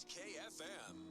KFM.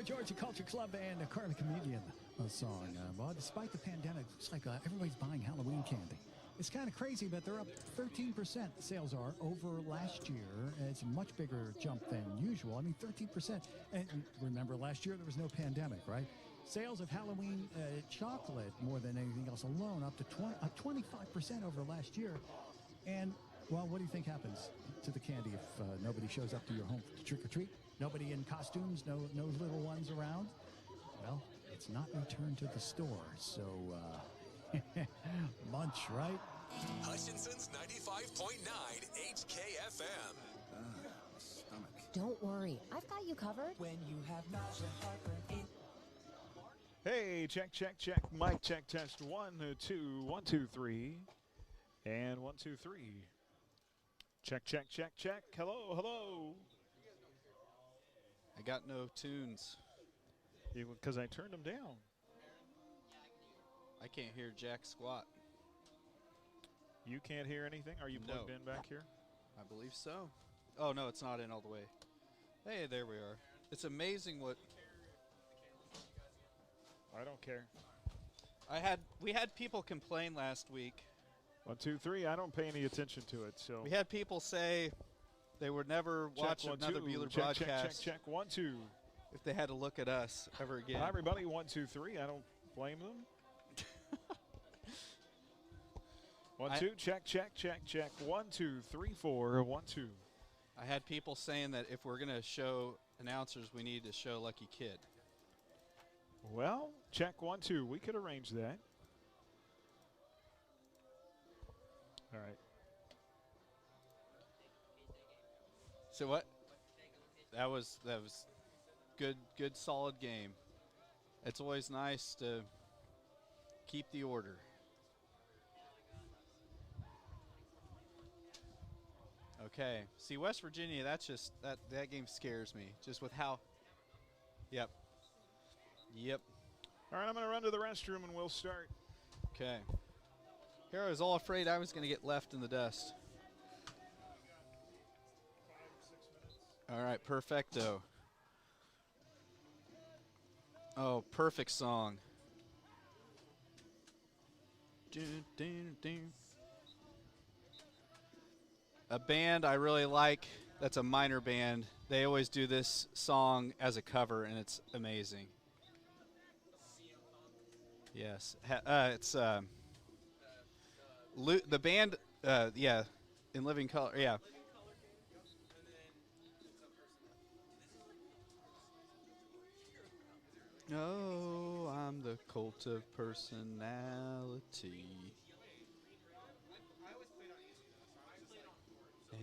Georgia Culture Club and a Carly Comedian song. Well, despite the pandemic, it's like everybody's buying Halloween candy. It's kind of crazy, but they're up 13%. Sales are over last year. It's a much bigger jump than usual. I mean, 13%. And remember, last year there was no pandemic, right? Sales of Halloween chocolate, more than anything else alone, up to 25% over last year. And, well, what do you think happens to the candy if nobody shows up to your home to trick or treat? Nobody in costumes, no little ones around? Well, it's not returned to the store, so munch, right? Hutchinson's 95.9 HKFM. Stomach. Don't worry, I've got you covered. When you have nausea, heartburn, Hey, check. Mic check, test 1, 2, 1, 2, 3. And 1, 2, 3. Check. Hello. I got no tunes. Because I turned them down. I can't hear jack squat. You can't hear anything? Are you plugged in back here? I believe so. Oh, no, it's not in all the way. Hey, there we are. It's amazing what... I don't care. We had people complain last week. 1, 2, 3. I don't pay any attention to it. So we had people say they would never watch another Bueller broadcast. Check. 1, 2. If they had to look at us ever again. Hi, everybody. 1, 2, 3. I don't blame them. 1, 2. Check. 1, 2, 3, 4. 1, 2. I had people saying that if we're going to show announcers, we need to show Lucky Kid. Well, check 1, 2. We could arrange that. All right. So what? That was good solid game. It's always nice to keep the order. Okay. See, West Virginia, that's just that game scares me just with how. Yep. All right, I'm going to run to the restroom and we'll start. Okay. Here I was all afraid I was going to get left in the dust. 5 or 6 minutes. All right, perfecto. Oh, perfect song. A band I really like, that's a minor band, they always do this song as a cover, and it's amazing. Yes. It's the band, yeah, In Living Color, yeah. Oh, I'm the cult of personality.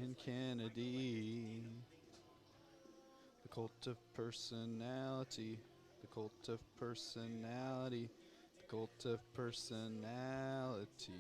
And Kennedy. The cult of personality. The cult of personality. The cult of personality.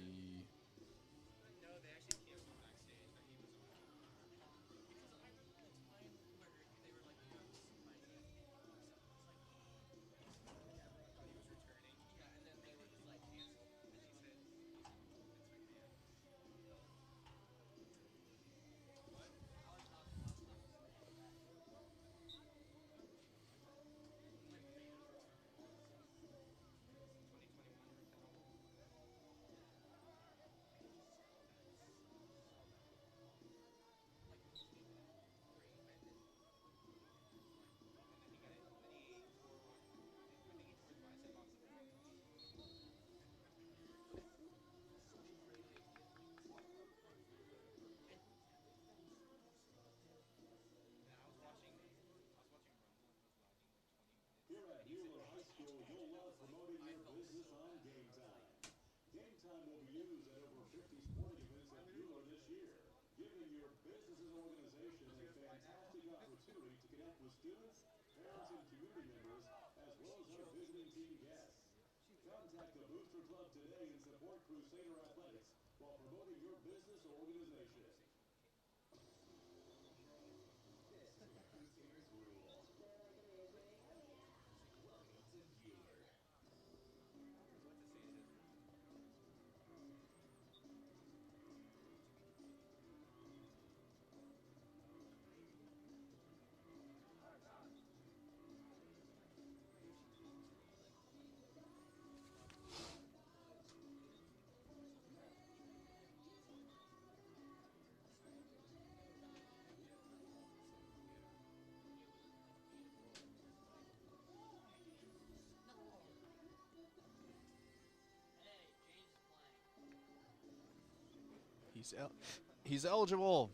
He's eligible.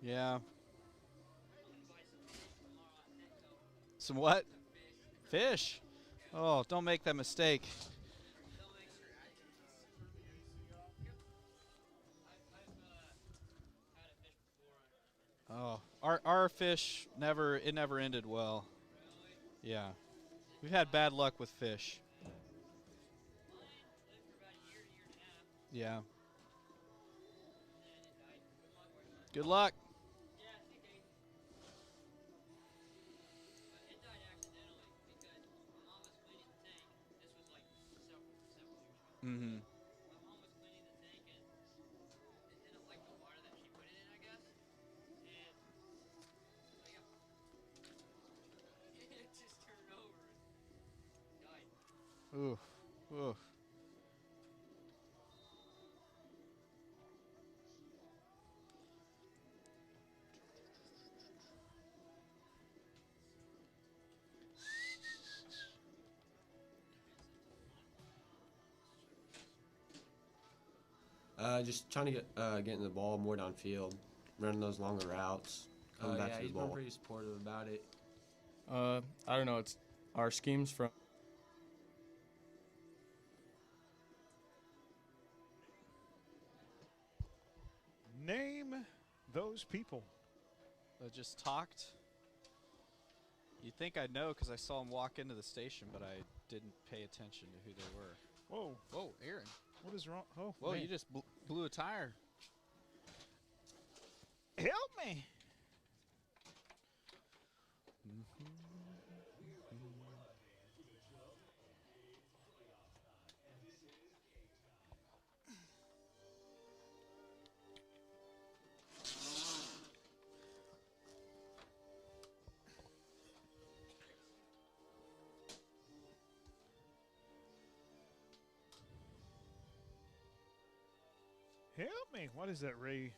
Yeah. Some what? Fish. Oh, don't make that mistake. Oh, our fish never ended well. Yeah. We've had bad luck with fish. Yeah. Good luck. Mm-hmm. Oof. Oof. Just trying to getting the ball more downfield, running those longer routes, coming back to the he's ball. been pretty supportive about it. I don't know. It's our schemes from. Name those people. I just talked. You'd think I'd know because I saw him walk into the station, but I didn't pay attention to who they were. Whoa. Whoa, Aaron. What is wrong? Oh, Whoa, man. you just blew a tire. Help me. Help me. What is that Ray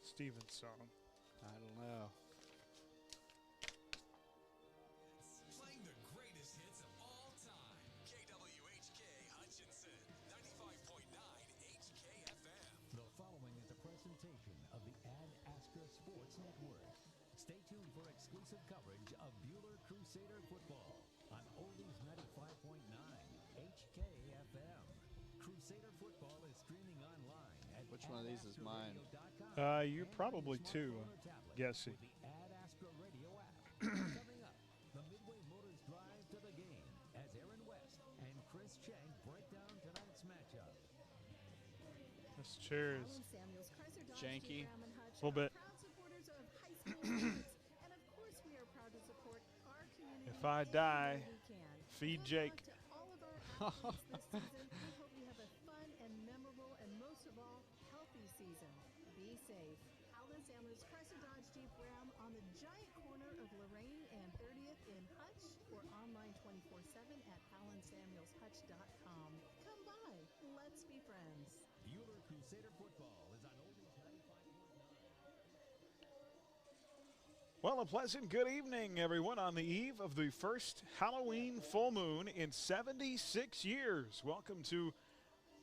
Stevens song? I don't know. Playing the greatest hits of all time. KWHK Hutchinson, 95.9 HKFM. The following is a presentation of the Ad Astra Sports Network. Stay tuned for exclusive coverage of Bueller Crusader football on Oldies 95.9 HKFM. Crusader football is streaming online at Which one of these is mine? You're probably two, guessing. The Ad Astra radio app. Coming up, the Midway Motors drive to the game as Aaron West and Chris Chang break down tonight's matchup. This chair is Janky. a little bit. If I die, feed Jake. on the giant corner of Lorraine and 30th in Hutch or online 24/7 at alansamuelshutch.com. Come by. Let's be friends. Bueller Crusader football is on Oldies 95.9. Well, a pleasant good evening, everyone, on the eve of the first Halloween full moon in 76 years. Welcome to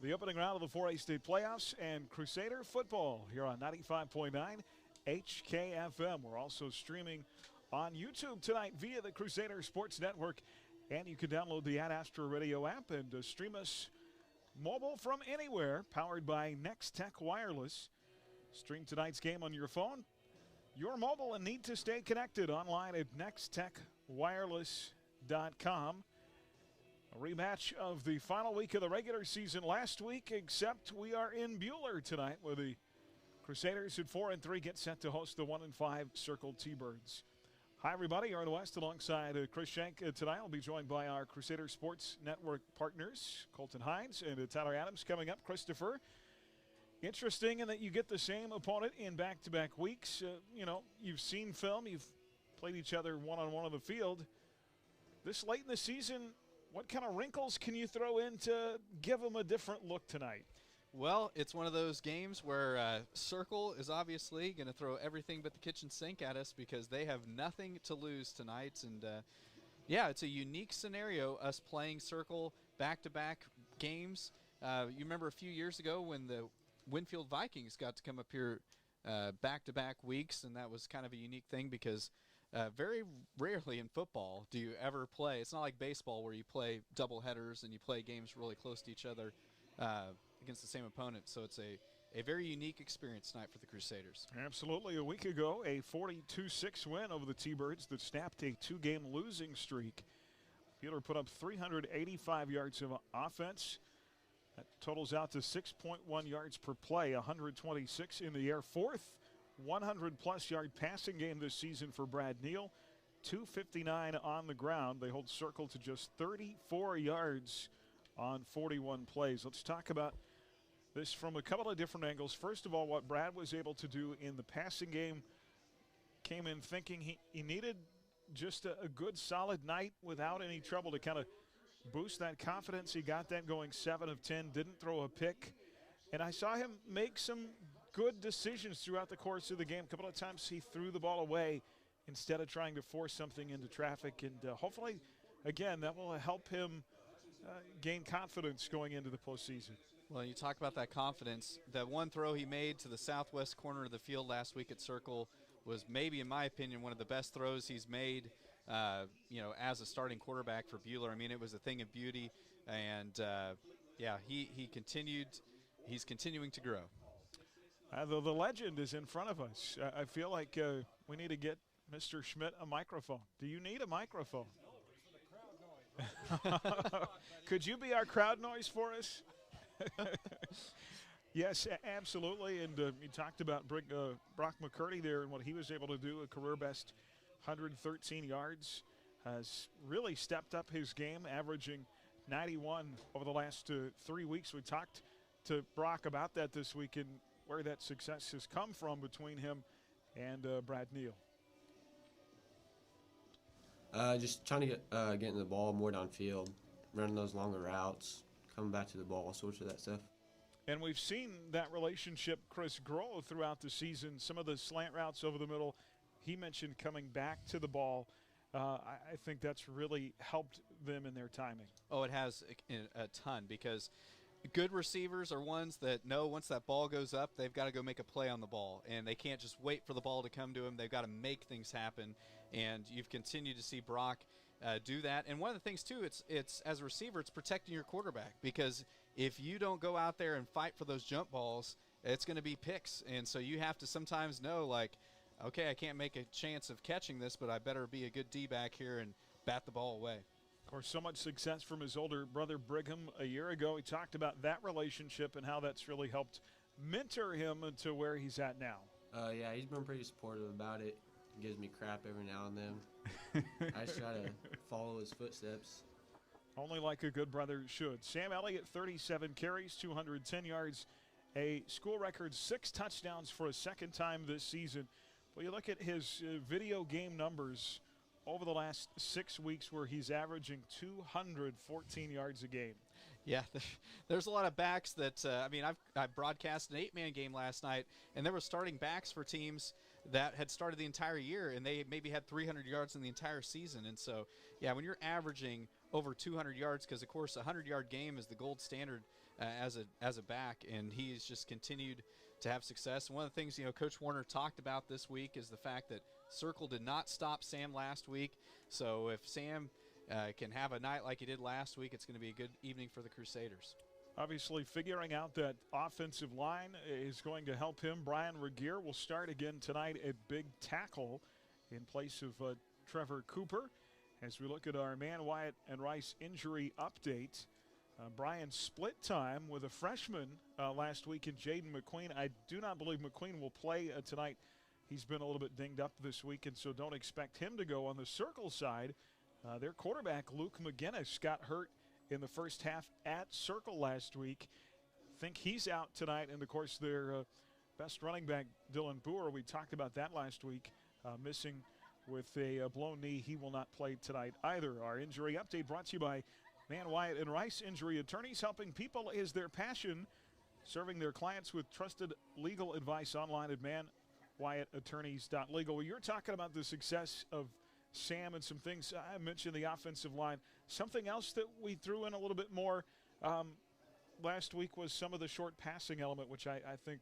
the opening round of the 4A State Playoffs and Crusader football here on 95.9 HKFM. We're also streaming on YouTube tonight via the Crusader Sports Network, and you can download the Ad Astra Radio app and stream us mobile from anywhere, powered by Next Tech Wireless. Stream tonight's game on your phone, your mobile, and need to stay connected online at nexttechwireless.com. A rematch of the final week of the regular season last week, except we are in Bueller tonight with the Crusaders at 4-3 get set to host the 1-5 Circle T-Birds. Hi, everybody. Aaron West alongside Chris Schenk tonight. I'll be joined by our Crusader Sports Network partners, Colton Hines and Tyler Adams. Coming up, Christopher. Interesting in that you get the same opponent in back-to-back weeks. You've seen film. You've played each other one-on-one on the field. This late in the season, what kind of wrinkles can you throw in to give them a different look tonight? Well, it's one of those games where Circle is obviously going to throw everything but the kitchen sink at us because they have nothing to lose tonight. And, it's a unique scenario, us playing Circle back-to-back games. You remember a few years ago when the Winfield Vikings got to come up here back-to-back weeks, and that was kind of a unique thing because very rarely in football do you ever play. It's not like baseball where you play double headers and you play games really close to each other against the same opponent. So it's a very unique experience tonight for the Crusaders. Absolutely. A week ago, a 42-6 win over the T-Birds that snapped a 2-game losing streak. Bueller put up 385 yards of offense. That totals out to 6.1 yards per play, 126 in the air. Fourth 100-plus yard passing game this season for Brad Neal. 259 on the ground. They hold Circle to just 34 yards on 41 plays. Let's talk about this from a couple of different angles. First of all, what Brad was able to do in the passing game, came in thinking he needed just a good solid night without any trouble to kind of boost that confidence. He got that going 7 of 10, didn't throw a pick. And I saw him make some good decisions throughout the course of the game. A couple of times he threw the ball away instead of trying to force something into traffic. And hopefully, again, that will help him gain confidence going into the postseason. Well, you talk about that confidence. That one throw he made to the southwest corner of the field last week at Circle was maybe, in my opinion, one of the best throws he's made, as a starting quarterback for Bueller. I mean, it was a thing of beauty. And, he continued. He's continuing to grow. The legend is in front of us. I feel like we need to get Mr. Schmidt a microphone. Do you need a microphone? Could you be our crowd noise for us? Yes, absolutely. And you talked about Brock McCurdy there and what he was able to do, a career best 113 yards. Has really stepped up his game, averaging 91 over the last 3 weeks. We talked to Brock about that this week and where that success has come from between him and Brad Neal. Just trying to get getting the ball more downfield, running those longer routes, coming back to the ball, all sorts of that stuff. And we've seen that relationship, Chris, grow throughout the season. Some of the slant routes over the middle, he mentioned coming back to the ball. I think that's really helped them in their timing. Oh, it has a ton because good receivers are ones that know once that ball goes up, they've got to go make a play on the ball, and they can't just wait for the ball to come to them. They've got to make things happen, and you've continued to see Brock do that. And one of the things, too, it's as a receiver, it's protecting your quarterback because if you don't go out there and fight for those jump balls, it's going to be picks. And so you have to sometimes know, like, okay, I can't make a chance of catching this, but I better be a good D-back here and bat the ball away. Of course, so much success from his older brother Brigham a year ago. He talked about that relationship and how that's really helped mentor him to where he's at now. He's been pretty supportive about it. Gives me crap every now and then. I just try to follow his footsteps. Only like a good brother should. Sam Elliott, 37 carries, 210 yards, a school record 6 touchdowns for a second time this season. Well, you look at his video game numbers over the last 6 weeks where he's averaging 214 yards a game. Yeah, there's a lot of backs that, I broadcast an 8-man game last night, and there were starting backs for teams that had started the entire year, and they maybe had 300 yards in the entire season. And so, when you're averaging over 200 yards, because, of course, a 100-yard game is the gold standard as a back, and he's just continued to have success. And one of the things, Coach Warner talked about this week is the fact that Circle did not stop Sam last week. So if Sam can have a night like he did last week, it's going to be a good evening for the Crusaders. Obviously, figuring out that offensive line is going to help him. Brian Regier will start again tonight at big tackle in place of Trevor Cooper. As we look at our Man Wyatt and Rice injury update, Brian split time with a freshman last week in Jaden McQueen. I do not believe McQueen will play tonight. He's been a little bit dinged up this week, and so don't expect him to go. On the Circle side, their quarterback, Luke McGinnis, got hurt in the first half at Circle last week. Think he's out tonight, and of course their best running back, Dylan Boer, we talked about that last week, missing with a blown knee. He will not play tonight either. Our injury update brought to you by Man Wyatt and Rice Injury Attorneys. Helping people is their passion, serving their clients with trusted legal advice online at manwyattattorneys.legal. Well, you're talking about the success of Sam and some things. I mentioned the offensive line. Something else that we threw in a little bit more last week was some of the short passing element, which I think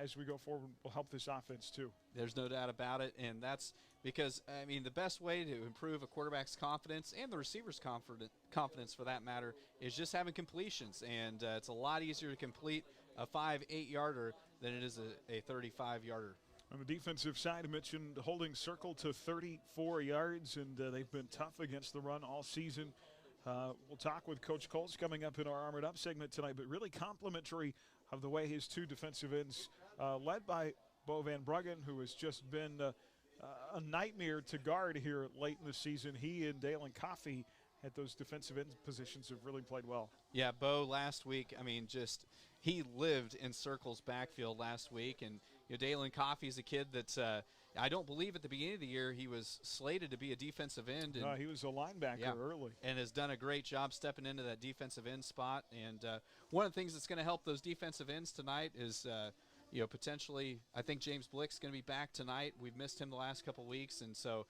as we go forward will help this offense too. There's no doubt about it, and that's because, I mean, the best way to improve a quarterback's confidence and the receiver's confidence for that matter is just having completions, and it's a lot easier to complete a 5-8-yarder than it is a 35-yarder. On the defensive side, I mentioned holding Circle to 34 yards, and they've been tough against the run all season. We'll talk with Coach Coles coming up in our Armored Up segment tonight, but really complimentary of the way his two defensive ends, led by Bo Van Bruggen, who has just been a nightmare to guard here late in the season. He and Dalen Coffey at those defensive end positions have really played well. Yeah, Bo last week, I mean, just he lived in Circle's backfield last week, and Dalen Coffey's a kid that I don't believe at the beginning of the year he was slated to be a defensive end. And, no, he was a linebacker early. And has done a great job stepping into that defensive end spot. And one of the things that's going to help those defensive ends tonight is, potentially, I think James Blick's going to be back tonight. We've missed him the last couple weeks. And so,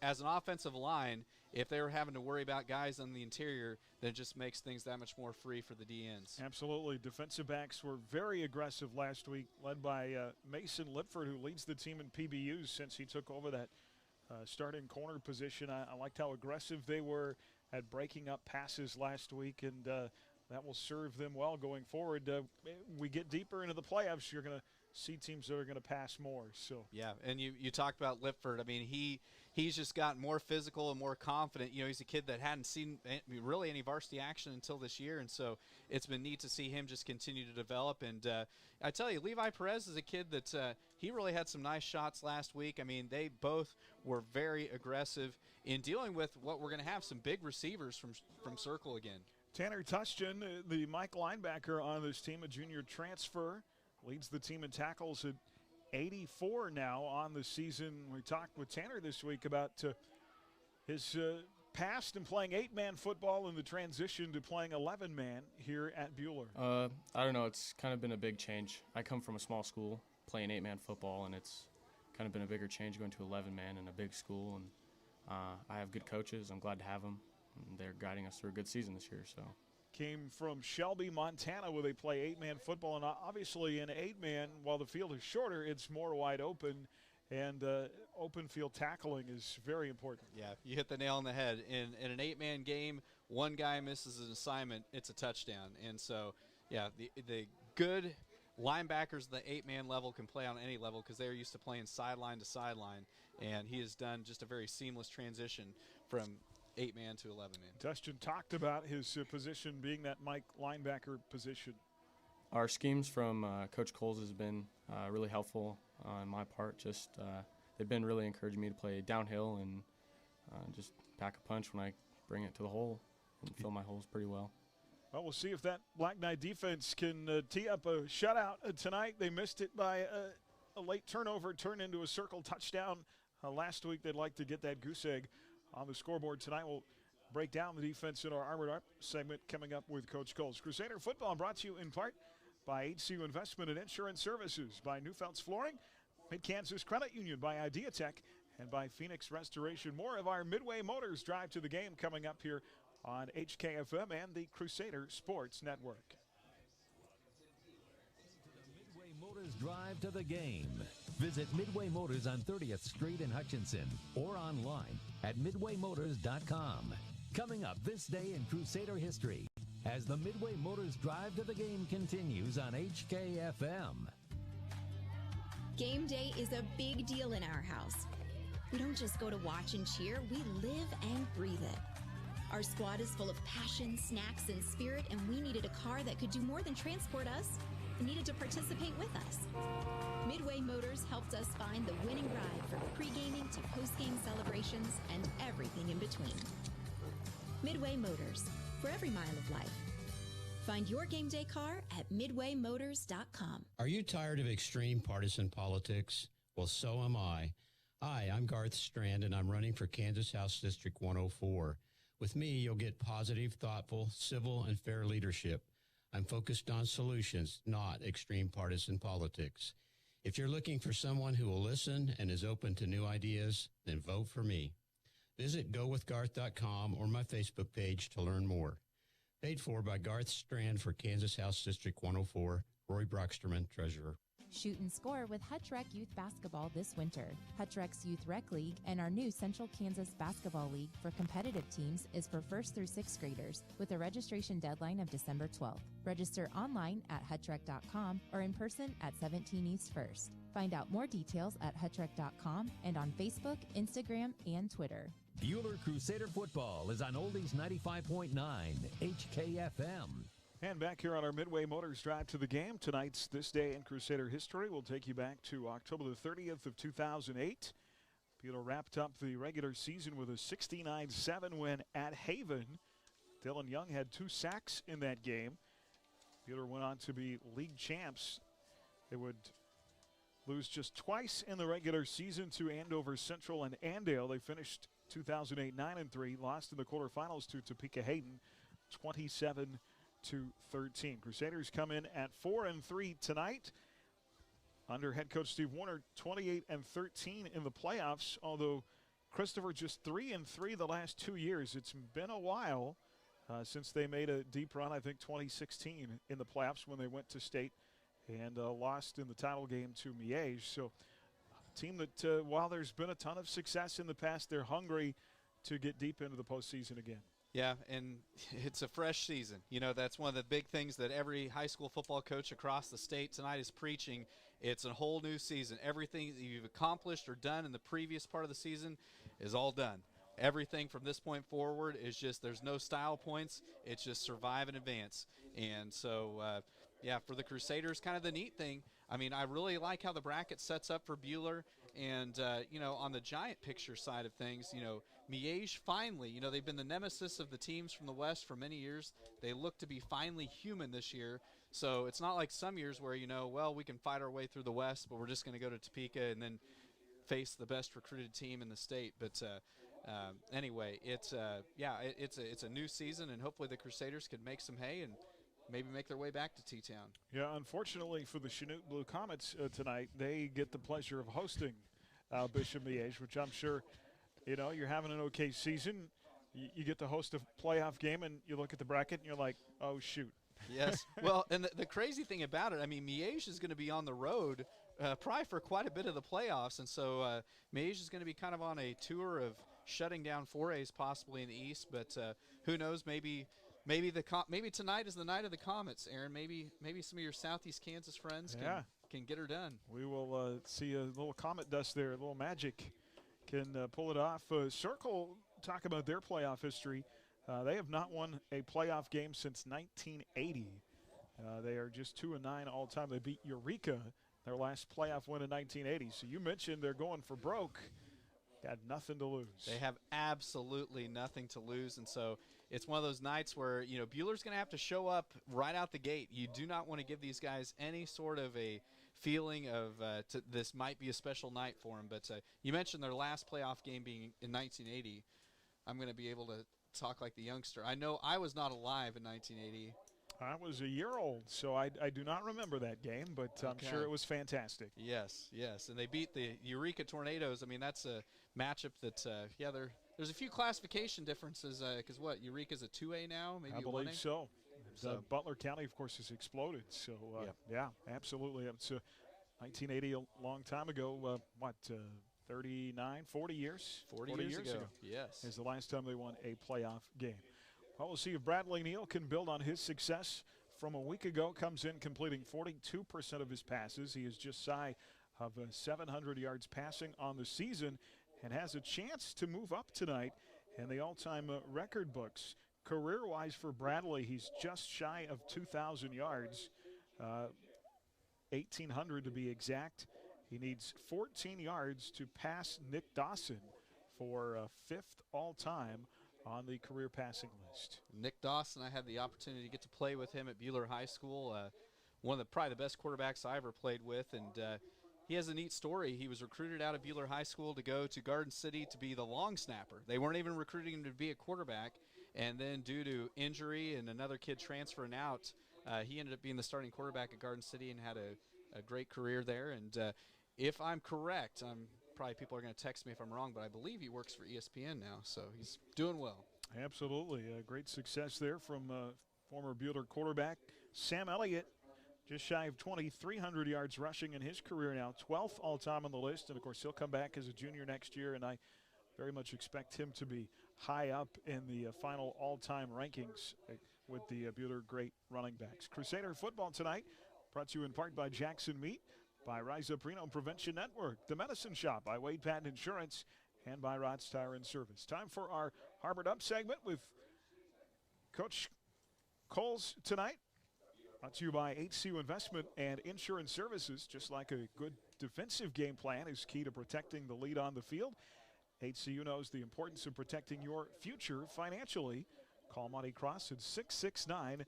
as an offensive line, if they were having to worry about guys on the interior, then it just makes things that much more free for the DNs. Absolutely. Defensive backs were very aggressive last week, led by Mason Lipford, who leads the team in PBUs since he took over that starting corner position. I liked how aggressive they were at breaking up passes last week, and that will serve them well going forward. We get deeper into the playoffs, you're going to see teams that are going to pass more. So yeah, and you talked about Lipford. I mean, he's just gotten more physical and more confident. He's a kid that hadn't seen really any varsity action until this year, and so it's been neat to see him just continue to develop. And I tell you, Levi Perez is a kid that he really had some nice shots last week. I mean, they both were very aggressive in dealing with what we're going to have some big receivers from Circle again. Tanner Tushton, the Mike linebacker on this team, a junior transfer, leads the team in tackles at 84 now on the season. We talked with Tanner this week about his past in playing 8-man football and the transition to playing 11-man here at Buhler. I don't know. It's kind of been a big change. I come from a small school playing 8-man football, and it's kind of been a bigger change going to 11-man in a big school. And I have good coaches. I'm glad to have them. And they're guiding us through a good season this year. So. Came from Shelby, Montana, where they play 8-man football. And obviously in 8-man, while the field is shorter, it's more wide open. And open field tackling is very important. Yeah, you hit the nail on the head. In an 8-man game, one guy misses an assignment, it's a touchdown. And so, yeah, the good linebackers at the 8-man level can play on any level because they're used to playing sideline to sideline. And he has done just a very seamless transition from 8-man to 11-man. Dustin talked about his position being that Mike linebacker position. Our schemes from Coach Coles has been really helpful on my part. Just they've been really encouraging me to play downhill and just pack a punch when I bring it to the hole and fill my holes pretty well. Well, we'll see if that Black Knight defense can tee up a shutout tonight. They missed it by a late turnover, turned into a Circle touchdown last week. They'd like to get that goose egg on the scoreboard tonight. We'll break down the defense in our Armored Up segment coming up with Coach Coles. Crusader football brought to you in part by HCU Investment and Insurance Services, by Newfelt's Flooring, Mid-Kansas Credit Union, by Ideatech, and by Phoenix Restoration. More of our Midway Motors Drive to the Game coming up here on HKFM and the Crusader Sports Network. Midway Motors Drive to the Game. Visit Midway Motors on 30th Street in Hutchinson or online at midwaymotors.com. Coming up this day in Crusader history as the Midway Motors Drive to the Game continues on HKFM. Game day is a big deal in our house. We don't just go to watch and cheer, we live and breathe it. Our squad is full of passion, snacks, and spirit, and we needed a car that could do more than transport us. It needed to participate with us. Midway Motors helped us find the winning ride from pre-gaming to post-game celebrations and everything in between. Midway Motors, for every mile of life. Find your game day car at midwaymotors.com. Are you tired of extreme partisan politics? Well, so am I. Hi, I'm Garth Strand, and I'm running for Kansas House District 104. With me, you'll get positive, thoughtful, civil, and fair leadership. I'm focused on solutions, not extreme partisan politics. If you're looking for someone who will listen and is open to new ideas, then vote for me. Visit gowithgarth.com or my Facebook page to learn more. Paid for by Garth Strand for Kansas House District 104, Roy Brocksterman, Treasurer. Shoot and score with Hutch Rec Youth Basketball this winter. Hutch Rec's Youth Rec League and our new Central Kansas Basketball League for competitive teams is for 1st through 6th graders with a registration deadline of December 12th. Register online at hutchrec.com or in person at 17 East 1st. Find out more details at hutchrec.com and on Facebook, Instagram, and Twitter. Bueller Crusader football is on Oldies 95.9 HKFM. And back here on our Midway Motors Drive to the Game, tonight's This Day in Crusader History will take you back to October the 30th of 2008. Bueller wrapped up the regular season with a 69-7 win at Haven. Dylan Young had 2 sacks in that game. Bueller went on to be league champs. They would lose just twice in the regular season to Andover Central and Andale. They finished 2008 9-3, lost in the quarterfinals to Topeka Hayden 27-13. Crusaders come in at 4-3 tonight. Under head coach Steve Warner, 28-13 in the playoffs, although Christopher just 3-3 the last 2 years. It's been a while since they made a deep run, I think 2016 in the playoffs when they went to state and lost in the title game to Miege. So a team that, while there's been a ton of success in the past, they're hungry to get deep into the postseason again. Yeah, and it's a fresh season. You know, that's one of the big things that every high school football coach across the state tonight is preaching. It's a whole new season. Everything that you've accomplished or done in the previous part of the season is all done. Everything from this point forward is just, there's no style points. It's just survive and advance. And so, yeah, for the Crusaders, kind of the neat thing, I mean, I really like how the bracket sets up for Bueller. And, you know, on the giant picture side of things, you know, Miege finally, you know, they've been the nemesis of the teams from the West for many years. They look to be finally human this year. So it's not like some years where, you know, well, we can fight our way through the West, but we're just going to go to Topeka and then face the best recruited team in the state. But anyway, it's a new season, and hopefully the Crusaders could make some hay and maybe make their way back to T-Town. Yeah, unfortunately for the Chinook Blue Comets tonight, they get the pleasure of hosting Bishop Miege, which I'm sure, you know, you're having an okay season. You get to host a playoff game, and you look at the bracket, and you're like, oh, shoot. Yes. Well, and the crazy thing about it, I mean, Miege is going to be on the road probably for quite a bit of the playoffs, and so Miege is going to be kind of on a tour of shutting down 4As possibly in the East, but who knows, maybe tonight is the night of the Comets, Aaron. Maybe some of your Southeast Kansas friends can get her done. We will see a little comet dust there, a little magic can pull it off. Circle, talk about their playoff history. They have not won a playoff game since 1980. They are just 2-9 all time. They beat Eureka, their last playoff win in 1980. So you mentioned they're going for broke. Got nothing to lose. They have absolutely nothing to lose, and so it's one of those nights where, you know, Bueller's going to have to show up right out the gate. You do not want to give these guys any sort of a feeling of this might be a special night for them. But you mentioned their last playoff game being in 1980. I'm going to be able to talk like the youngster. I know I was not alive in 1980. I was a year old, so I do not remember that game, but I'm sure it was fantastic. Yes, and they beat the Eureka Tornadoes. I mean, that's a matchup that, there's a few classification differences because Eureka's a 2A now, maybe I believe 1A? so. Butler County, of course, has exploded. So, yeah, absolutely. It's 1980, a long time ago. 39, 40 years? 40 years ago. Yes. Is the last time they won a playoff game. Well, we'll see if Bradley Neal can build on his success from a week ago. Comes in completing 42% of his passes. He is just shy of 700 yards passing on the season and has a chance to move up tonight in the all-time record books. Career-wise for Bradley, he's just shy of 2,000 yards, 1,800 to be exact. He needs 14 yards to pass Nick Dawson for fifth all-time on the career passing list. Nick Dawson, I had the opportunity to get to play with him at Buehler High School. One of probably the best quarterbacks I ever played with, and he has a neat story. He was recruited out of Buehler High School to go to Garden City to be the long snapper. They weren't even recruiting him to be a quarterback, and then due to injury and another kid transferring out, he ended up being the starting quarterback at Garden City and had a great career there. And if I'm correct, probably people are going to text me if I'm wrong, but I believe he works for ESPN now, so he's doing well. Absolutely. Great success there from former Buehler quarterback Sam Elliott. Just shy of 2,300 yards rushing in his career now, 12th all-time on the list. And, of course, he'll come back as a junior next year, and I very much expect him to be high up in the final all-time rankings with the Buehler great running backs. Crusader football tonight brought to you in part by Jackson Meat, by Rise Up Reno Prevention Network, The Medicine Shop, by Wade Patton Insurance, and by Rott's Tire and Service. Time for our Harvard Up segment with Coach Coles tonight. Brought to you by HCU Investment and Insurance Services. Just like a good defensive game plan is key to protecting the lead on the field, HCU knows the importance of protecting your future financially. Call Monty Cross at 669-0177.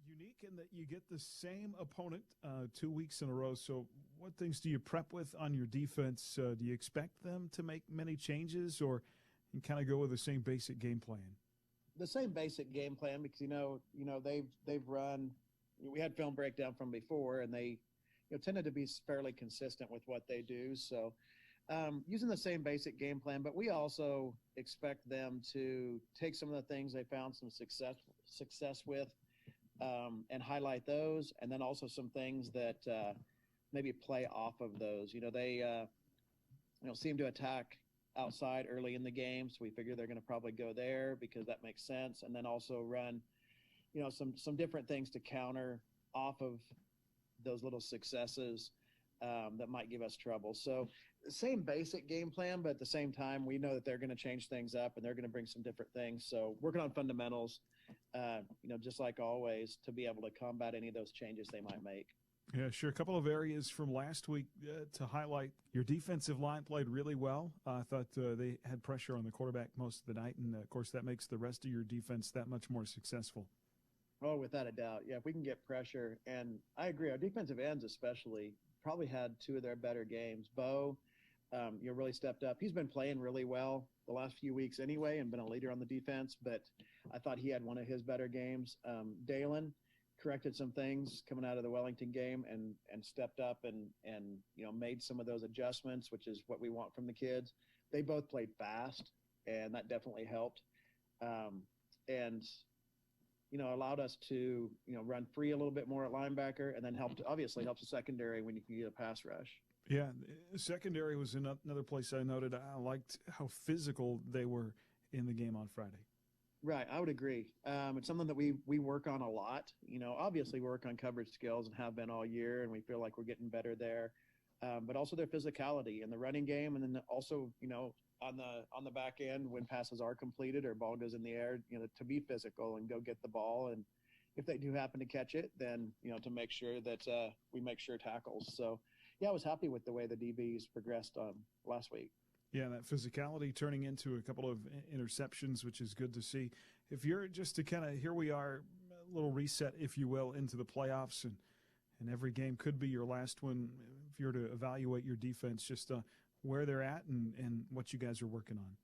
Unique in that you get the same opponent 2 weeks in a row. So what things do you prep with on your defense? Do you expect them to make many changes, or you kind of go with the same basic game plan? The same basic game plan, because they've run. We had film breakdown from before, and they tended to be fairly consistent with what they do. So using the same basic game plan, but we also expect them to take some of the things they found some success with and highlight those, and then also some things that maybe play off of those. They seem to attack outside early in the game, so we figure they're going to probably go there because that makes sense, and then also run some different things to counter off of those little successes that might give us trouble. So same basic game plan, but at the same time we know that they're going to change things up and they're going to bring some different things. So working on fundamentals, just like always, to be able to combat any of those changes they might make. Yeah, sure. A couple of areas from last week to highlight. Your defensive line played really well. I thought they had pressure on the quarterback most of the night, and, of course, that makes the rest of your defense that much more successful. Oh, without a doubt. Yeah, if we can get pressure, and I agree, our defensive ends especially probably had two of their better games. Bo, really stepped up. He's been playing really well the last few weeks anyway and been a leader on the defense, but I thought he had one of his better games. Dalen corrected some things coming out of the Wellington game and stepped up and made some of those adjustments, which is what we want from the kids. They both played fast, and that definitely helped. And allowed us to run free a little bit more at linebacker, and then helped the secondary when you can get a pass rush. Yeah, secondary was another place I noted. I liked how physical they were in the game on Friday. Right, I would agree. It's something that we work on a lot. Obviously we work on coverage skills and have been all year, and we feel like we're getting better there. But also their physicality in the running game, and then also on the back end when passes are completed or ball goes in the air, to be physical and go get the ball, and if they do happen to catch it, then to make sure that we make sure tackles. So yeah, I was happy with the way the DBs progressed last week. Yeah, that physicality turning into a couple of interceptions, which is good to see. If you're just to kind of, here we are, a little reset, if you will, into the playoffs, and every game could be your last one. If you're to evaluate your defense, just where they're at and what you guys are working on.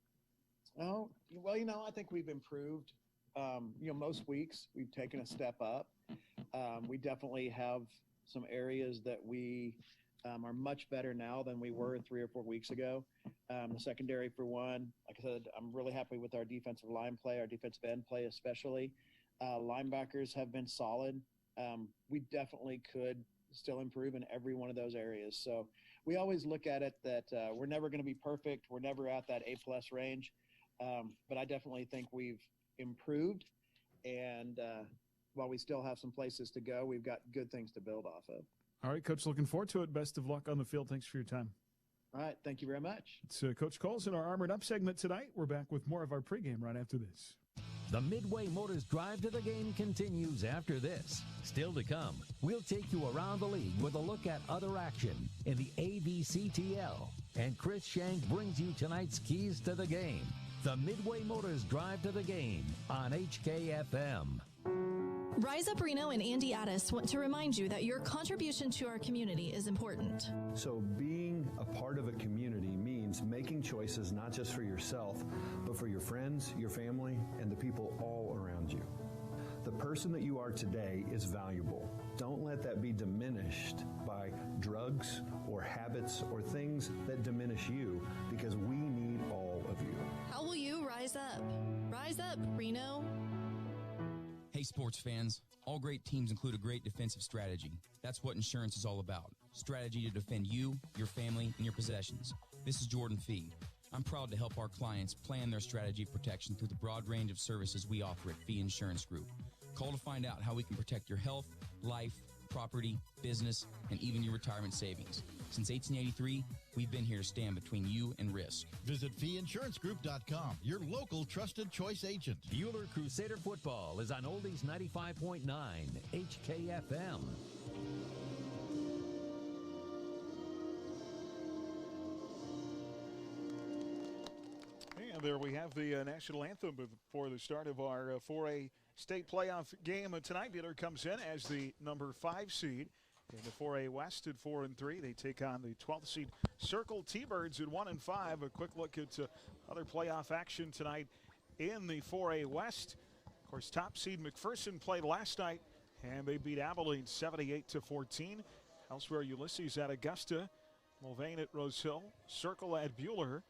Oh, well, I think we've improved. Most weeks we've taken a step up. We definitely have some areas that we are much better now than we were 3 or 4 weeks ago. The secondary, for one, like I said, I'm really happy with our defensive line play, our defensive end play especially. Linebackers have been solid. We definitely could still improve in every one of those areas. So we always look at it that we're never going to be perfect. We're never at that A+ range. But I definitely think we've improved. And while we still have some places to go, we've got good things to build off of. All right, Coach, looking forward to it. Best of luck on the field. Thanks for your time. All right, thank you very much. It's Coach Coles in our Armored Up segment tonight. We're back with more of our pregame right after this. The Midway Motors Drive to the Game continues after this. Still to come, we'll take you around the league with a look at other action in the AVCTL. And Chris Shank brings you tonight's keys to the game. The Midway Motors Drive to the Game on HKFM. Rise Up Reno and Andy Addis want to remind you that your contribution to our community is important. So being a part of a community means making choices not just for yourself, but for your friends, your family, and the people all around you. The person that you are today is valuable. Don't let that be diminished by drugs or habits or things that diminish you, because we need all of you. How will you rise up? Rise up, Reno. Hey, sports fans. All great teams include a great defensive strategy. That's what insurance is all about. Strategy to defend you, your family, and your possessions. This is Jordan Fee. I'm proud to help our clients plan their strategy of protection through the broad range of services we offer at Fee Insurance Group. Call to find out how we can protect your health, life, property, business, and even your retirement savings. Since 1883, we've been here to stand between you and risk. Visit feeinsurancegroup.com, your local trusted choice agent. Bueller Crusader football is on Oldies 95.9 HKFM. And there we have the national anthem before the start of our 4A state playoff game tonight. Bueller comes in as the number 5 seed. In the 4A West at 4-3, they take on the 12th seed Circle T-Birds at 1-5. A quick look at other playoff action tonight in the 4A West. Of course, top seed McPherson played last night, and they beat Abilene 78-14. Elsewhere, Ulysses at Augusta, Mulvane at Rose Hill, Circle at Bueller.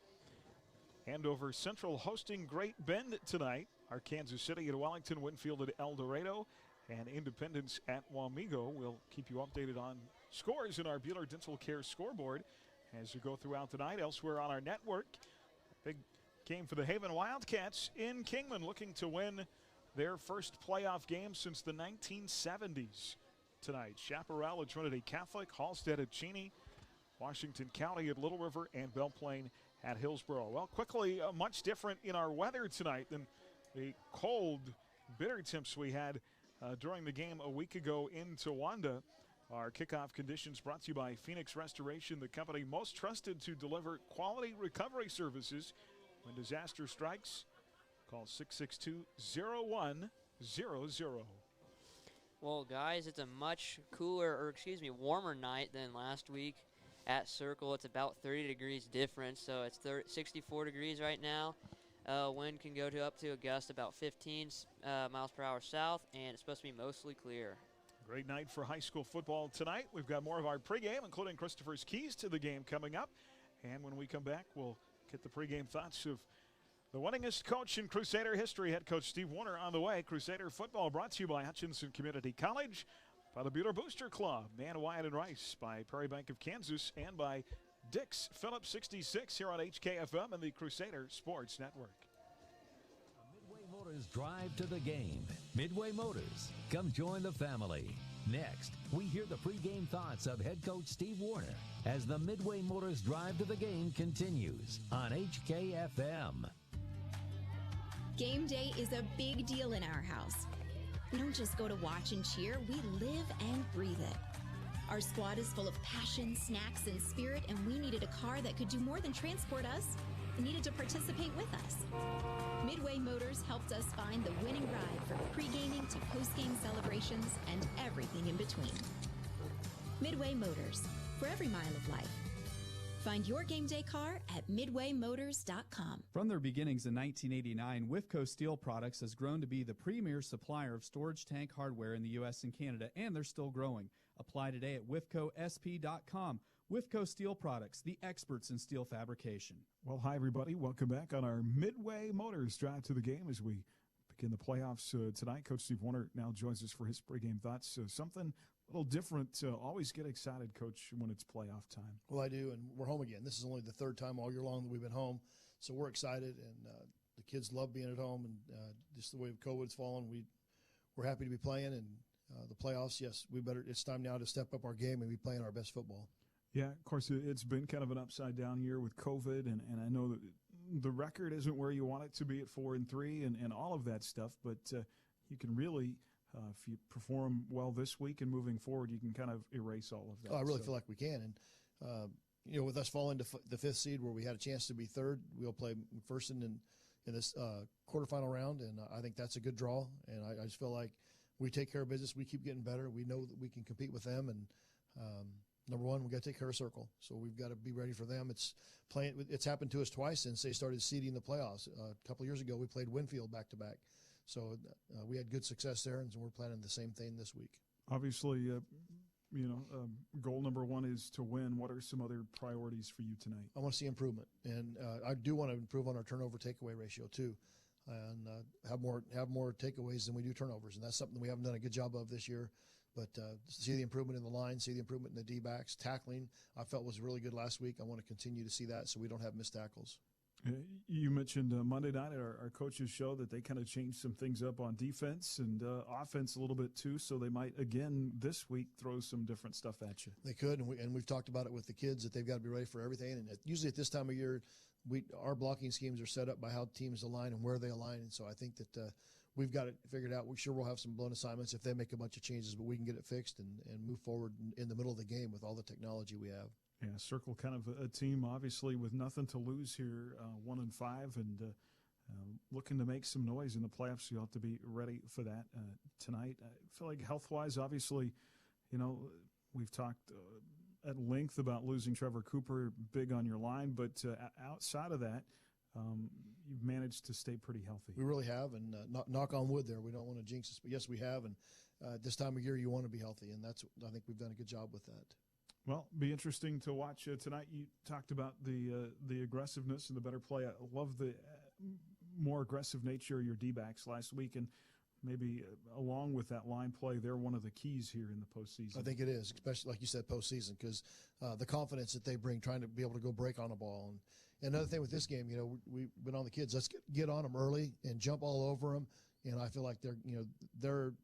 Andover Central hosting Great Bend tonight. Our Kansas City at Wellington, Winfield at El Dorado, and Independence at Wamego. We'll keep you updated on scores in our Bueller Dental Care scoreboard as we go throughout the night. Elsewhere on our network, big game for the Haven Wildcats in Kingman, looking to win their first playoff game since the 1970s tonight. Chaparral at Trinity Catholic, Halstead at Cheney, Washington County at Little River, and Belle Plaine at Hillsboro. Well, quickly, much different in our weather tonight than the cold, bitter temps we had during the game a week ago in Towanda. Our kickoff conditions brought to you by Phoenix Restoration, the company most trusted to deliver quality recovery services. When disaster strikes, call 662-0100. Well, guys, it's a much warmer night than last week at Circle. It's about 30 degrees difference, so it's 64 degrees right now. Wind can go up to a gust about 15 miles per hour south, and it's supposed to be mostly clear. Great night for high school football tonight. We've got more of our pregame, including Christopher's keys to the game coming up. And when we come back, we'll get the pregame thoughts of the winningest coach in Crusader history, head coach Steve Warner, on the way. Crusader football brought to you by Hutchinson Community College, by the Bueller Booster Club, Man, Wyatt, and Rice, by Prairie Bank of Kansas, and by Dick's Phillips 66 here on HKFM and the Crusader Sports Network. Midway Motors Drive to the Game. Midway Motors, come join the family. Next, we hear the pregame thoughts of head coach Steve Warner as the Midway Motors Drive to the Game continues on HKFM. Game day is a big deal in our house. We don't just go to watch and cheer, we live and breathe it. Our squad is full of passion, snacks, and spirit, and we needed a car that could do more than transport us. We needed to participate with us. Midway Motors helped us find the winning ride from pre-gaming to post-game celebrations and everything in between. Midway Motors, for every mile of life. Find your game day car at midwaymotors.com. From their beginnings in 1989, Wifco Steel Products has grown to be the premier supplier of storage tank hardware in the U.S. and Canada, and they're still growing. Apply today at wifcosp.com. Wifco Steel Products, the experts in steel fabrication. Well, hi, everybody. Welcome back on our Midway Motors Drive to the Game as we begin the playoffs tonight. Coach Steve Warner now joins us for his pregame thoughts. Something a little different. Always get excited, Coach, when it's playoff time. Well, I do, and we're home again. This is only the third time all year long that we've been home, so we're excited, and the kids love being at home, and just the way COVID's fallen, we're happy to be playing, and the playoffs, yes, it's time now to step up our game and be playing our best football. Yeah, of course, it's been kind of an upside-down year with COVID, and I know that the record isn't where you want it to be at 4-3 and all of that stuff, but you can really, if you perform well this week and moving forward, you can kind of erase all of that. Oh, I really feel like we can. And, with us falling to the 5th seed where we had a chance to be 3rd, we'll play McPherson in this quarterfinal round, and I think that's a good draw. And I just feel like we take care of business. We keep getting better. We know that we can compete with them, and number one, we got to take care of Circle. So we've got to be ready for them. It's happened to us twice since they started seeding the playoffs. A couple of years ago, we played Winfield back-to-back. So we had good success there, and so we're planning the same thing this week. Obviously, goal number one is to win. What are some other priorities for you tonight? I want to see improvement, and I do want to improve on our turnover takeaway ratio too, and have more takeaways than we do turnovers, and that's something we haven't done a good job of this year. But see the improvement in the line, see the improvement in the D-backs. Tackling, I felt was really good last week. I want to continue to see that so we don't have missed tackles. You mentioned Monday night at our coaches show that they kind of changed some things up on defense and offense a little bit too, so they might, again, this week throw some different stuff at you. They could, and we've talked about it with the kids that they've got to be ready for everything. And usually at this time of year, our blocking schemes are set up by how teams align and where they align. And so I think that we've got it figured out. We'll have some blown assignments if they make a bunch of changes, but we can get it fixed and move forward in the middle of the game with all the technology we have. Yeah, Circle kind of a team, obviously, with nothing to lose here, 1-5, and looking to make some noise in the playoffs. You'll have to be ready for that tonight. I feel like health-wise, obviously, we've talked at length about losing Trevor Cooper, big on your line, but outside of that, you've managed to stay pretty healthy. We really have, and knock on wood there. We don't want to jinx us, but yes, we have. And this time of year, you want to be healthy, and I think we've done a good job with that. Well, be interesting to watch tonight. You talked about the aggressiveness and the better play. I love the more aggressive nature of your D-backs last week, and maybe along with that line play, they're one of the keys here in the postseason. I think it is, especially like you said, postseason, because the confidence that they bring, trying to be able to go break on a ball. And another thing with this game, we've been on the kids. Let's get on them early and jump all over them. And I feel like they're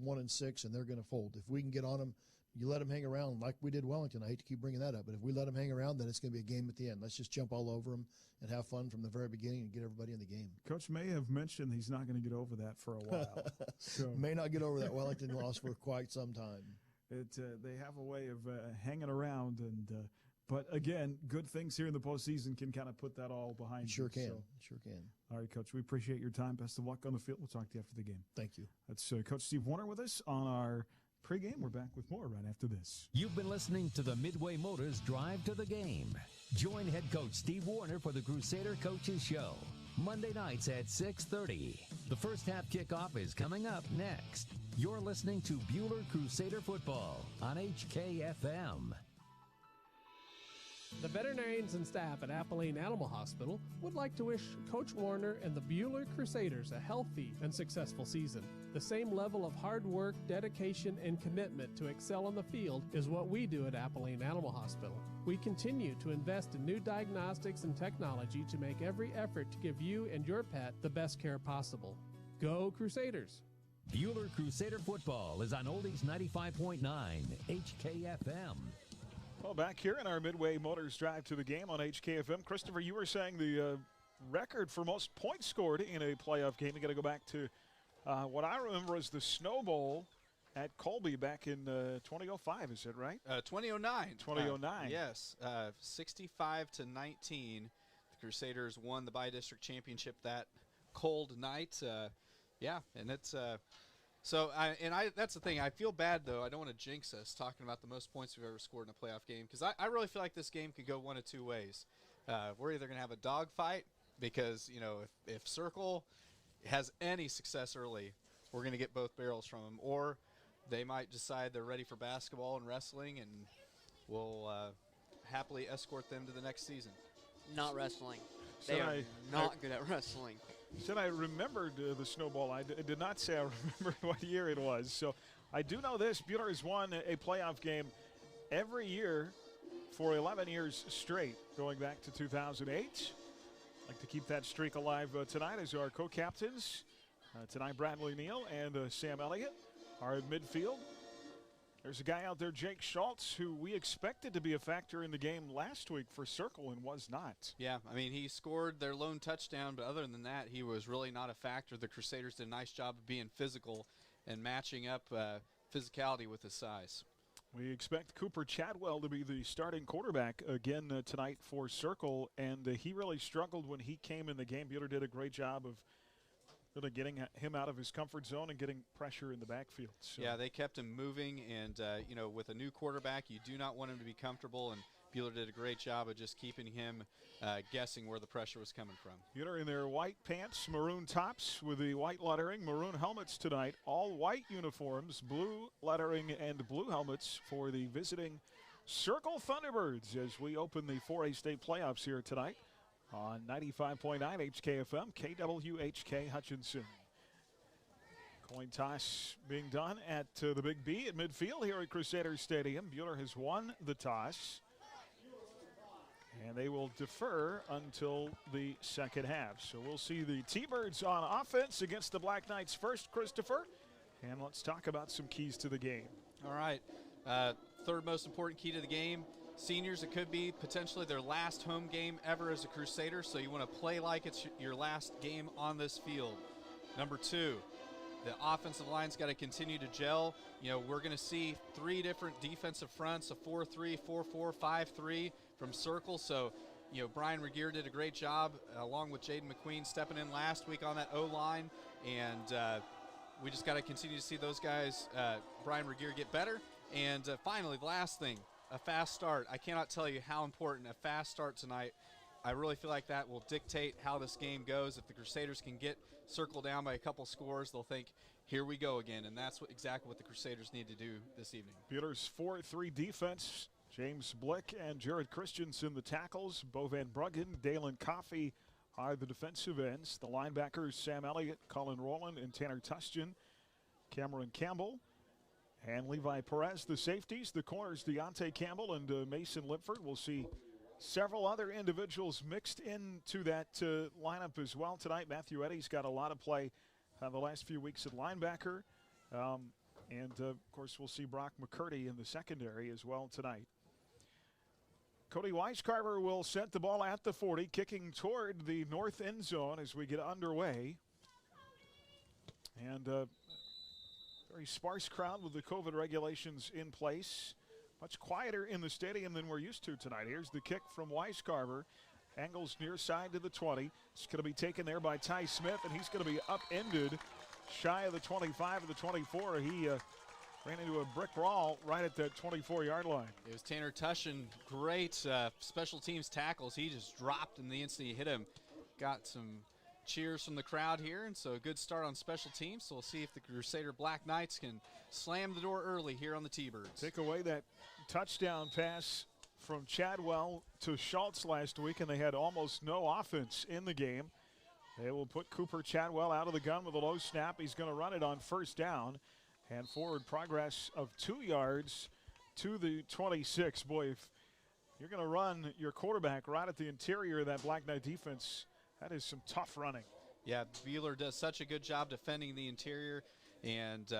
1-6 and they're going to fold. If we can get on them, you let them hang around like we did Wellington. I hate to keep bringing that up, but if we let them hang around, then it's going to be a game at the end. Let's just jump all over them and have fun from the very beginning and get everybody in the game. Coach may have mentioned he's not going to get over that for a while. May not get over that Wellington loss for quite some time. They have a way of hanging around, but again, good things here in the postseason can kind of put that all behind Sure you. Can. So. Sure can. All right, Coach, we appreciate your time. Best of luck on the field. We'll talk to you after the game. Thank you. That's Coach Steve Warner with us on our pregame. We're back with more right after this. You've been listening to the Midway Motors Drive to the Game. Join head coach Steve Warner for the Crusader Coaches Show, Monday nights at 6:30. The first half kickoff is coming up next. You're listening to Bueller Crusader Football on HKFM. The veterinarians and staff at Abilene Animal Hospital would like to wish Coach Warner and the Bueller Crusaders a healthy and successful season. The same level of hard work, dedication, and commitment to excel on the field is what we do at Abilene Animal Hospital. We continue to invest in new diagnostics and technology to make every effort to give you and your pet the best care possible. Go Crusaders! Bueller Crusader Football is on Oldies 95.9 HKFM. Well, back here in our Midway Motors Drive to the Game on HKFM. Christopher, you were saying the record for most points scored in a playoff game. You got to go back to what I remember as the Snow Bowl at Colby back in 2005. Is that right? 2009. 2009. Yes, 65-19. The Crusaders won the bi-district championship that cold night. And it's that's the thing. I feel bad, though. I don't want to jinx us talking about the most points we've ever scored in a playoff game, because I really feel like this game could go one of two ways. We're either going to have a dogfight because, if Circle has any success early, we're going to get both barrels from them, or they might decide they're ready for basketball and wrestling, and we'll happily escort them to the next season. Not wrestling. They are not good at wrestling. Said I remembered the snowball. I did not say I remembered what year it was. So I do know this. Bueller has won a playoff game every year for 11 years straight, going back to 2008. I'd like to keep that streak alive tonight as our co-captains. Tonight, Bradley Neal and Sam Elliott. are at midfield. There's a guy out there, Jake Schultz, who we expected to be a factor in the game last week for Circle and was not. Yeah, I mean, he scored their lone touchdown, but other than that, he was really not a factor. The Crusaders did a nice job of being physical and matching up physicality with his size. We expect Cooper Chadwell to be the starting quarterback again tonight for Circle, and he really struggled when he came in the game. Bueller did a great job of really getting him out of his comfort zone and getting pressure in the backfield. So. Yeah, they kept him moving, and, with a new quarterback, you do not want him to be comfortable, and Bueller did a great job of just keeping him guessing where the pressure was coming from. Bueller in their white pants, maroon tops with the white lettering, maroon helmets tonight, all white uniforms, blue lettering, and blue helmets for the visiting Circle Thunderbirds as we open the 4A state playoffs here tonight on 95.9 HKFM, KWHK Hutchinson. Coin toss being done at the Big B at midfield here at Crusaders Stadium. Bueller has won the toss, and they will defer until the second half. So we'll see the T-Birds on offense against the Black Knights first, Christopher. And let's talk about some keys to the game. All right. Third most important key to the game. Seniors, it could be potentially their last home game ever as a Crusader, so you want to play like it's your last game on this field. Number 2, the offensive line's got to continue to gel. We're going to see 3 different defensive fronts, a 4-3, 4-4, 5-3 from Circle. So, Brian Regier did a great job along with Jaden McQueen stepping in last week on that O-line, and we just got to continue to see those guys, Brian Regier, get better. And finally, the last thing, a fast start. I cannot tell you how important a fast start tonight. I really feel like that will dictate how this game goes. If the Crusaders can get Circle down by a couple scores, they'll think, here we go again. And that's exactly what the Crusaders need to do this evening. Bueller's 4-3 defense. James Blick and Jared Christensen, the tackles. Bo Van Bruggen, Dalen Coffey are the defensive ends. The linebackers, Sam Elliott, Colin Rowland, and Tanner Tustin. Cameron Campbell and Levi Perez, the safeties. The corners, Deontay Campbell and Mason Lipford. We'll see several other individuals mixed into that lineup as well tonight. Matthew Eddy's got a lot of play the last few weeks at linebacker. And, of course, we'll see Brock McCurdy in the secondary as well tonight. Cody Weiscarver will set the ball at the 40, kicking toward the north end zone as we get underway. And very sparse crowd with the COVID regulations in place. Much quieter in the stadium than we're used to tonight. Here's the kick from Weiscarver. Angles near side to the 20. It's going to be taken there by Ty Smith, and he's going to be upended shy of the 25 of the 24. He ran into a brick wall right at that 24-yard line. It was Tanner Tushin. Great special teams tackles. He just dropped in the instant he hit him. Got some cheers from the crowd here, and so a good start on special teams. So we'll see if the Crusader Black Knights can slam the door early here on the T-Birds. Take away that touchdown pass from Chadwell to Schultz last week, and they had almost no offense in the game. They will put Cooper Chadwell out of the gun with a low snap. He's going to run it on first down, and forward progress of 2 yards to the 26. Boy, if you're going to run your quarterback right at the interior of that Black Knight defense, that is some tough running. Yeah, Bueller does such a good job defending the interior. And,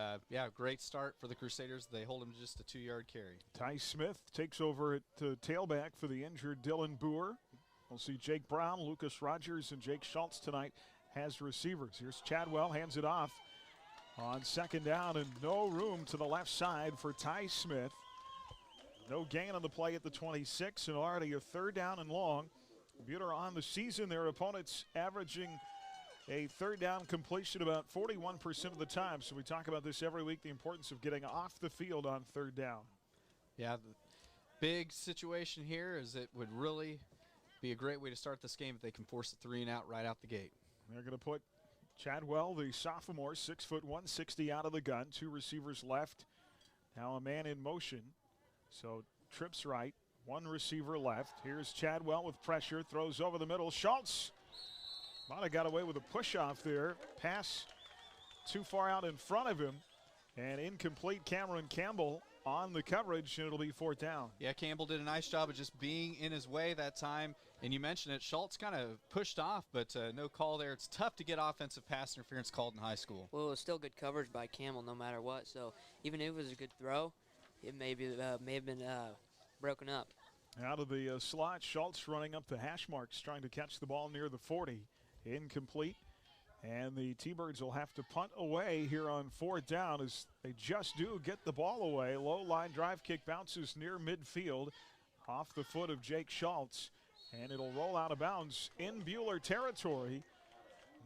great start for the Crusaders. They hold him to just a 2-yard carry. Ty Smith takes over at tailback for the injured Dylan Boer. We'll see Jake Brown, Lucas Rogers, and Jake Schultz tonight as receivers. Here's Chadwell, hands it off on second down, and no room to the left side for Ty Smith. No gain on the play at the 26, and already a third down and long. Bueller on the season, their opponents averaging a third down completion about 41% of the time. So we talk about this every week, the importance of getting off the field on third down. Yeah, the big situation here is it would really be a great way to start this game if they can force a 3 and out right out the gate. They're going to put Chadwell, the sophomore, 6'1", 160 out of the gun. 2 receivers left. Now a man in motion. So trips right. 1 receiver left. Here's Chadwell with pressure. Throws over the middle. Schultz might have got away with a push-off there. Pass too far out in front of him. And incomplete. Cameron Campbell on the coverage, and it'll be 4th down. Yeah, Campbell did a nice job of just being in his way that time. And you mentioned it, Schultz kind of pushed off, but no call there. It's tough to get offensive pass interference called in high school. Well, it was still good coverage by Campbell no matter what. So even if it was a good throw, it may have been broken up. Out of the slot, Schultz running up the hash marks, trying to catch the ball near the 40. Incomplete. And the T-Birds will have to punt away here on 4th down as they just do get the ball away. Low line drive kick bounces near midfield off the foot of Jake Schultz. And it'll roll out of bounds in Buhler territory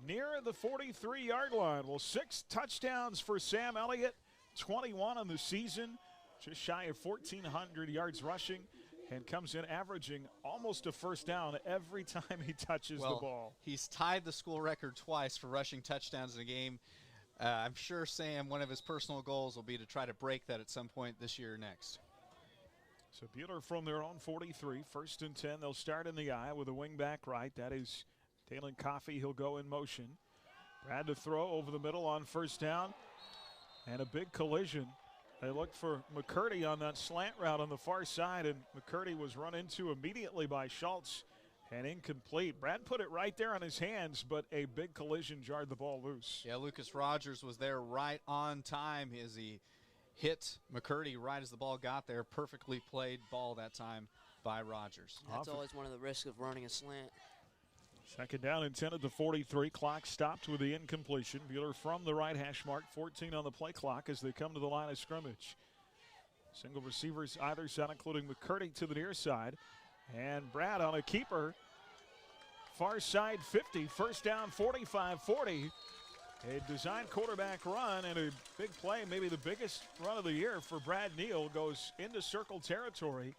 near the 43-yard line. Well, 6 touchdowns for Sam Elliott, 21 on the season, just shy of 1,400 yards rushing, and comes in averaging almost a first down every time he touches the ball. He's tied the school record twice for rushing touchdowns in a game. I'm sure Sam, one of his personal goals will be to try to break that at some point this year or next. So Buhler from their own 43, 1st and 10. They'll start in the eye with a wing back right. That is Dalen Coffey. He'll go in motion. Brad to throw over the middle on 1st down. And a big collision. They looked for McCurdy on that slant route on the far side, and McCurdy was run into immediately by Schultz and incomplete. Brad put it right there on his hands, but a big collision jarred the ball loose. Yeah, Lucas Rogers was there right on time as he hit McCurdy right as the ball got there. Perfectly played ball that time by Rogers. That's always one of the risks of running a slant. 2nd down and 10 at the 43. Clock stopped with the incompletion. Buhler from the right hash mark, 14 on the play clock as they come to the line of scrimmage. Single receivers either side, including McCurdy to the near side. And Brad on a keeper. Far side 50, 1st down 45-40. A design quarterback run and a big play, maybe the biggest run of the year for Brad Neal, goes into circle territory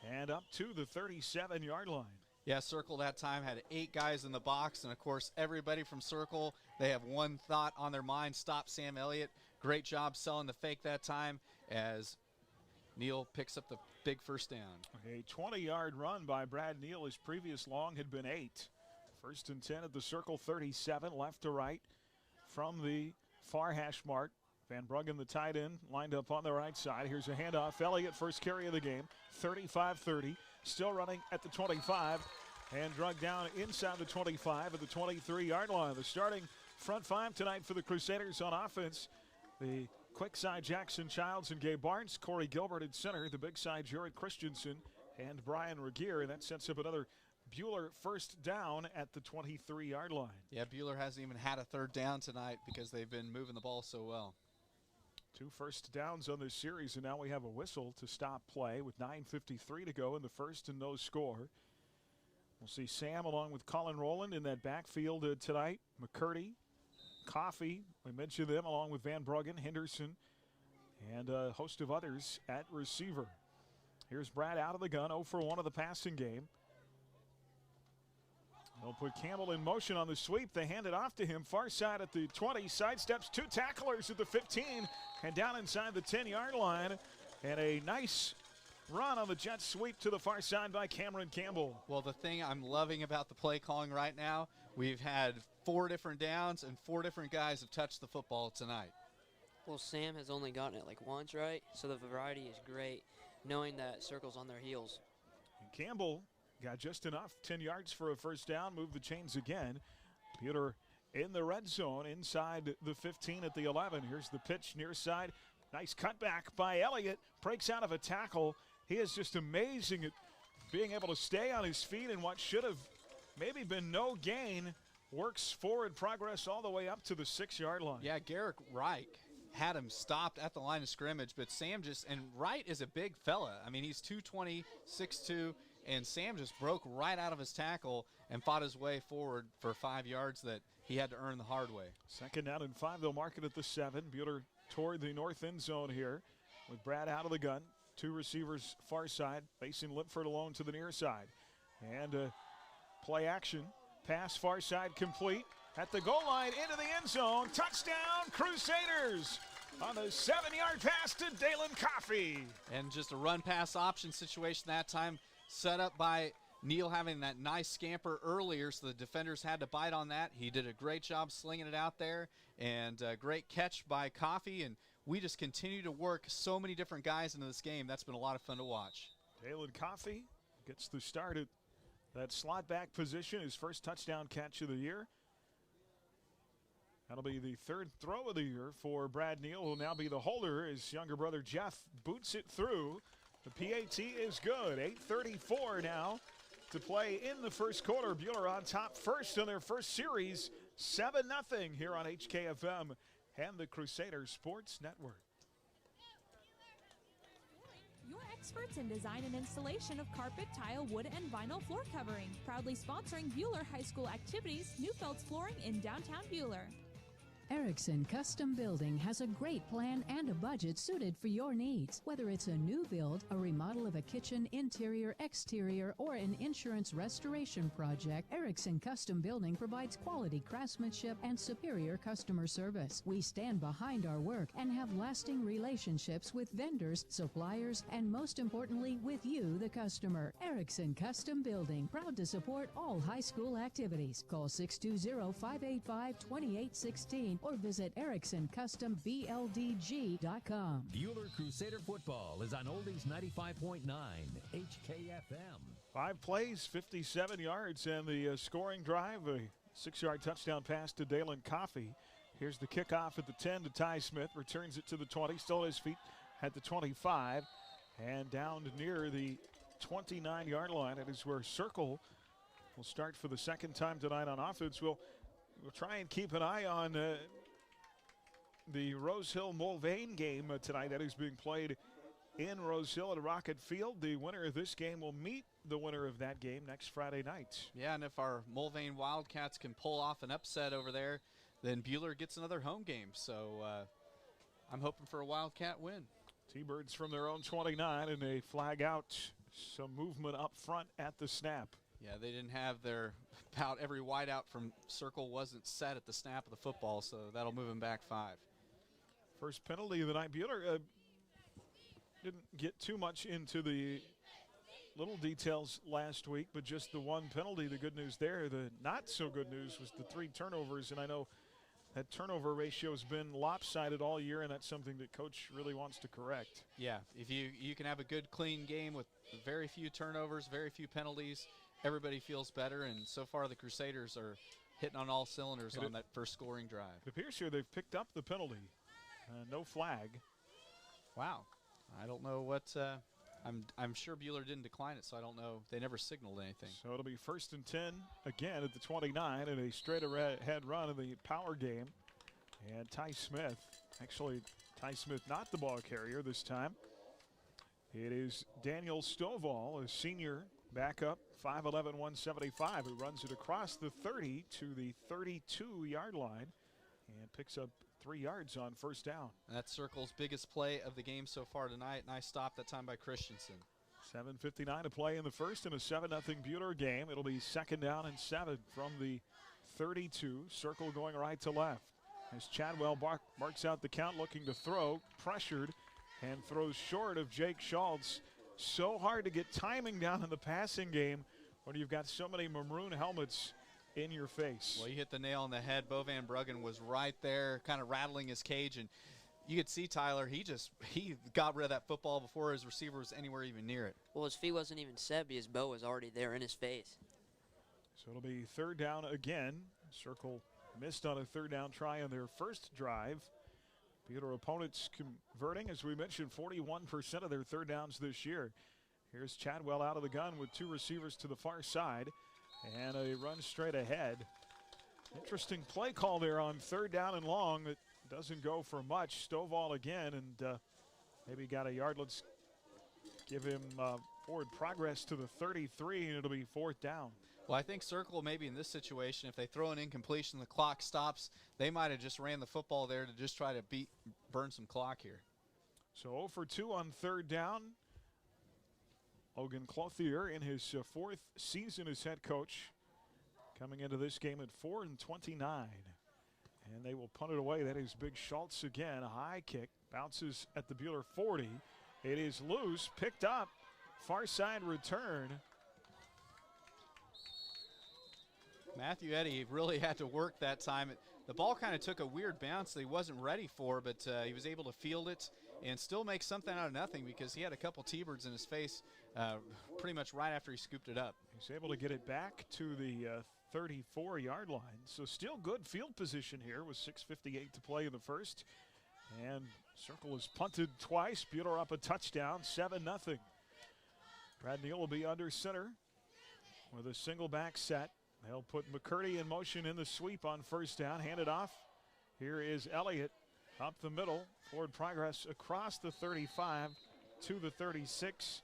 and up to the 37-yard line. Yeah, Circle that time had 8 guys in the box, and of course everybody from Circle, they have one thought on their mind: stop Sam Elliott. Great job selling the fake that time as Neal picks up the big first down. A 20-yard run by Brad Neal. His previous long had been 8. 1st and 10 at the Circle 37, left to right from the far hash mark. Van Bruggen, the tight end, lined up on the right side. Here's a handoff. Elliott, first carry of the game, 35-30. Still running at the 25 and drug down inside the 25 at the 23-yard line. The starting front 5 tonight for the Crusaders on offense. The quick side, Jackson Childs and Gabe Barnes. Corey Gilbert at center. The big side, Jared Christensen and Brian Regier. And that sets up another Buhler first down at the 23-yard line. Yeah, Buhler hasn't even had a 3rd down tonight because they've been moving the ball so well. 2 first downs on this series, and now we have a whistle to stop play with 9:53 to go in the first and no score. We'll see Sam along with Colin Rowland in that backfield tonight. McCurdy, Coffey, we mentioned them, along with Van Bruggen, Henderson, and a host of others at receiver. Here's Brad out of the gun, 0 for 1 of the passing game. They'll put Campbell in motion on the sweep. They hand it off to him. Far side at the 20. Sidesteps 2 tacklers at the 15 and down inside the 10-yard line. And a nice run on the jet sweep to the far side by Cameron Campbell. Well, the thing I'm loving about the play calling right now, we've had 4 different downs and 4 different guys have touched the football tonight. Well, Sam has only gotten it like once, right? So the variety is great, knowing that Circle's on their heels. And Campbell got just enough, 10 yards for a first down, move the chains again. Buhler in the red zone inside the 15 at the 11. Here's the pitch near side. Nice cutback by Elliott. Breaks out of a tackle. He is just amazing at being able to stay on his feet in what should have maybe been no gain. Works forward progress all the way up to the 6-yard line. Yeah, Garrick Wright had him stopped at the line of scrimmage, but Sam just, and Wright is a big fella. I mean, he's 220, 6'2", and Sam just broke right out of his tackle and fought his way forward for 5 yards that he had to earn the hard way. 2nd down and 5. They'll mark it at the 7. Buhler toward the north end zone here with Brad out of the gun. 2 receivers far side, facing Lipford alone to the near side. And play action. Pass far side complete. At the goal line into the end zone. Touchdown, Crusaders! On the 7-yard pass to Dalen Coffey. And just a run-pass option situation that time, set up by Neal having that nice scamper earlier, so the defenders had to bite on that. He did a great job slinging it out there, and a great catch by Coffey. And we just continue to work so many different guys into this game. That's been a lot of fun to watch. Dalen Coffey gets the start at that slot back position, his first touchdown catch of the year. That'll be the third throw of the year for Brad Neal, who will now be the holder. His younger brother Jeff boots it through. The PAT is good. 8:34 now to play in the first quarter. Buhler on top first in their first series, 7-0 here on HKFM and the Crusader Sports Network. Your experts in design and installation of carpet, tile, wood, and vinyl floor covering. Proudly sponsoring Buhler High School activities, Newfeld's Flooring in downtown Buhler. Erickson Custom Building has a great plan and a budget suited for your needs. Whether it's a new build, a remodel of a kitchen, interior, exterior, or an insurance restoration project, Erickson Custom Building provides quality craftsmanship and superior customer service. We stand behind our work and have lasting relationships with vendors, suppliers, and most importantly, with you, the customer. Erickson Custom Building, proud to support all high school activities. Call 620-585-2816 or visit EricksonCustomBLDG.com. Buhler Crusader football is on Oldies 95.9 HKFM. 5 plays, 57 yards, and the scoring drive, a 6-yard touchdown pass to Dalen Coffey. Here's the kickoff at the 10 to Ty Smith, returns it to the 20, still on his feet at the 25, and down near the 29-yard line. It is where Circle will start for the second time tonight on offense. We'll try and keep an eye on the Rose Hill Mulvane game tonight. That is being played in Rose Hill at Rocket Field. The winner of this game will meet the winner of that game next Friday night. Yeah, and if our Mulvane Wildcats can pull off an upset over there, then Buhler gets another home game. So I'm hoping for a Wildcat win. T-Birds from their own 29, and they flag out some movement up front at the snap. Yeah, they didn't have about every wideout from Circle wasn't set at the snap of the football, so that'll move him back 5. First penalty of the night. Buhler didn't get too much into the little details last week, but just the one penalty. The good news there. The not so good news was the 3 turnovers, and I know that turnover ratio has been lopsided all year, and that's something that Coach really wants to correct. Yeah, if you can have a good, clean game with very few turnovers, very few penalties, everybody feels better, and so far the Crusaders are hitting on all cylinders on that first scoring drive. It appears here they've picked up the penalty. No flag. Wow. I don't know what I'm sure Buhler didn't decline it, so I don't know. They never signaled anything. So it'll be 1st and 10 again at the 29 and a straight ahead run in the power game. And Ty Smith, not the ball carrier this time. It is Daniel Stovall, a senior backup, 5'11", 175, who runs it across the 30 to the 32-yard line and picks up 3 yards on first down. And that's Circle's biggest play of the game so far tonight. Nice stop that time by Christensen. 7:59 to play in the first in a 7-0 Buhler game. It'll be 2nd down and 7 from the 32. Circle going right to left. As Chadwell marks out the count, looking to throw, pressured, and throws short of Jake Schultz. So hard to get timing down in the passing game when you've got so many maroon helmets in your face. Well, you hit the nail on the head. Bo Van Bruggen was right there kind of rattling his cage, and you could see Tyler, he got rid of that football before his receiver was anywhere even near it. Well, his feet wasn't even set because Bo was already there in his face. So it'll be 3rd down again. Circle missed on a 3rd down try on their first drive. Buhler opponents converting, as we mentioned, 41% of their 3rd downs this year. Here's Chadwell out of the gun with 2 receivers to the far side and a run straight ahead. Interesting play call there on 3rd down and long. It doesn't go for much. Stovall again, and maybe got a yard. Let's give him forward progress to the 33, and it'll be 4th down. Well, I think Circle maybe in this situation, if they throw an incompletion, the clock stops, they might have just ran the football there to just try to burn some clock here. So 0 for 2 on 3rd down. Logan Clothier in his 4th season as head coach, coming into this game at 4-29. And they will punt it away. That is Big Schultz again. A high kick, bounces at the Buhler 40. It is loose, picked up, far side return. Matthew Eddy really had to work that time. the ball kind of took a weird bounce that he wasn't ready for, but he was able to field it and still make something out of nothing because he had a couple T-birds in his face pretty much right after he scooped it up. He's able to get it back to the 34-yard line. So still good field position here with 6:58 to play in the first. And Circle has punted twice. Bueller up a touchdown, 7-0. Brad Neal will be under center with a single back set. They'll put McCurdy in motion in the sweep on first down. Hand it off. Here is Elliott up the middle. Forward progress across the 35 to the 36.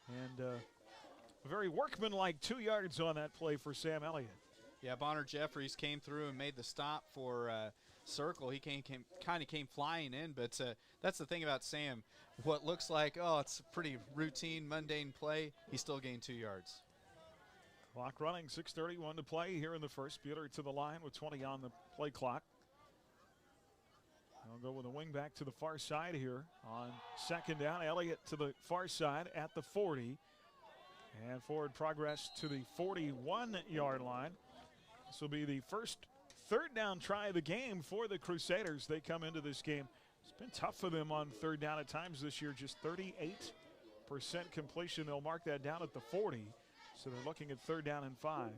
And a very workmanlike 2 yards on that play for Sam Elliott. Yeah, Bonner Jeffries came through and made the stop for Circle. He kind of came flying in, but that's the thing about Sam. What looks like, it's a pretty routine, mundane play, he still gained 2 yards. Clock running, 6:31 to play here in the first. Bueller to the line with 20 on the play clock. They'll go with a wing back to the far side here on second down. Elliott to the far side at the 40. And forward progress to the 41-yard line. This will be the first third down try of the game for the Crusaders. They come into this game. It's been tough for them on third down at times this year. Just 38% completion. They'll mark that down at the 40. So they're looking at third down and 5.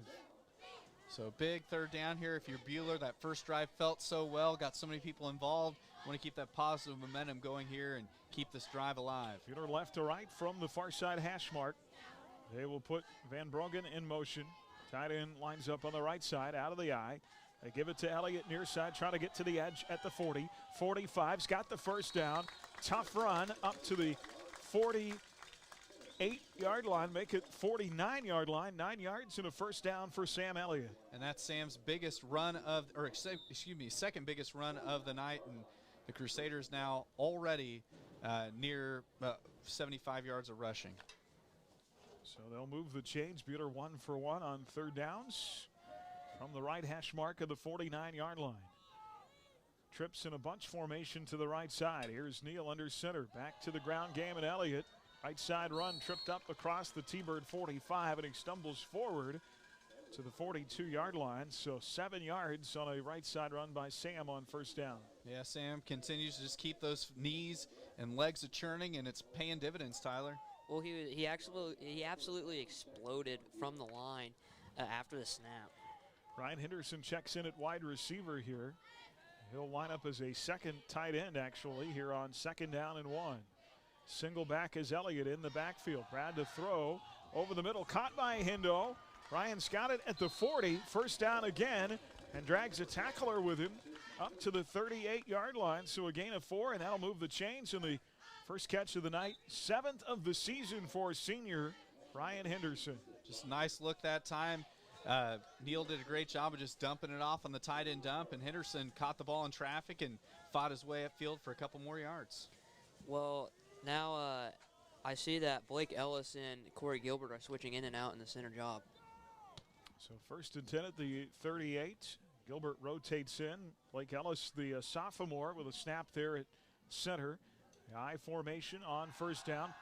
So big third down here. If you're Bueller, that first drive felt so well, got so many people involved. Want to keep that positive momentum going here and keep this drive alive. Bueller left to right from the far side hash mark. They will put Van Brogen in motion. Tight end lines up on the right side, out of the eye. They give it to Elliott near side, trying to get to the edge at the 40. 45's got the first down. Tough run up to the 48-yard line, make it 49-yard line. 9 yards and a first down for Sam Elliott. And that's Sam's biggest run of, or excuse me, second biggest run of the night. And the Crusaders now already near 75 yards of rushing. So they'll move the chains. Bueller 1 for 1 on third downs from the right hash mark of the 49-yard line. Trips in a bunch formation to the right side. Here's Neal under center. Back to the ground game, and Elliott. Right side run, tripped up across the T-Bird 45, and he stumbles forward to the 42-yard line. So 7 yards on a right side run by Sam on first down. Yeah, Sam continues to just keep those knees and legs a-churning, and it's paying dividends, Tyler. Well, he absolutely exploded from the line after the snap. Ryan Henderson checks in at wide receiver here. He'll line up as a second tight end, actually, here on second down and 1. Single back is Elliott in the backfield. Brad to throw over the middle, caught by Hendo. Ryan's got it at the 40, first down again, and drags a tackler with him up to the 38-yard line. So a gain of 4, and that'll move the chains in the first catch of the night, 7th of the season for senior Ryan Henderson. Just a nice look that time. Neal did a great job of just dumping it off on the tight end dump, and Henderson caught the ball in traffic and fought his way upfield for a couple more yards. Well, now I see that Blake Ellis and Corey Gilbert are switching in and out in the center job. So first and 10 at the 38. Gilbert rotates in. Blake Ellis, the sophomore, with a snap there at center. The I formation on first down.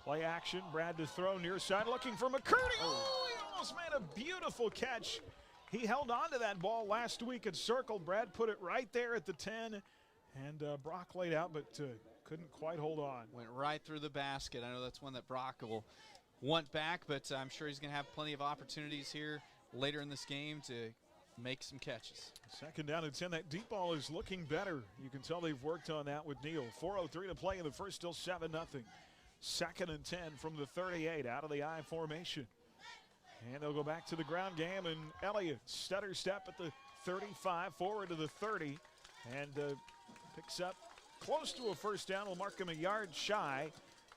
Play action. Brad to throw near side, looking for McCurdy. Oh, he almost made a beautiful catch. He held on to that ball last week at Circle. Brad put it right there at the 10, and Brock laid out, but couldn't quite hold on. Went right through the basket. I know that's one that Brock will want back, but I'm sure he's going to have plenty of opportunities here later in this game to make some catches. Second down and 10. That deep ball is looking better. You can tell they've worked on that with Neal. 4:03 to play in the first, still 7-0. Second and 10 from the 38 out of the I formation. And they'll go back to the ground game, and Elliott stutter step at the 35, forward to the 30, and picks up close to a first down. Will mark him a yard shy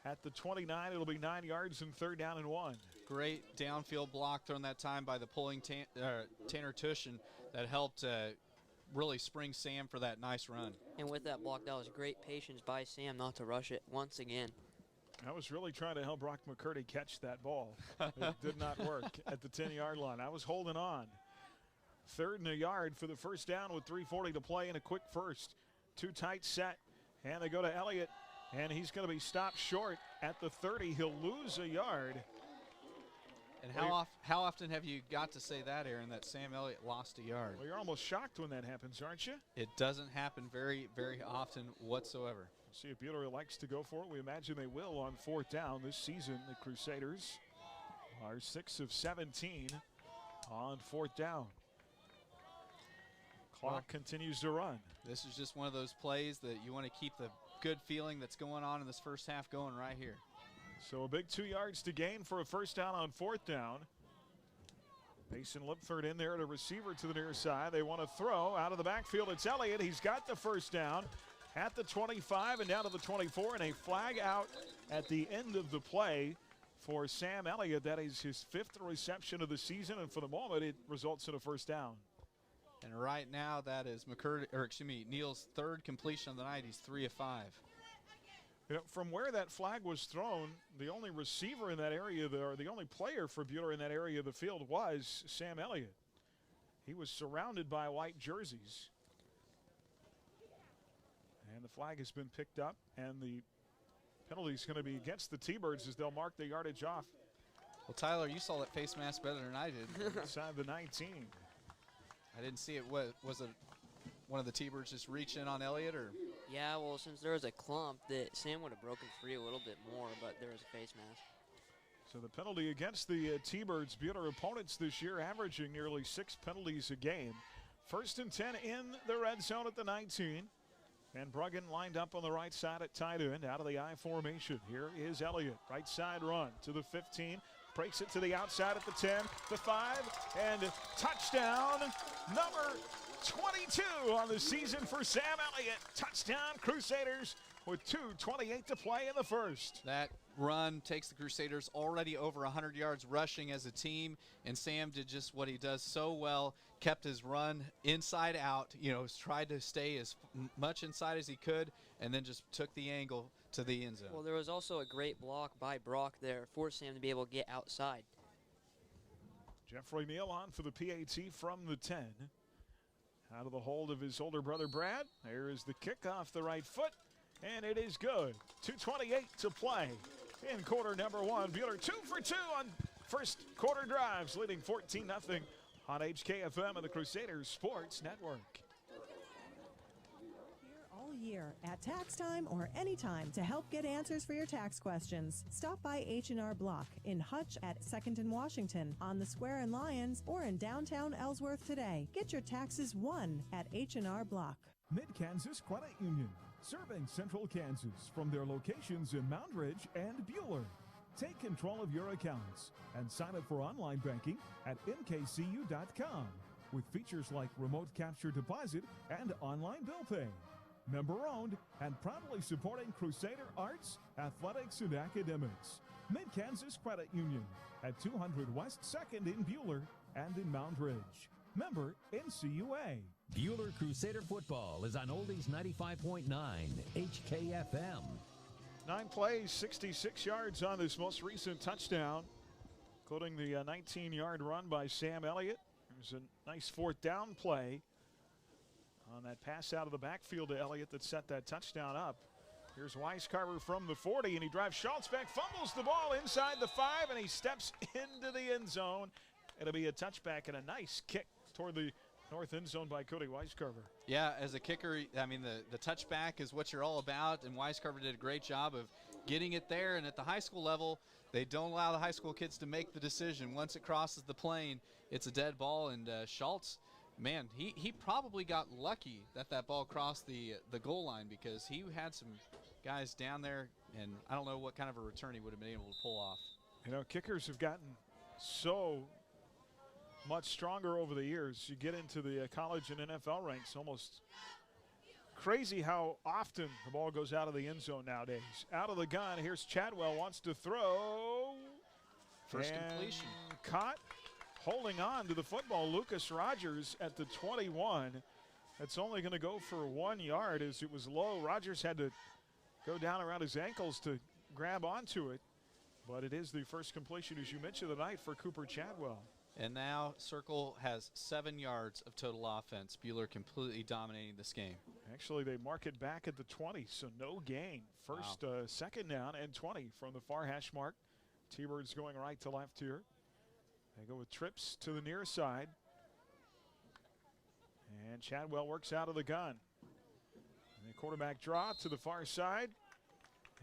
at the 29. It'll be 9 yards and third down and 1. Great downfield block thrown that time by the pulling Tanner Tushin that helped really spring Sam for that nice run. And with that block, that was great patience by Sam not to rush it once again. I was really trying to help Brock McCurdy catch that ball. It did not work at the 10-yard line. I was holding on. 3rd and a yard for the first down with 3:40 to play and a quick first. Too tight set, and they go to Elliott, and he's going to be stopped short at the 30. He'll lose a yard. And how often have you got to say that, Aaron, that Sam Elliott lost a yard? Well, you're almost shocked when that happens, aren't you? It doesn't happen very, very often whatsoever. See if Bueller likes to go for it. We imagine they will on 4th down this season. The Crusaders are 6 of 17 on 4th down. Clock continues to run. This is just one of those plays that you want to keep the good feeling that's going on in this first half going right here. So a big 2 yards to gain for a first down on 4th down. Mason Lipford in there at a receiver to the near side. They want to throw out of the backfield. It's Elliott. He's got the first down at the 25 and down to the 24, and a flag out at the end of the play for Sam Elliott. That is his 5th reception of the season, and for the moment it results in a first down. And right now that is Neal's 3rd completion of the night. He's 3 of 5. You know, from where that flag was thrown, the only receiver in that area, or the only player for Bueller in that area of the field was Sam Elliott. He was surrounded by white jerseys. And the flag has been picked up, and the penalty is going to be against the T-Birds as they'll mark the yardage off. Well, Tyler, you saw that face mask better than I did. Inside the 19. I didn't see it. Was it one of the T-Birds just reach in on Elliott, or? Yeah, well, since there was a clump, that Sam would have broken free a little bit more, but there was a face mask. So the penalty against the T-Birds, Bueller opponents this year, averaging nearly 6 penalties a game. 1st and 10 in the red zone at the 19. And Bruggen lined up on the right side at tight end out of the I formation. Here is Elliott. Right side run to the 15. Breaks it to the outside at the 10, the 5, and touchdown number 22 on the season for Sam Elliott. Touchdown Crusaders with 2:28 to play in the first. That run takes the Crusaders already over 100 yards rushing as a team, and Sam did just what he does so well, kept his run inside out, tried to stay as much inside as he could, and then just took the angle to the end zone. Well, there was also a great block by Brock there for Sam to be able to get outside. Jeffrey Neal on for the PAT from the 10. Out of the hold of his older brother Brad. There is the kick off the right foot, and it is good. 2:28 to play in quarter number 1. Bueller 2 for 2 on first quarter drives, leading 14-0 on HKFM and the Crusaders Sports Network. All year at tax time or anytime to help get answers for your tax questions. Stop by H&R Block in Hutch at 2nd and Washington, on the Square in Lyons, or in downtown Ellsworth today. Get your taxes won at H&R Block. Mid-Kansas Credit Union, serving Central Kansas from their locations in Moundridge and Bueller. Take control of your accounts and sign up for online banking at mkcu.com with features like remote capture deposit and online bill pay. Member-owned and proudly supporting Crusader arts, athletics, and academics. Mid-Kansas Credit Union at 200 West 2nd in Bueller and in Moundridge. Member NCUA. Bueller Crusader football is on Oldies 95.9 HKFM. 9 plays, 66 yards on this most recent touchdown, including the 19-yard run by Sam Elliott. There's a nice 4th down play on that pass out of the backfield to Elliott that set that touchdown up. Here's Weiscarver from the 40, and he drives Schultz back, fumbles the ball inside the 5, and he steps into the end zone. It'll be a touchback and a nice kick toward the north end zone by Cody Weiscarver. Yeah, as a kicker, I mean, the touchback is what you're all about, and Weiscarver did a great job of getting it there. And at the high school level, they don't allow the high school kids to make the decision. Once it crosses the plane, it's a dead ball, and Schultz, man, he probably got lucky that ball crossed the goal line, because he had some guys down there, and I don't know what kind of a return he would have been able to pull off. You know, kickers have gotten so much stronger over the years. You get into the college and NFL ranks, almost crazy how often the ball goes out of the end zone nowadays. Out of the gun, here's Chadwell, wants to throw. First completion. Caught, holding on to the football, Lucas Rogers at the 21. That's only going to go for 1 yard as it was low. Rogers had to go down around his ankles to grab onto it. But it is the first completion, as you mentioned, tonight for Cooper Chadwell. And now Circle has 7 yards of total offense. Bueller completely dominating this game. Actually, they mark it back at the 20, so no gain. First, wow. Second down and 20 from the far hash mark. T-Birds going right to left here. They go with trips to the near side. And Chadwell works out of the gun. And the quarterback draw to the far side.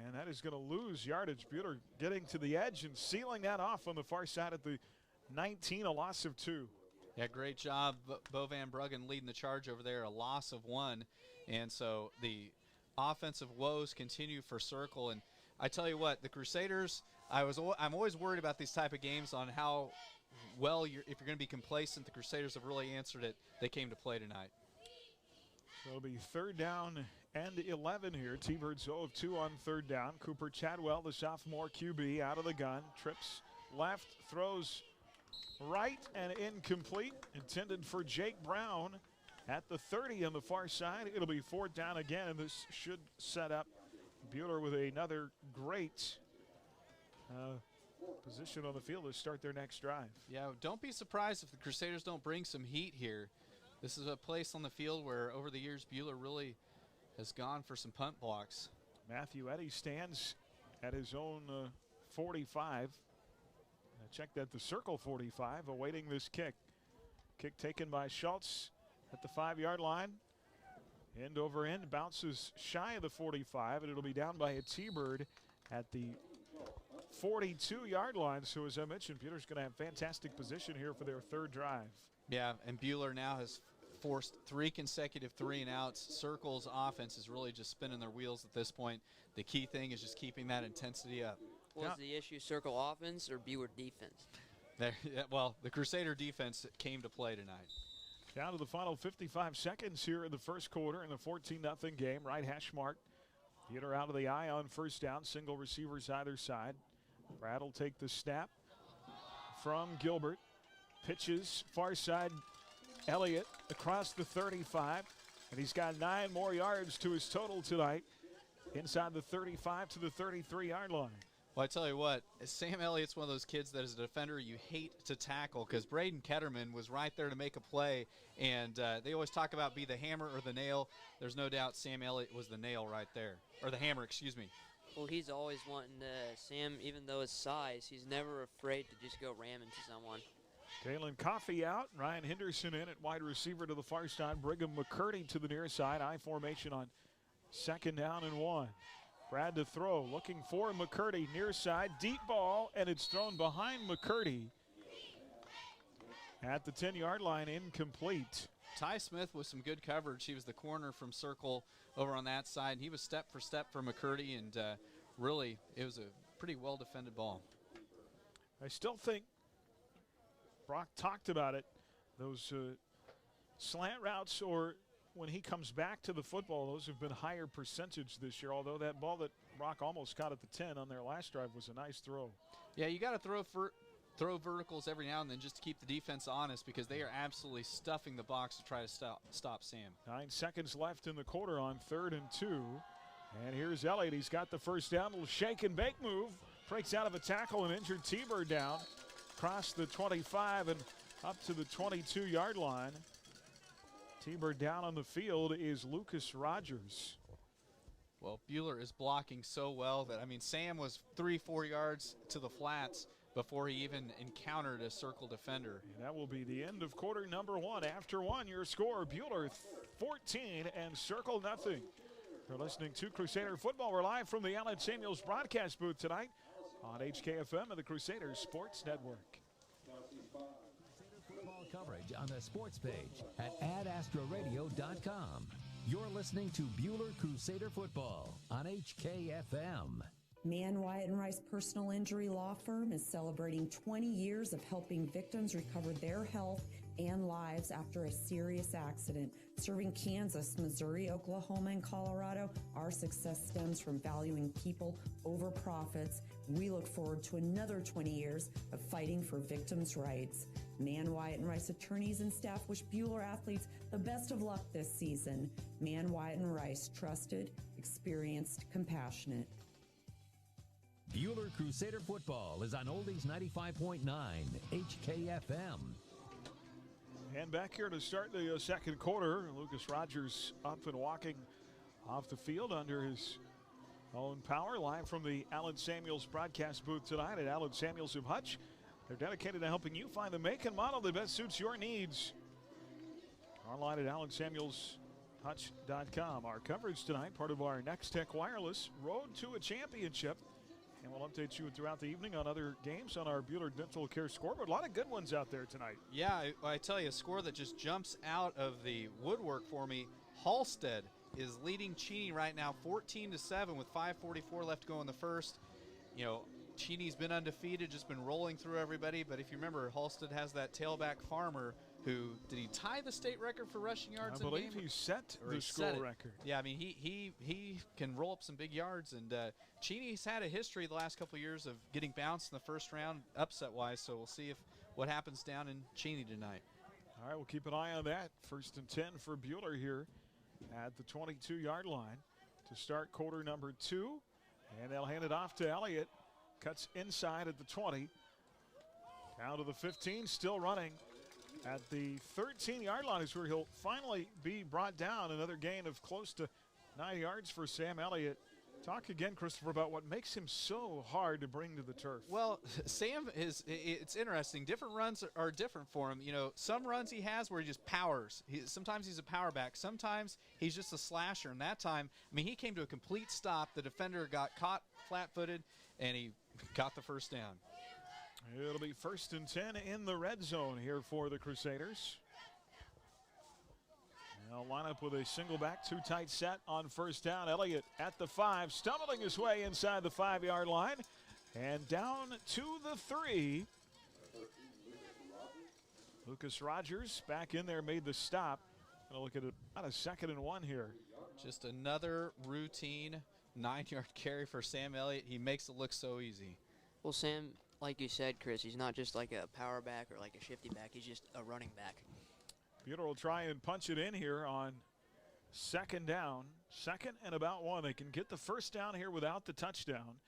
And that is going to lose yardage. Bueller getting to the edge and sealing that off on the far side at the 19, a loss of 2. Yeah, great job, Bo Van Bruggen leading the charge over there, a loss of 1. And so the offensive woes continue for Circle. And I tell you what, the Crusaders, I'm always worried about these type of games on how well, if you're going to be complacent. The Crusaders have really answered it. They came to play tonight. So it'll be 3rd down and 11 here. T-Birds 0 of 2 on 3rd down. Cooper Chadwell, the sophomore QB, out of the gun. Trips left, throws right and incomplete. Intended for Jake Brown at the 30 on the far side. It'll be 4th down again. This should set up Bueller with another great position on the field to start their next drive. Yeah, don't be surprised if the Crusaders don't bring some heat here. This is a place on the field where over the years Bueller really has gone for some punt blocks. Matthew Eddy stands at his own 45. I checked at the Circle 45, awaiting this kick. Kick taken by Schultz at the 5-yard line. End over end, bounces shy of the 45, and it'll be down by a T-Bird at the 42-yard line. So as I mentioned, Bueller's going to have fantastic position here for their 3rd drive. Yeah, and Bueller now has forced 3 consecutive 3-and-outs. Circle's offense is really just spinning their wheels at this point. The key thing is just keeping that intensity up. Was the issue Circle offense or Bueller defense? Well, the Crusader defense came to play tonight. Down to the final 55 seconds here in the first quarter in the 14-0 game. Right hash mark. Bueller out of the eye on 1st down. Single receivers either side. Brad will take the snap from Gilbert. Pitches far side. Elliott across the 35. And he's got 9 more yards to his total tonight. Inside the 35 to the 33-yard line. Well, I tell you what, Sam Elliott's one of those kids that as a defender you hate to tackle because Braden Ketterman was right there to make a play, and they always talk about be the hammer or the nail. There's no doubt Sam Elliott was the nail right there, or the hammer, excuse me. Well, he's always wanting Sam, even though his size, he's never afraid to just go ram into someone. Kalen Coffey out, Ryan Henderson in at wide receiver to the far side, Brigham McCurdy to the near side, I formation on 2nd down and 1. Brad to throw, looking for McCurdy, near side, deep ball, and it's thrown behind McCurdy at the 10-yard line, incomplete. Ty Smith with some good coverage. He was the corner from Circle over on that side, and he was step for step for McCurdy, and really, it was a pretty well-defended ball. I still think Brock talked about it, those slant routes, or when he comes back to the football, those have been higher percentage this year, although that ball that Brock almost caught at the 10 on their last drive was a nice throw. Yeah, you got to throw verticals every now and then just to keep the defense honest because they are absolutely stuffing the box to try to stop Sam. 9 seconds left in the quarter on 3rd and 2. And here's Elliott. He's got the 1st down. Little shake and bake move. Breaks out of a tackle and injured T-Bird down. Across the 25 and up to the 22-yard line. T-Bird down on the field is Lucas Rogers. Well, Bueller is blocking so well that, I mean, Sam was 3-4 yards to the flats before he even encountered a Circle defender. And that will be the end of quarter number 1. After 1, your score, Bueller 14 and Circle nothing. You're listening to Crusader Football. We're live from the Allen Samuels broadcast booth tonight on HKFM and the Crusaders Sports Network. Coverage on the sports page at adastroradio.com. You're listening to Bueller Crusader Football on HKFM. Mann, Wyatt & Rice Personal Injury Law Firm is celebrating 20 years of helping victims recover their health and lives after a serious accident. Serving Kansas, Missouri, Oklahoma, and Colorado, our success stems from valuing people over profits. We look forward to another 20 years of fighting for victims' rights. Mann, Wyatt & Rice attorneys and staff wish Bueller athletes the best of luck this season. Mann, Wyatt & Rice, trusted, experienced, compassionate. Bueller Crusader Football is on Oldies 95.9 HKFM. And back here to start the 2nd quarter, Lucas Rogers up and walking off the field under his own power. Live from the Allen Samuels broadcast booth tonight at Allen Samuels of Hutch They're dedicated to helping you find the make and model that best suits your needs. Online at AlanSamuelsHutch.com. Our coverage tonight, part of our Next Tech Wireless Road to a Championship. And we'll update you throughout the evening on other games on our Bueller Dental Care scoreboard. A lot of good ones out there tonight. Yeah, I tell you, a score that just jumps out of the woodwork for me. Halstead is leading Cheney right now 14-7 with 5:44 left to go in the first. You know, Cheney's been undefeated, just been rolling through everybody. But if you remember, Halstead has that tailback farmer who, did he tie the state record for rushing yards? I believe he set the school record. Yeah, I mean, he can roll up some big yards. And Cheney's had a history the last couple of years of getting bounced in the first round upset-wise. So we'll see what happens down in Cheney tonight. All right, we'll keep an eye on that. 1st and 10 for Bueller here at the 22-yard line to start quarter number 2. And they'll hand it off to Elliott. Cuts inside at the 20. Down to the 15, still running. At the 13-yard line is where he'll finally be brought down. Another gain of close to 9 yards for Sam Elliott. Talk again, Christopher, about what makes him so hard to bring to the turf. Well, Sam it's interesting. Different runs are different for him. You know, some runs he has where he just powers. Sometimes he's a power back. Sometimes he's just a slasher. And that time, I mean, he came to a complete stop. The defender got caught flat-footed, and he got the first down. It'll be 1st and 10 in the red zone here for the Crusaders. They'll line up with a single back, 2 tight set on 1st down. Elliott at the 5, stumbling his way inside the 5-yard line. And down to the 3. Lucas Rogers back in there, made the stop. Gonna look at it, about a 2nd and 1 here. Just another routine 9-yard carry for Sam Elliott. He makes it look so easy. Well, Sam, like you said, Chris, he's not just like a power back or like a shifty back. He's just a running back. Bueller will try and punch it in here on 2nd down. 2nd and about 1. They can get the first down here without the touchdown.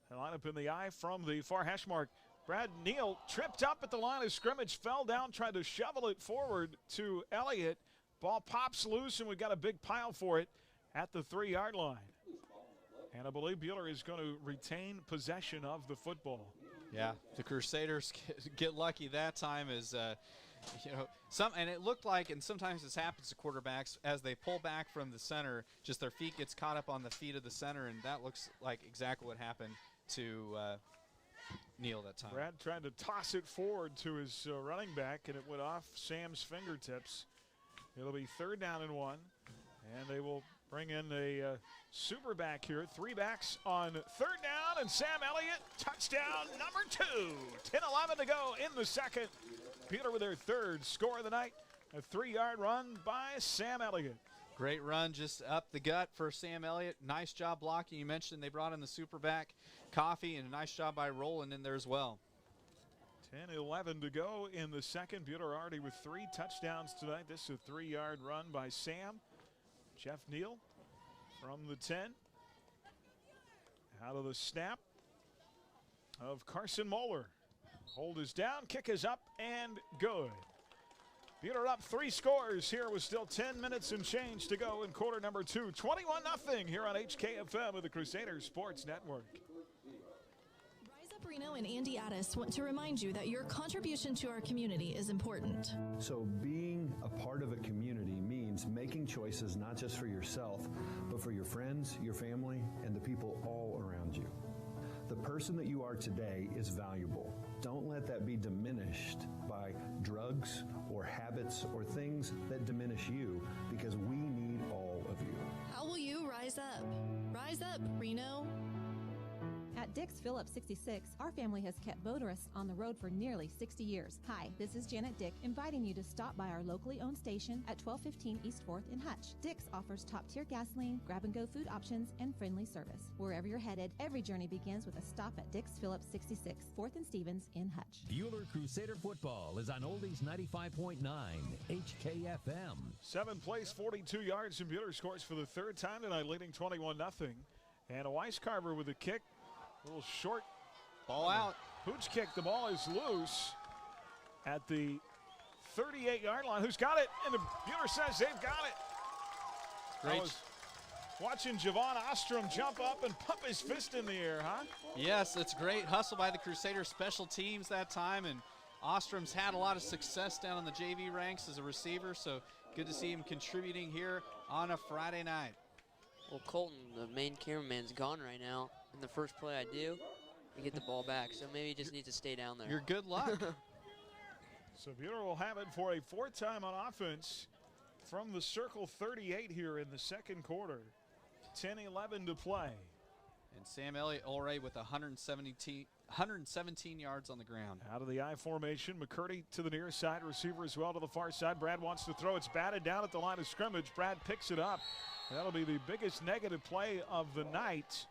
They line up in the eye from the far hash mark. Brad Neal tripped up at the line of scrimmage, fell down, tried to shovel it forward to Elliott. Ball pops loose, and we've got a big pile for it at the 3-yard line. And I believe Bueller is going to retain possession of the football. Yeah, the Crusaders get lucky that time as, you know, and it looked like, and sometimes this happens to quarterbacks, as they pull back from the center, just their feet gets caught up on the feet of the center, and that looks like exactly what happened to Neal that time. Brad tried to toss it forward to his running back, and it went off Sam's fingertips. It'll be 3rd down and 1, and they will bring in a super back here. 3 backs on 3rd down, and Sam Elliott, touchdown number 2. 10-11 to go in the 2nd. Bueller with their 3rd score of the night. A 3-yard run by Sam Elliott. Great run just up the gut for Sam Elliott. Nice job blocking. You mentioned they brought in the super back, Coffee, and a nice job by Rowland in there as well. 10-11 to go in the 2nd. Bueller already with 3 touchdowns tonight. This is a 3-yard run by Sam. Jeff Neal from the 10. Out of the snap of Carson Moeller. Hold is down, kick is up, and good. Bueller up 3 scores here with still 10 minutes and change to go in quarter number 2. 21-0 here on HKFM of the Crusaders Sports Network. Rise Up Reno and Andy Addis want to remind you that your contribution to our community is important. So being a part of a community means making choices not just for yourself, but for your friends, your family, and the people all around you. The person that you are today is valuable. Don't let that be diminished by drugs or habits or things that diminish you, because we need all of you. How will you rise up? Rise up, Reno. At Dick's Phillips 66, our family has kept motorists on the road for nearly 60 years. Hi, this is Janet Dick, inviting you to stop by our locally owned station at 1215 East 4th in Hutch. Dick's offers top-tier gasoline, grab-and-go food options, and friendly service. Wherever you're headed, every journey begins with a stop at Dick's Phillips 66, 4th and Stevens in Hutch. Bueller Crusader football is on Oldies 95.9 HKFM. 7th place, 42 yards, and Bueller scores for the 3rd time tonight, leading 21-0. And a Weiscarver with a kick. A little short. Ball out. Pooch kick. The ball is loose at the 38-yard line. Who's got it? And the Bueller says they've got it. Watching Javon Ostrom jump up and pump his fist in the air, huh? Yes, it's great hustle by the Crusaders special teams that time, and Ostrom's had a lot of success down in the JV ranks as a receiver, so good to see him contributing here on a Friday night. Well, Colton, the main cameraman's gone right now. And the first play I do, I get the ball back, so maybe he just needs to stay down there. Your good luck. So Buhler will have it for a fourth time on offense from the circle 38 here in the second quarter. 10-11 to play. And Sam Elliott already with 117 yards on the ground. Out of the I formation, McCurdy to the near side, receiver as well to the far side. Brad wants to throw. It's batted down at the line of scrimmage. Brad picks it up. That'll be the biggest negative play of the night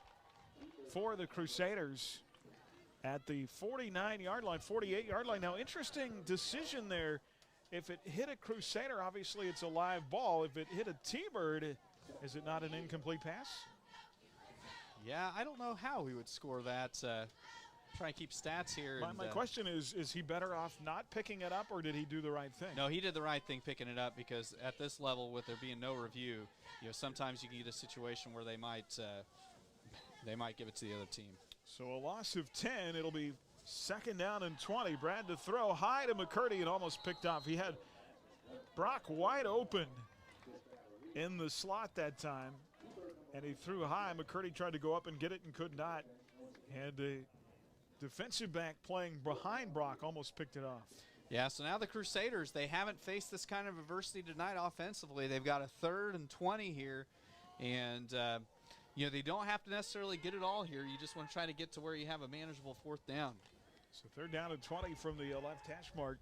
for the Crusaders at the 49-yard line, 48-yard line. Now, interesting decision there. If it hit a Crusader, obviously it's a live ball. If it hit a T-Bird, is it not an incomplete pass? Yeah, I don't know how we would score that. Try and keep stats here. My question is he better off not picking it up, or did he do the right thing? No, he did the right thing picking it up, because at this level, with there being no review, sometimes you can get a situation where they might give it to the other team. So a loss of 10. It'll be second down and 20. Brad to throw high to McCurdy and almost picked off. He had Brock wide open in the slot that time, and he threw high. McCurdy tried to go up and get it and could not. And the defensive back playing behind Brock almost picked it off. Yeah, so now the Crusaders, they haven't faced this kind of adversity tonight offensively. They've got a 3rd and 20 here, and they don't have to necessarily get it all here. You just want to try to get to where you have a manageable 4th down. So 3rd down and 20 from the left hash mark.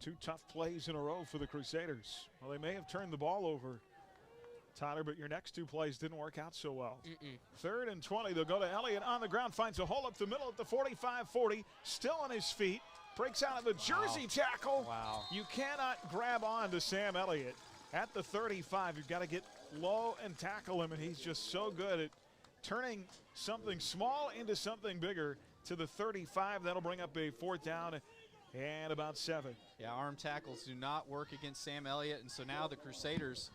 2 tough plays in a row for the Crusaders. Well, they may have turned the ball over, Tyler, but your next 2 plays didn't work out so well. 3rd and 20. They'll go to Elliott on the ground, finds a hole up the middle at the 45-40, still on his feet, breaks out of the jersey tackle. Wow. You cannot grab on to Sam Elliott at the 35. You've got to get low and tackle him, and he's just so good at turning something small into something bigger to the 35. That'll bring up a 4th down and about 7. Yeah, arm tackles do not work against Sam Elliott, and so now the Crusaders,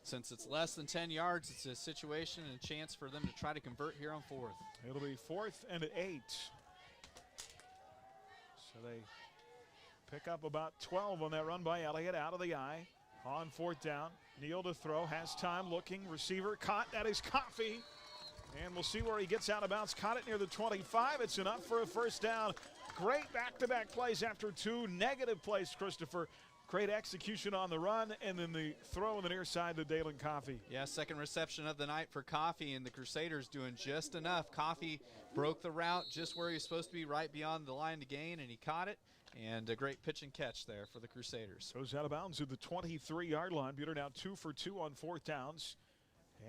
since it's less than 10 yards, it's a situation and a chance for them to try to convert here on 4th. It'll be 4th and 8. So they pick up about 12 on that run by Elliott out of the eye. On 4th down, Neal to throw, has time, looking, receiver caught. That is Coffey, and we'll see where he gets out of bounds. Caught it near the 25. It's enough for a 1st down. Great back-to-back plays after 2 negative plays, Christopher. Great execution on the run, and then the throw on the near side to Dalen Coffey. Yeah, 2nd reception of the night for Coffey, and the Crusaders doing just enough. Coffey broke the route just where he was supposed to be, right beyond the line to gain, and he caught it. And a great pitch and catch there for the Crusaders. Goes out of bounds at the 23-yard line. Buhler now 2 for 2 on 4th downs.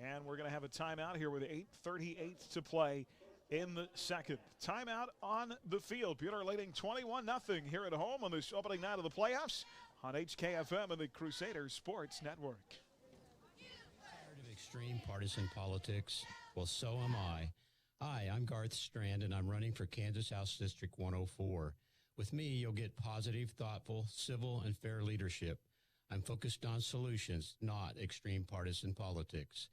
And we're going to have a timeout here with 8:38 to play in the second. Timeout on the field. Buhler leading 21-0 here at home on this opening night of the playoffs on HKFM and the Crusaders Sports Network. Tired of extreme partisan politics? Well, so am I. Hi, I'm Garth Strand, and I'm running for Kansas House District 104. With me, you'll get positive, thoughtful, civil, and fair leadership. I'm focused on solutions, not extreme partisan politics.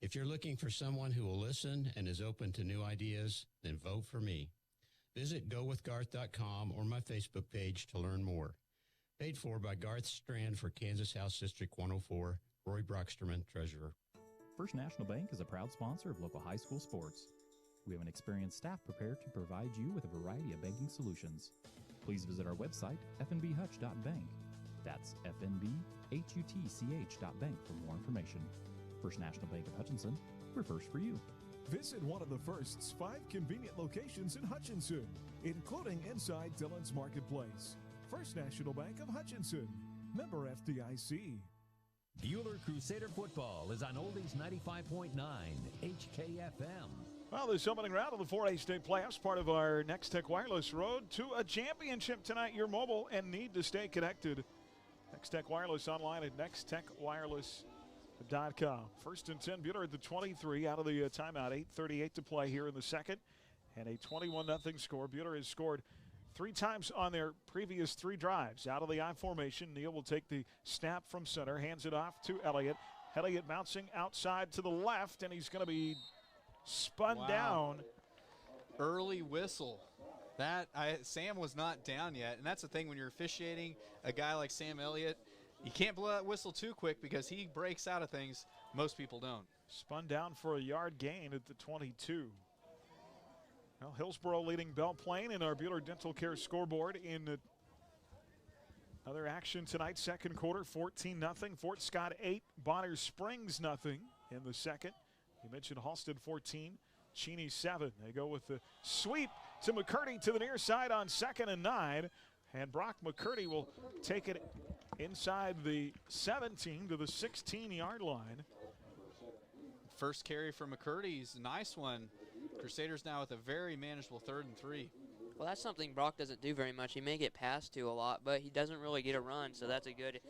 If you're looking for someone who will listen and is open to new ideas, then vote for me. Visit gowithgarth.com or my Facebook page to learn more. Paid for by Garth Strand for Kansas House District 104, Roy Brocksterman, Treasurer. First National Bank is a proud sponsor of local high school sports. We have an experienced staff prepared to provide you with a variety of banking solutions. Please visit our website, fnbhutch.bank. That's fnbhutch.bank for more information. First National Bank of Hutchinson, we're first for you. Visit one of the First's 5 convenient locations in Hutchinson, including inside Dillon's Marketplace. First National Bank of Hutchinson, member FDIC. Buhler Crusader football is on Oldies 95.9 HKFM. Well, this opening round of the 4A state playoffs, part of our Next Tech Wireless road to a championship tonight. You're mobile and need to stay connected. Next Tech Wireless online at nexttechwireless.com. 1st and 10, Buhler at the 23 out of the timeout. 8:38 to play here in the second. And a 21-0 score. Buhler has scored 3 times on their previous 3 drives. Out of the I formation, Neal will take the snap from center, hands it off to Elliott. Elliott bouncing outside to the left, and he's going to be spun down. Early whistle. Sam was not down yet, and that's the thing when you're officiating a guy like Sam Elliott. You can't blow that whistle too quick because he breaks out of things most people don't. Spun down for a yard gain at the 22. Well, Hillsboro leading Belle Plaine in our Bueller Dental Care scoreboard in other action tonight. Second quarter, 14-0. Fort Scott 8, Bonner Springs 0 in the second. You mentioned Halsted 14, Cheney 7. They go with the sweep to McCurdy to the near side on 2nd and 9. And Brock McCurdy will take it inside the 17 to the 16-yard line. First carry for McCurdy's a nice one. Crusaders now with a very manageable 3rd and 3. Well, that's something Brock doesn't do very much. He may get passed to a lot, but he doesn't really get a run, so that's a good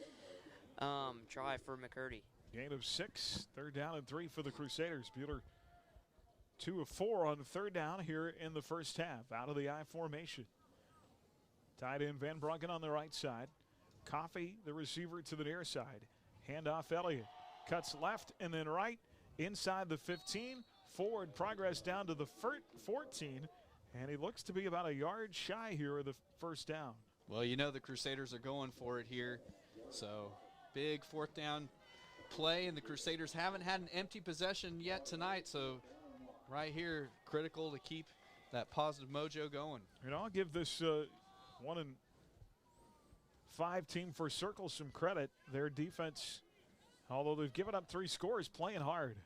try for McCurdy. Gain of 6, 3rd down and 3 for the Crusaders. Bueller 2 of 4 on 3rd down here in the first half. Out of the I formation. Tied in Van Bruggen on the right side. Coffey, the receiver, to the near side. Handoff Elliott. Cuts left and then right. Inside the 15. Forward progress down to the 14. And he looks to be about a yard shy here of the first down. Well, you know the Crusaders are going for it here. So big 4th down play, and the Crusaders haven't had an empty possession yet tonight. So right here, critical to keep that positive mojo going. And I'll give this 1 and 5 team for Circle some credit. Their defense, although they've given up 3 scores, playing hard.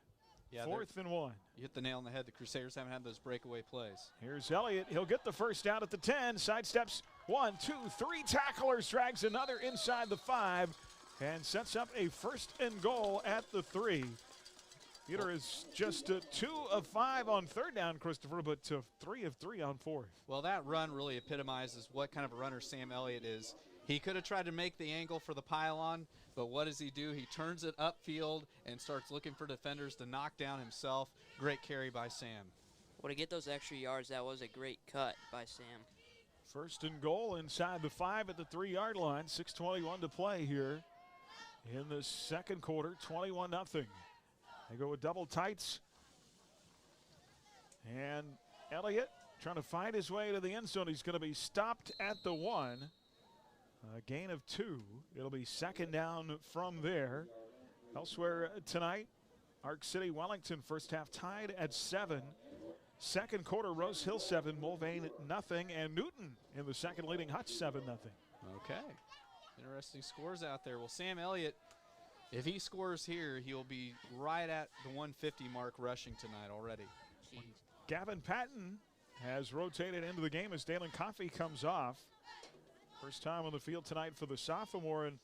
Yeah, 4th and 1. You hit the nail on the head. The Crusaders haven't had those breakaway plays. Here's Elliott. He'll get the first down at the 10. Sidesteps 1, 2, 3 tacklers. Drags another inside the 5 and sets up a 1st and goal at the 3. Peter is just 2 of 5 on 3rd down, Christopher, but 3 of 3 on 4th. Well, that run really epitomizes what kind of a runner Sam Elliott is. He could have tried to make the angle for the pylon, but what does he do? He turns it upfield and starts looking for defenders to knock down himself. Great carry by Sam. Well, to get those extra yards, that was a great cut by Sam. 1st and goal inside the 5 at the 3-yard line. 6:21 to play here in the second quarter. 21-0. They go with double tights. And Elliott trying to find his way to the end zone. He's going to be stopped at the 1. A gain of 2. It'll be 2nd down from there. Elsewhere tonight, Arc City Wellington first half tied at 7. Second quarter, Rose Hill 7, Mulvane 0, and Newton in the second leading Hutch 7-0. Okay. Interesting scores out there. Well, Sam Elliott, if he scores here, he'll be right at the 150 mark rushing tonight already. Jeez. Gavin Patton has rotated into the game as Dalen Coffey comes off. First time on the field tonight for the sophomore, and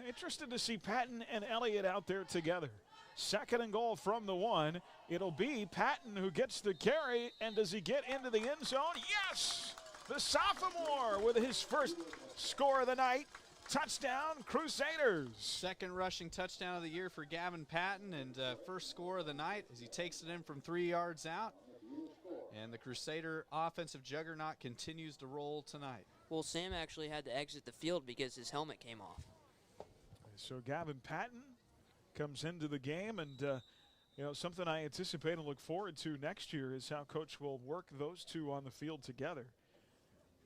interested to see Patton and Elliott out there together. 2nd and goal from the 1. It'll be Patton who gets the carry, and does he get into the end zone? Yes! The sophomore with his first score of the night. Touchdown, Crusaders. 2nd rushing touchdown of the year for Gavin Patton, and first score of the night as he takes it in from 3 yards out. And the Crusader offensive juggernaut continues to roll tonight. Well, Sam actually had to exit the field because his helmet came off. So Gavin Patton comes into the game, and something I anticipate and look forward to next year is how Coach will work those two on the field together.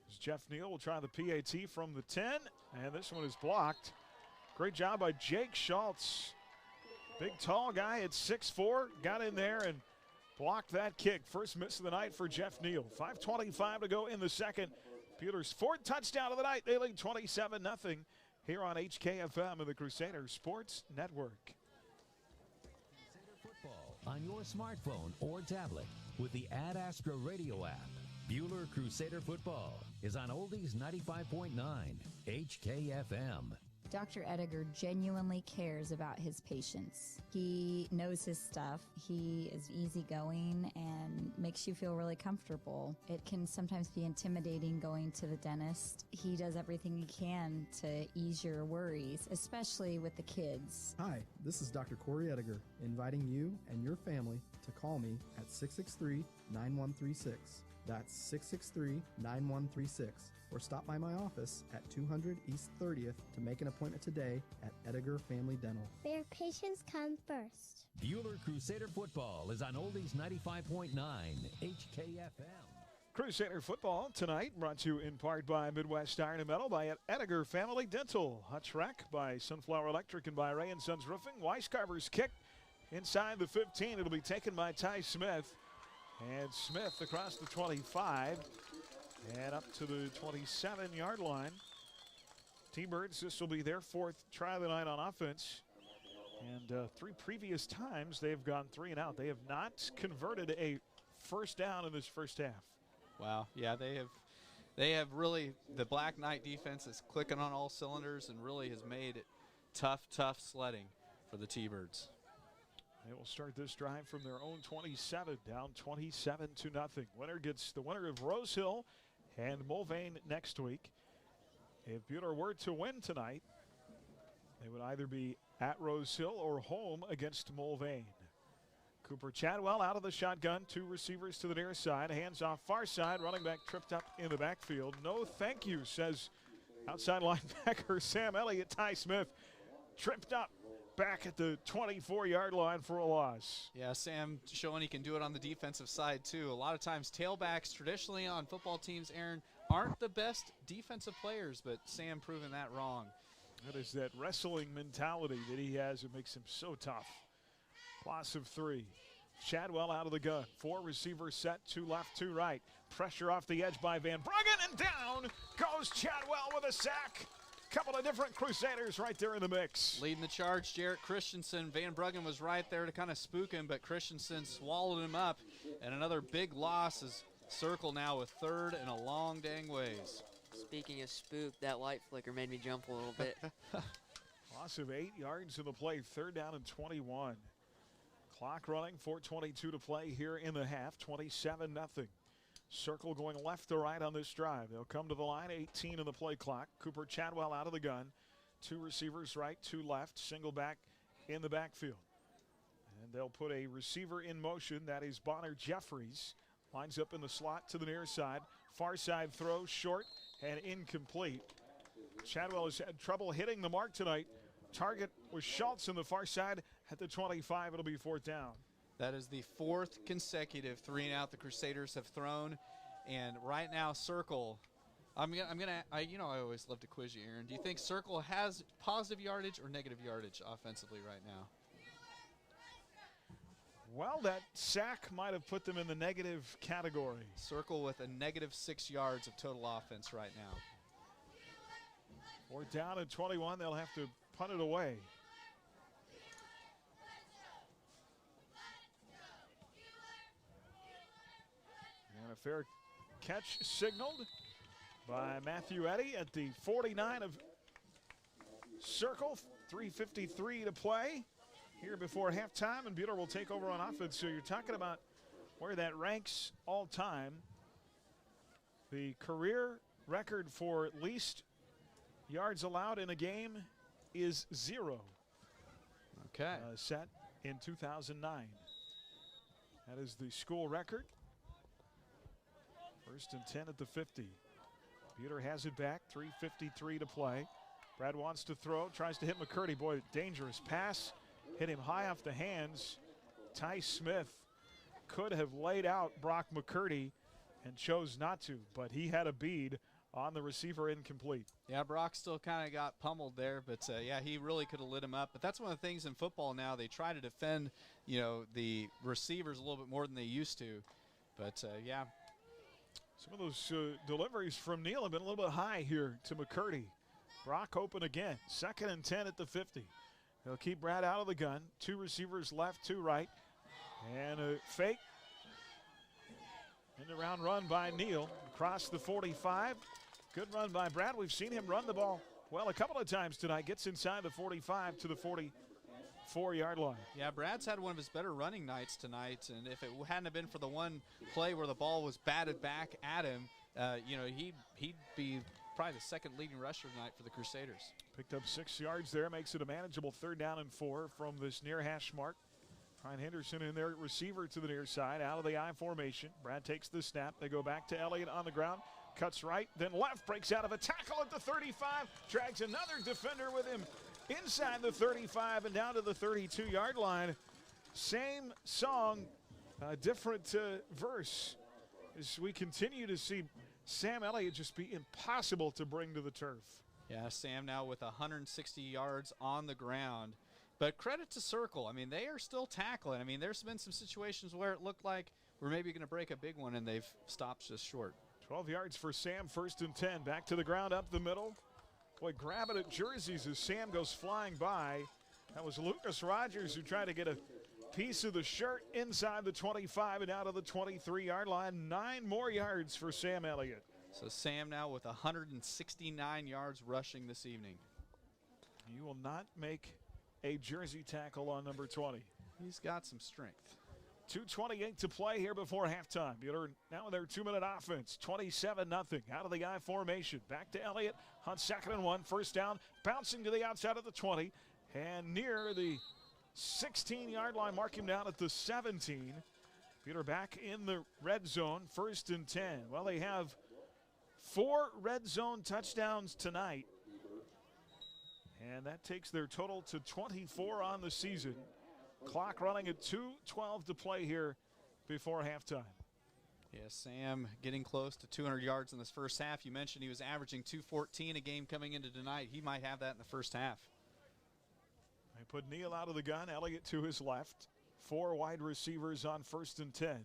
As Jeff Neal will try the PAT from the 10, and this one is blocked. Great job by Jake Schultz. Big, tall guy at 6'4", got in there and blocked that kick. First miss of the night for Jeff Neal. 5:25 to go in the second. Bueller's 4th touchdown of the night. They lead 27-0 here on HKFM and the Crusader Sports Network. Crusader football on your smartphone or tablet with the Ad Astra radio app. Bueller Crusader football is on Oldies 95.9 HKFM. Dr. Ediger genuinely cares about his patients. He knows his stuff. He is easygoing and makes you feel really comfortable. It can sometimes be intimidating going to the dentist. He does everything he can to ease your worries, especially with the kids. Hi, this is Dr. Corey Ediger, inviting you and your family to call me at 663-9136. That's 663-9136. Or stop by my office at 200 East 30th to make an appointment today at Edgar Family Dental. Where patients come first. Bueller Crusader football is on Oldies 95.9 HKFM. Crusader football tonight brought to you in part by Midwest Iron and Metal, by Edgar Family Dental, Hutch Rec, by Sunflower Electric, and by Ray & Sons Roofing. Weiscarver's kick inside the 15. It'll be taken by Ty Smith. And Smith across the 25 and up to the 27-yard line. T-Birds, this will be their fourth try of the night on offense. And 3 previous times they've gone 3 and out. They have not converted a first down in this first half. Wow, yeah, they have really, the Black Knight defense is clicking on all cylinders and really has made it tough sledding for the T-Birds. They will start this drive from their own 27, down 27-0. Winner gets the winner of Rose Hill and Mulvane next week. If Bueller were to win tonight, they would either be at Rose Hill or home against Mulvane. Cooper Chadwell out of the shotgun, 2 receivers to the near side, hands off far side, running back tripped up in the backfield. No thank you, says outside linebacker Sam Elliott. Ty Smith tripped up back at the 24-yard line for a loss. Yeah, Sam showing he can do it on the defensive side too. A lot of times tailbacks traditionally on football teams, Aaron, aren't the best defensive players, but Sam proving that wrong. That is that wrestling mentality that he has. It makes him so tough. Loss of 3. Chadwell out of the gun. 4 receivers set, 2 left, 2 right. Pressure off the edge by Van Bruggen, and down goes Chadwell with a sack. Couple of different Crusaders right there in the mix. Leading the charge, Jarrett Christensen. Van Bruggen was right there to kind of spook him, but Christensen swallowed him up. And another big loss is Circle now with 3rd and a long dang ways. Speaking of spook, that light flicker made me jump a little bit. Loss of 8 yards in the play, 3rd down and 21. Clock running, 4:22 to play here in the half, 27-0. Circle going left to right on this drive. They'll come to the line, 18 in the play clock. Cooper Chadwell out of the gun. 2 receivers right, 2 left, single back in the backfield. And they'll put a receiver in motion. That is Bonner Jeffries. Lines up in the slot to the near side. Far side throw, short and incomplete. Chadwell has had trouble hitting the mark tonight. Target was Schultz on the far side at the 25. It'll be 4th down. That is the 4th consecutive 3 and out the Crusaders have thrown. And right now, Circle, I always love to quiz you, Aaron. Do you think Circle has positive yardage or negative yardage offensively right now? Well, that sack might have put them in the negative category. Circle with a negative 6 yards of total offense right now. 4th down and 21. They'll have to punt it away. And a fair catch signaled by Matthew Eddy at the 49 of Circle. 3:53 to play here before halftime, and Bueller will take over on offense. So you're talking about where that ranks all time. The career record for least yards allowed in a game is 0. Okay. Set in 2009. That is the school record. 1st and 10 at the 50. Bueller has it back, 3:53 to play. Brad wants to throw, tries to hit McCurdy. Boy, dangerous pass. Hit him high off the hands. Ty Smith could have laid out Brock McCurdy and chose not to, but he had a bead on the receiver, incomplete. Yeah, Brock still kind of got pummeled there, but yeah, he really could have lit him up. But that's one of the things in football now. They try to defend, the receivers a little bit more than they used to. But yeah. Some of those deliveries from Neal have been a little bit high here to McCurdy. Brock open again. 2nd and 10 at the 50. They'll keep Brad out of the gun. 2 receivers left, 2 right. And a fake. End around run by Neal. Across the 45. Good run by Brad. We've seen him run the ball well a couple of times tonight. Gets inside the 45 to the 44-yard line. Yeah, Brad's had one of his better running nights tonight. And if it hadn't have been for the one play where the ball was batted back at him, he'd be probably the 2nd leading rusher tonight for the Crusaders. Picked up 6 yards there, makes it a manageable 3rd down and 4 from this near hash mark. Ryan Henderson in there, receiver to the near side, out of the I formation. Brad takes the snap. They go back to Elliott on the ground. Cuts right, then left, breaks out of a tackle at the 35. Drags another defender with him inside the 35 and down to the 32-yard line. Same song, different verse. As we continue to see Sam Elliott just be impossible to bring to the turf. Yeah, Sam now with 160 yards on the ground. But credit to Circle. I mean, they are still tackling. I mean, there's been some situations where it looked like we're maybe going to break a big one, and they've stopped just short. 12 yards for Sam, 1st and 10. Back to the ground, up the middle. Boy, grab it at jerseys as Sam goes flying by. That was Lucas Rogers who tried to get a piece of the shirt inside the 25 and out of the 23-yard line. 9 more yards for Sam Elliott. So Sam now with 169 yards rushing this evening. He will not make a jersey tackle on number 20. He's got some strength. 2:28 to play here before halftime. Bueller now in their 2-minute offense. 27-0 out of the I formation. Back to Elliott on 2nd and 1. First down, bouncing to the outside of the 20. And near the 16-yard line, mark him down at the 17. Bueller back in the red zone, 1st and 10. Well, they have 4 red zone touchdowns tonight. And that takes their total to 24 on the season. Clock running at 2:12 to play here before halftime. Yeah, Sam getting close to 200 yards in this first half. You mentioned he was averaging 214 a game coming into tonight. He might have that in the first half. They put Neal out of the gun, Elliott to his left. 4 wide receivers on 1st and 10.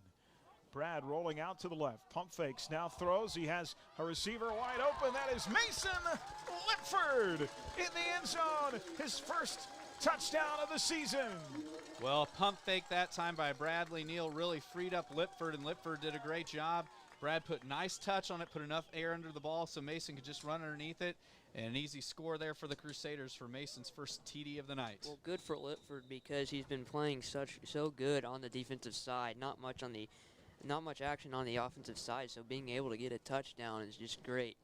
Brad rolling out to the left. Pump fakes, now throws. He has a receiver wide open. That is Mason Lipford in the end zone. His first touchdown of the season. Well, pump fake that time by Bradley Neal really freed up Lipford, and Lipford did a great job. Brad put nice touch on it, put enough air under the ball so Mason could just run underneath it. And an easy score there for the Crusaders for Mason's first TD of the night. Well, good for Lipford because he's been playing so good on the defensive side. Not much action on the offensive side, so being able to get a touchdown is just great.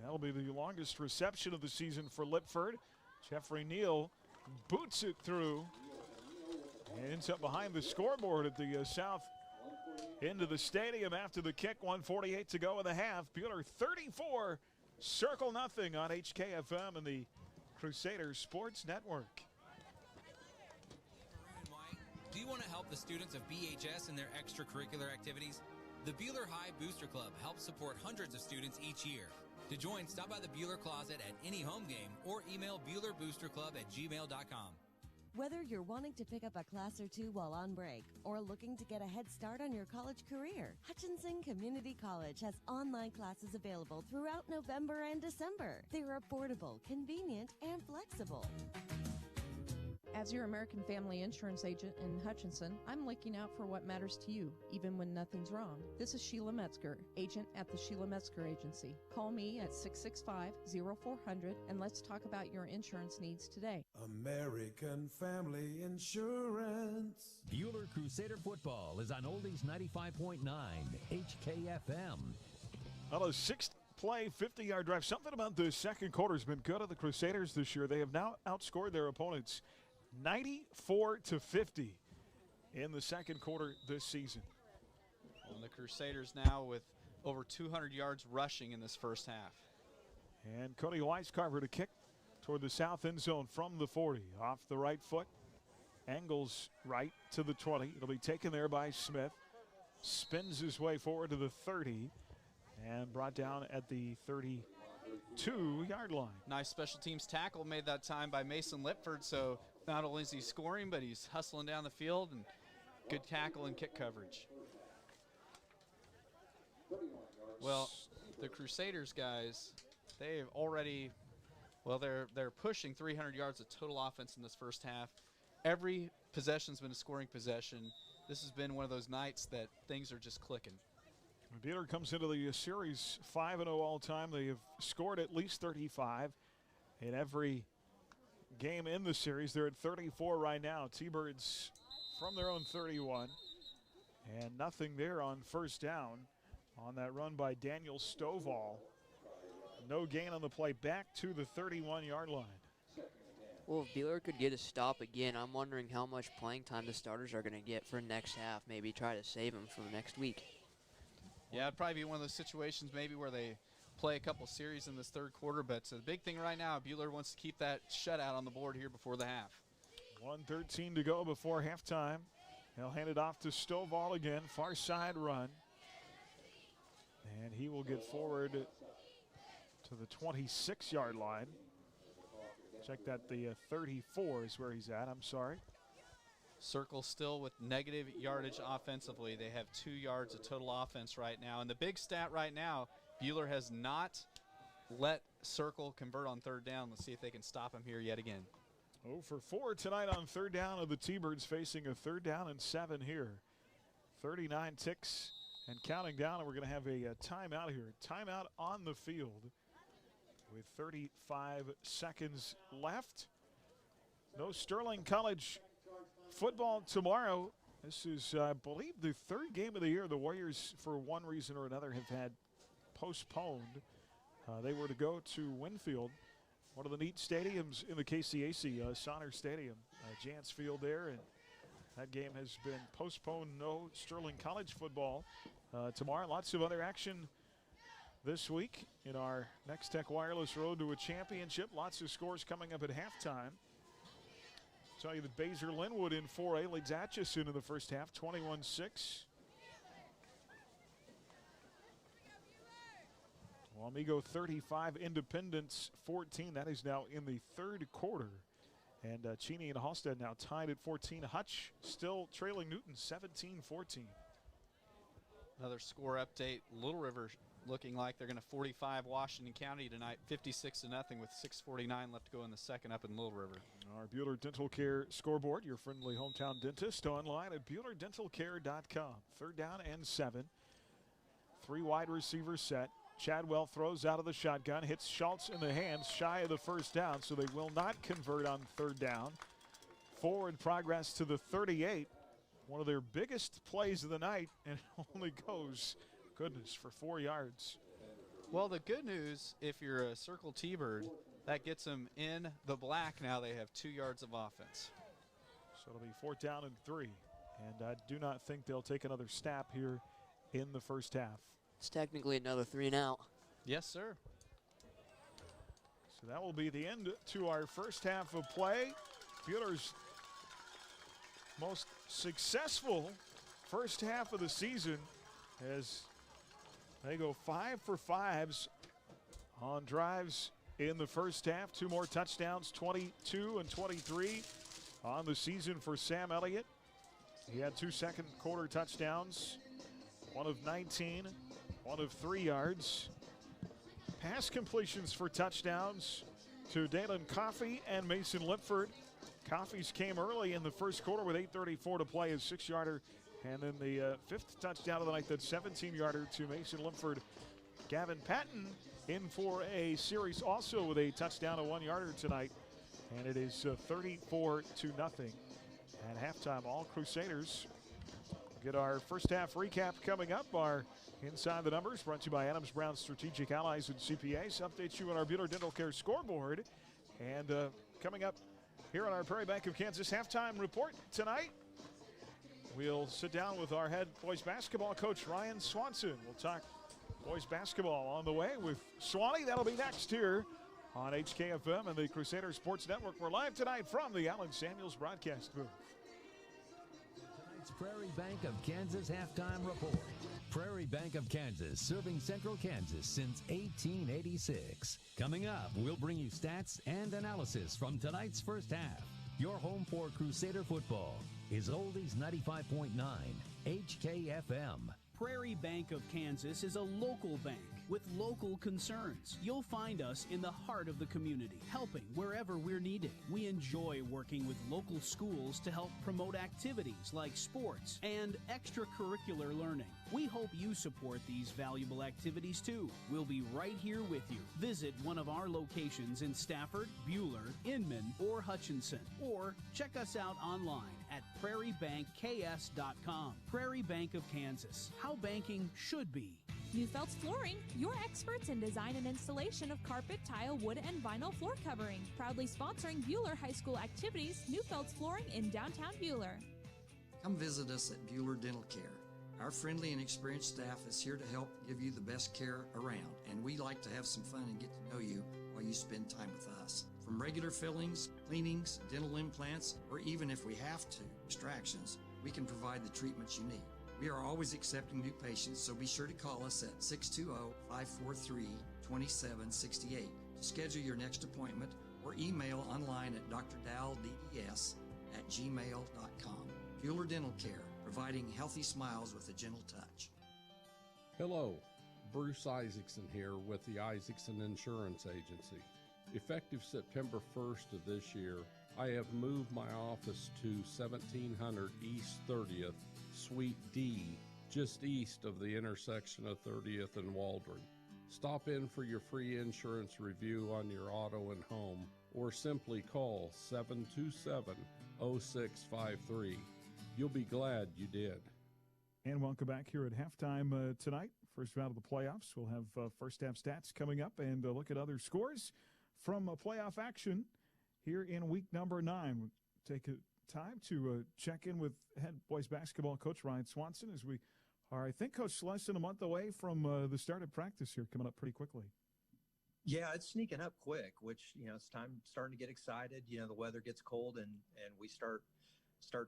That'll be the longest reception of the season for Lipford. Jeffrey Neal boots it through and ends up behind the scoreboard at the south end of the stadium after the kick. 1:48 to go in the half. Bueller 34, Circle nothing on HKFM and the Crusaders Sports Network. Do you want to help the students of BHS in their extracurricular activities? The Bueller High Booster Club helps support hundreds of students each year. To join, stop by the Bueller Closet at any home game or email BuellerBoosterClub@gmail.com. Whether you're wanting to pick up a class or two while on break or looking to get a head start on your college career, Hutchinson Community College has online classes available throughout November and December. They're affordable, convenient, and flexible. As your American Family Insurance agent in Hutchinson, I'm looking out for what matters to you, even when nothing's wrong. This is Sheila Metzger, agent at the Sheila Metzger Agency. Call me at 665-0400 and let's talk about your insurance needs today. American Family Insurance. Bueller Crusader football is on Oldies 95.9 HKFM. Well, a 6-play, 50-yard drive. Something about the second quarter has been good of the Crusaders this year. They have now outscored their opponents 94-50 in the second quarter this season. And the Crusaders now with over 200 yards rushing in this first half. And Cody Weiscarver to kick toward the south end zone from the 40. Off the right foot, angles right to the 20. It'll be taken there by Smith. Spins his way forward to the 30 and brought down at the 32-yard line. Nice special teams tackle made that time by Mason Lipford, so not only is he scoring, but he's hustling down the field, and good tackle and kick coverage. Well, the Crusaders guys, they've already, well, they're pushing 300 yards of total offense in this first half. Every possession's been a scoring possession. This has been one of those nights that things are just clicking. Bueller comes into the series 5-0 all time. They have scored at least 35 in every game in the series. They're at 34 right now. T-Birds from their own 31. And nothing there on first down on that run by Daniel Stovall. No gain on the play back to the 31-yard line. Well, if Bueller could get a stop again, I'm wondering how much playing time the starters are going to get for next half. Maybe try to save them for next week. Yeah, it'd probably be one of those situations maybe where they play a couple series in this third quarter. But the big thing right now, Bueller wants to keep that shutout on the board here before the half. 1:13 to go before halftime. He'll hand it off to Stovall again, far side run. And he will get forward to the 26-yard line. Check that, the 34 is where he's at, I'm sorry. Circle still with negative yardage offensively. They have 2 yards of total offense right now. And the big stat right now, Bueller has not let Circle convert on third down. Let's see if they can stop him here yet again. 0 for 4 tonight on third down of the T-Birds, facing a 3rd down and 7 here. 39 ticks and counting down, and we're going to have a timeout here. Timeout on the field with 35 seconds left. No Sterling College football tomorrow. This is, I believe, the 3rd game of the year the Warriors, for one reason or another, have had postponed. They were to go to Winfield, one of the neat stadiums in the KCAC, Sonner Stadium, Jantz Field there, and that game has been postponed. No Sterling College football tomorrow. Lots of other action this week in our Next Tech Wireless Road to a Championship. Lots of scores coming up at halftime. Tell you that Baser Linwood in 4A leads Atchison in the first half, 21-6. Wamego 35, Independence 14. That is now in the 3rd quarter. And Cheney and Halstead now tied at 14. Hutch still trailing Newton 17-14. Another score update. Little River looking like they're going to 45 Washington County tonight, 56-0 with 6:49 left to go in the second up in Little River. Our Bueller Dental Care scoreboard, your friendly hometown dentist, online at BuellerDentalCare.com. 3rd down and 7. 3 wide receivers set. Chadwell throws out of the shotgun, hits Schultz in the hands, shy of the first down, so they will not convert on 3rd down. Forward progress to the 38. One of their biggest plays of the night, and it only goes, goodness, for 4 yards. Well, the good news, if you're a Circle T-Bird, that gets them in the black now. They have 2 yards of offense. So it'll be 4th down and 3. And I do not think they'll take another snap here in the first half. It's technically another 3 and out. Yes, sir. So that will be the end to our first half of play. Bueller's most successful first half of the season as they go 5 for 5s on drives in the first half. 2 more touchdowns, 22 and 23 on the season for Sam Elliott. He had 2 second quarter touchdowns, 1 of 19, 1 of 3 yards. Pass completions for touchdowns to Dalen Coffey and Mason Lipford. Coffey's came early in the first quarter with 8:34 to play, his 6-yarder. And then the 5th touchdown of the night, that 17-yarder to Mason Lipford. Gavin Patton in for a series also with a touchdown, a 1-yarder tonight. And it is 34-0 at halftime. All Crusaders. Get our first half recap coming up. Our Inside the Numbers brought to you by Adams Brown Strategic Allies and CPAs. Update you on our Bueller Dental Care scoreboard. And coming up here on our Prairie Bank of Kansas halftime report tonight, we'll sit down with our head boys basketball coach, Ryan Swanson. We'll talk boys basketball on the way with Swanee. That'll be next here on HKFM and the Crusader Sports Network. We're live tonight from the Allen Samuels broadcast booth. Tonight's Prairie Bank of Kansas halftime report. Prairie Bank of Kansas, serving Central Kansas since 1886. Coming up, we'll bring you stats and analysis from tonight's first half. Your home for Crusader football is Oldies 95.9 HKFM. Prairie Bank of Kansas is a local bank with local concerns. You'll find us in the heart of the community, helping wherever we're needed. We enjoy working with local schools to help promote activities like sports and extracurricular learning. We hope you support these valuable activities too. We'll be right here with you. Visit one of our locations in Stafford, Bueller, Inman, or Hutchinson, or check us out online at prairiebankks.com. Prairie Bank of Kansas, how banking should be. Neufeld's Flooring, your experts in design and installation of carpet, tile, wood, and vinyl floor covering. Proudly sponsoring Buhler High School activities, Neufeld's Flooring in downtown Buhler. Come visit us at Buhler Dental Care. Our friendly and experienced staff is here to help give you the best care around, and we like to have some fun and get to know you while you spend time with us. From regular fillings, cleanings, dental implants, or even if we have to, extractions, we can provide the treatments you need. We are always accepting new patients, so be sure to call us at 620-543-2768 to schedule your next appointment, or email online at drdalldds@gmail.com. Buhler Dental Care, providing healthy smiles with a gentle touch. Hello, Bruce Isaacson here with the Isaacson Insurance Agency. Effective September 1st of this year, I have moved my office to 1700 East 30th, Suite D, just east of the intersection of 30th and Waldron. Stop in for your free insurance review on your auto and home, or simply call 727-0653. You'll be glad you did. And welcome back here at halftime tonight. First round of the playoffs. We'll have first half stats coming up and look at other scores from playoff action here in week number 9. We'll take time to check in with head boys basketball coach Ryan Swanson as we are, I think, Coach, less than a month away from the start of practice here, coming up pretty quickly. Yeah, it's sneaking up quick, which, it's starting to get excited. The weather gets cold and we start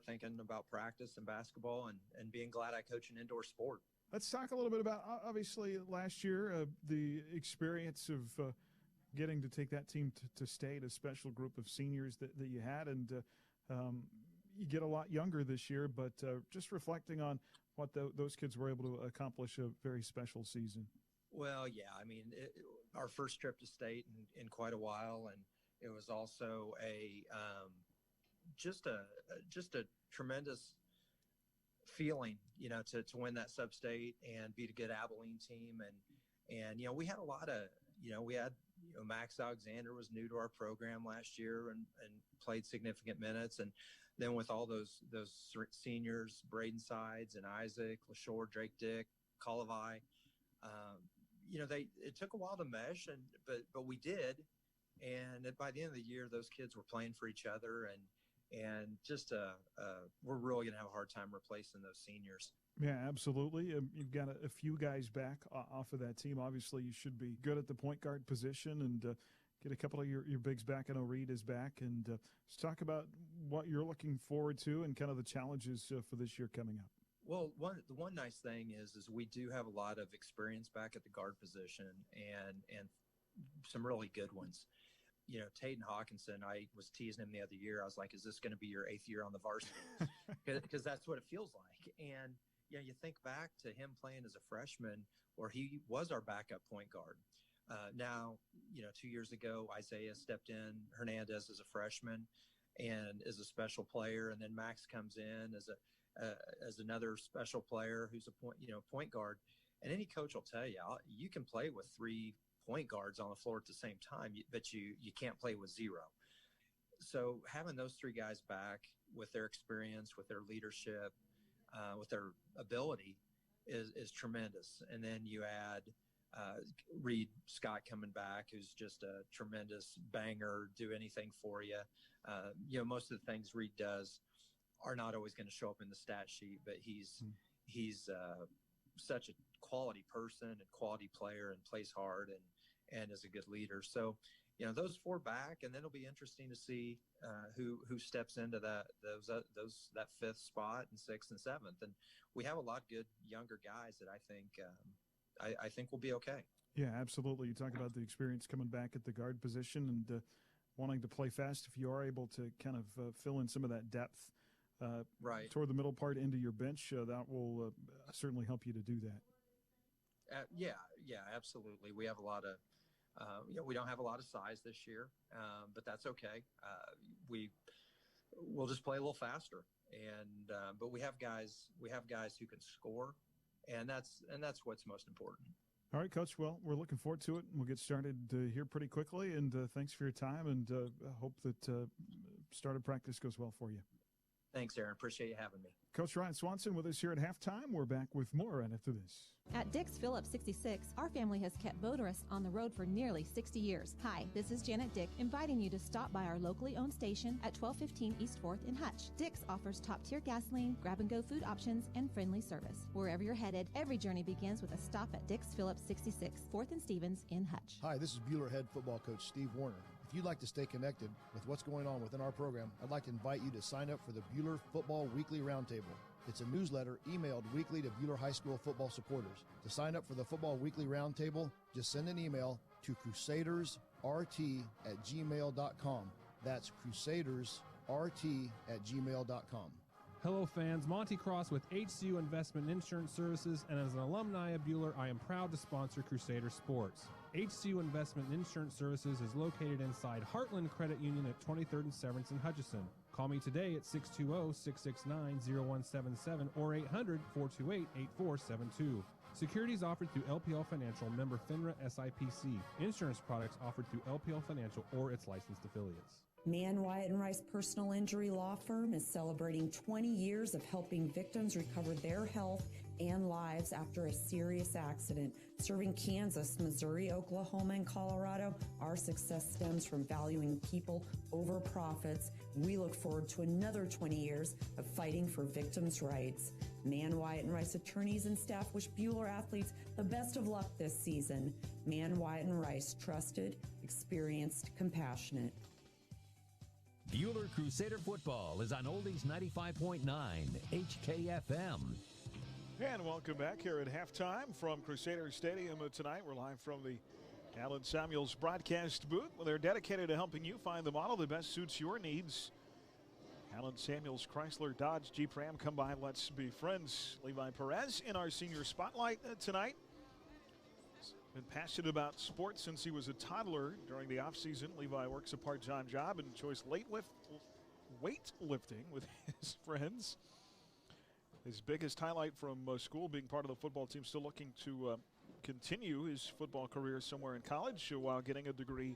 thinking about practice and basketball and being glad I coach an indoor sport. Let's talk a little bit about, obviously, last year, the experience of getting to take that team to state, a special group of seniors that you had, and you get a lot younger this year, but just reflecting on what those kids were able to accomplish, a very special season. Well, yeah, our first trip to state in quite a while, and it was also just a tremendous feeling, to win that sub-state and beat a good Abilene team. And we had a lot of, Max Alexander was new to our program last year and played significant minutes. And then with all those seniors, Braden Sides and Isaac, LaShore, Drake Dick, Colavai, it took a while to mesh, but we did. And by the end of the year, those kids were playing for each other, and just we're really going to have a hard time replacing those seniors. Yeah, absolutely. You've got a few guys back off of that team. Obviously, you should be good at the point guard position and get a couple of your bigs back. I know Reed is back. And let's talk about what you're looking forward to and kind of the challenges for this year coming up. Well, the one nice thing is we do have a lot of experience back at the guard position and some really good ones. Taden Hawkinson, I was teasing him the other year. I was like, is this going to be your 8th year on the varsity? Because that's what it feels like. And, you think back to him playing as a freshman, where he was our backup point guard. Now, 2 years ago, Isaiah stepped in, Hernandez as a freshman and is a special player. And then Max comes in as another special player who's a point guard. And any coach will tell you, you can play with 3 point guards on the floor at the same time, but you can't play with 0. So having those 3 guys back with their experience, with their leadership, with their ability is tremendous. And then you add Reed Scott coming back, who's just a tremendous banger, do anything for you. Most of the things Reed does are not always going to show up in the stat sheet, but he's such a quality person and quality player and plays hard and is a good leader. So, those 4 back, and then it'll be interesting to see who steps into that 5th spot and 6th and 7th. And we have a lot of good younger guys that I think will be okay. Yeah, absolutely. You talk about the experience coming back at the guard position and wanting to play fast. If you are able to kind of fill in some of that depth right toward the middle part into your bench, that will certainly help you to do that. Yeah, absolutely. We have a lot of we don't have a lot of size this year, but that's okay. We'll just play a little faster, and but we have guys who can score, and that's what's most important. All right, Coach. Well, we're looking forward to it. We'll get started here pretty quickly, and thanks for your time, and I hope that start of practice goes well for you. Thanks, Aaron. Appreciate you having me. Coach Ryan Swanson with us here at halftime. We're back with more right after this. At Dick's Phillips 66, our family has kept motorists on the road for nearly 60 years. Hi, this is Janet Dick, inviting you to stop by our locally owned station at 1215 East 4th in Hutch. Dick's offers top-tier gasoline, grab-and-go food options, and friendly service. Wherever you're headed, every journey begins with a stop at Dick's Phillips 66, 4th and Stevens in Hutch. Hi, this is Bueller head football coach Steve Warner. If you'd like to stay connected with what's going on within our program, I'd like to invite you to sign up for the Bueller Football Weekly Roundtable. It's a newsletter emailed weekly to Bueller High School football supporters. To sign up for the Football Weekly Roundtable, just send an email to crusadersrt@gmail.com. That's crusadersrt@gmail.com. Hello fans, Monty Cross with HCU Investment Insurance Services, and as an alumni of Bueller, I am proud to sponsor Crusader Sports. HCU Investment Insurance Services is located inside Heartland Credit Union at 23rd and Severance in Hutchison. Call me today at 620-669-0177 or 800-428-8472. Securities offered through LPL Financial, member FINRA SIPC. Insurance products offered through LPL Financial or its licensed affiliates. Mann, Wyatt & Rice Personal Injury Law Firm is celebrating 20 years of helping victims recover their health and lives after a serious accident. Serving Kansas, Missouri, Oklahoma, and Colorado, our success stems from valuing people over profits. We look forward to another 20 years of fighting for victims' rights. Mann, Wyatt & Rice attorneys and staff wish Bueller athletes the best of luck this season. Mann, Wyatt & Rice, trusted, experienced, compassionate. Bueller Crusader football is on Oldies 95.9 HKFM. And welcome back here at halftime from Crusader Stadium tonight. We're live from the Allen Samuels broadcast booth, where they're dedicated to helping you find the model that best suits your needs. Allen Samuels, Chrysler, Dodge, Jeep, Ram. Come by, let's be friends. Levi Perez in our senior spotlight tonight. Been passionate about sports since he was a toddler. During the offseason, Levi works a part-time job and enjoys weightlifting with his friends. His biggest highlight from school, being part of the football team, still looking to continue his football career somewhere in college while getting a degree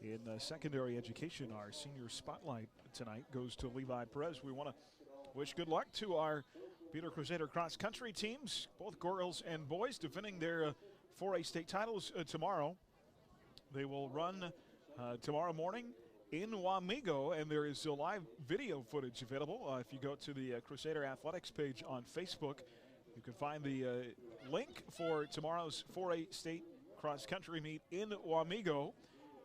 in secondary education. Our senior spotlight tonight goes to Levi Perez. We want to wish good luck to our Bueller Crusader cross-country teams, both girls and boys, defending their 4A state titles tomorrow. They will run tomorrow morning in Wamego, and there is live video footage available. If you go to the Crusader Athletics page on Facebook, you can find the link for tomorrow's 4A state cross-country meet in Wamego.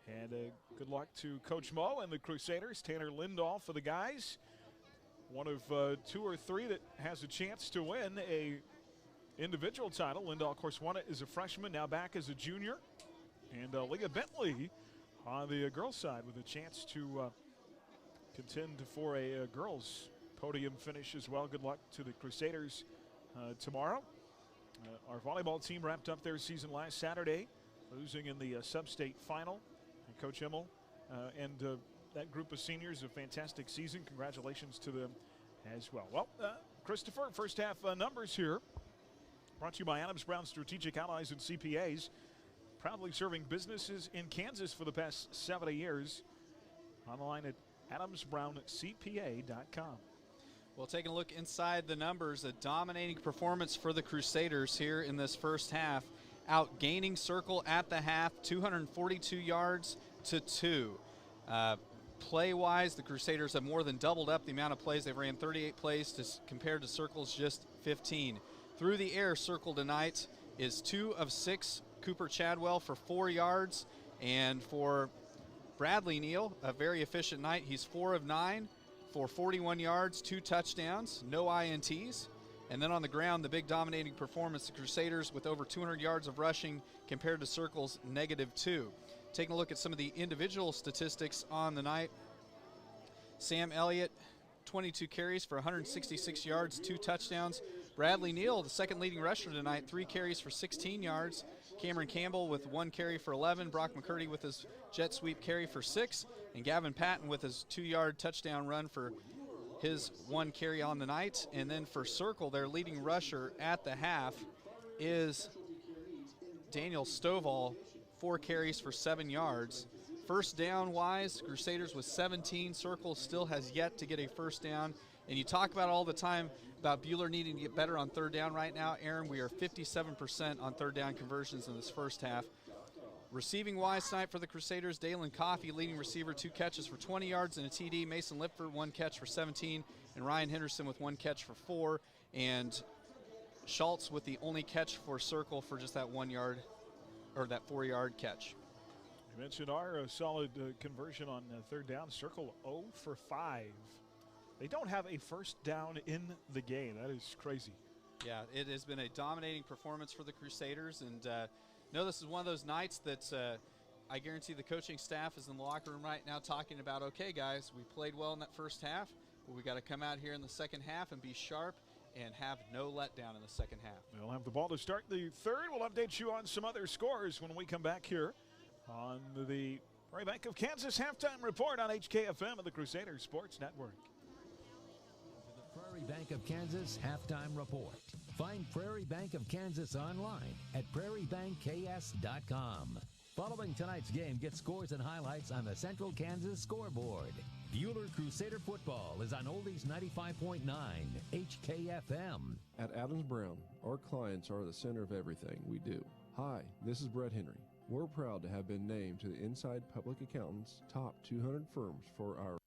And good luck to Coach Mo and the Crusaders. Tanner Lindahl for the guys, one of 2 or 3 that has a chance to win a individual title. Lindahl, of course, won it as a freshman, now back as a junior. And Leah Bentley on the girls' side with a chance to contend for a girls' podium finish as well. Good luck to the Crusaders tomorrow. Our volleyball team wrapped up their season last Saturday, losing in the sub-state final. And Coach Himmel and that group of seniors, a fantastic season. Congratulations to them as well. Well, Christopher, first half numbers here. Brought to you by Adams Brown Strategic Allies and CPAs. Proudly serving businesses in Kansas for the past 70 years. Online at adamsbrowncpa.com. Well, taking a look inside the numbers, a dominating performance for the Crusaders here in this first half. Outgaining Circle at the half, 242 yards to 2. Play-wise, the Crusaders have more than doubled up the amount of plays. They've ran 38 plays compared to Circle's just 15. Through the air, Circle tonight is 2 of 6. Cooper Chadwell for 4 yards. And for Bradley Neal, a very efficient night. He's 4 of 9 for 41 yards, 2 touchdowns, no INTs. And then on the ground, the big dominating performance, the Crusaders with over 200 yards of rushing compared to Circle's -2. Taking a look at some of the individual statistics on the night. Sam Elliott, 22 carries for 166 yards, 2 touchdowns. Bradley Neal, the second leading rusher tonight, 3 carries for 16 yards. Cameron Campbell with 1 carry for 11. Brock McCurdy with his jet sweep carry for 6. And Gavin Patton with his 2-yard touchdown run for his 1 carry on the night. And then for Circle, their leading rusher at the half is Daniel Stovall, 4 carries for 7 yards. First down wise, Crusaders with 17. Circle still has yet to get a first down And you talk about all the time about Buhler needing to get better on third down right now. Aaron, we are 57% on third down conversions in this first half. Receiving-wise tonight for the Crusaders, Dalen Coffey, leading receiver, 2 catches for 20 yards and a TD. Mason Lipford, 1 catch for 17. And Ryan Henderson with 1 catch for 4. And Schultz with the only catch for Circle for just that 1 yard, or that 4-yard catch. You mentioned our solid conversion on third down. Circle 0 for 5. They don't have a first down in the game. That is crazy. Yeah, it has been a dominating performance for the Crusaders. And this is one of those nights that I guarantee the coaching staff is in the locker room right now talking about, okay, guys, we played well in that first half, but we got to come out here in the second half and be sharp and have no letdown in the second half. They'll have the ball to start the third. We'll update you on some other scores when we come back here on the Prairie Bank of Kansas halftime report on HKFM and the Crusaders Sports Network. The Prairie Bank of Kansas halftime report. Find Prairie Bank of Kansas online at prairiebankks.com. Following tonight's game, get scores and highlights on the Central Kansas scoreboard. Buhler Crusader football is on Oldies 95.9 HKFM. At Adams Brown, our clients are the center of everything we do. Hi, this is Brett Henry. We're proud to have been named to the Inside Public Accountants top 200 firms for our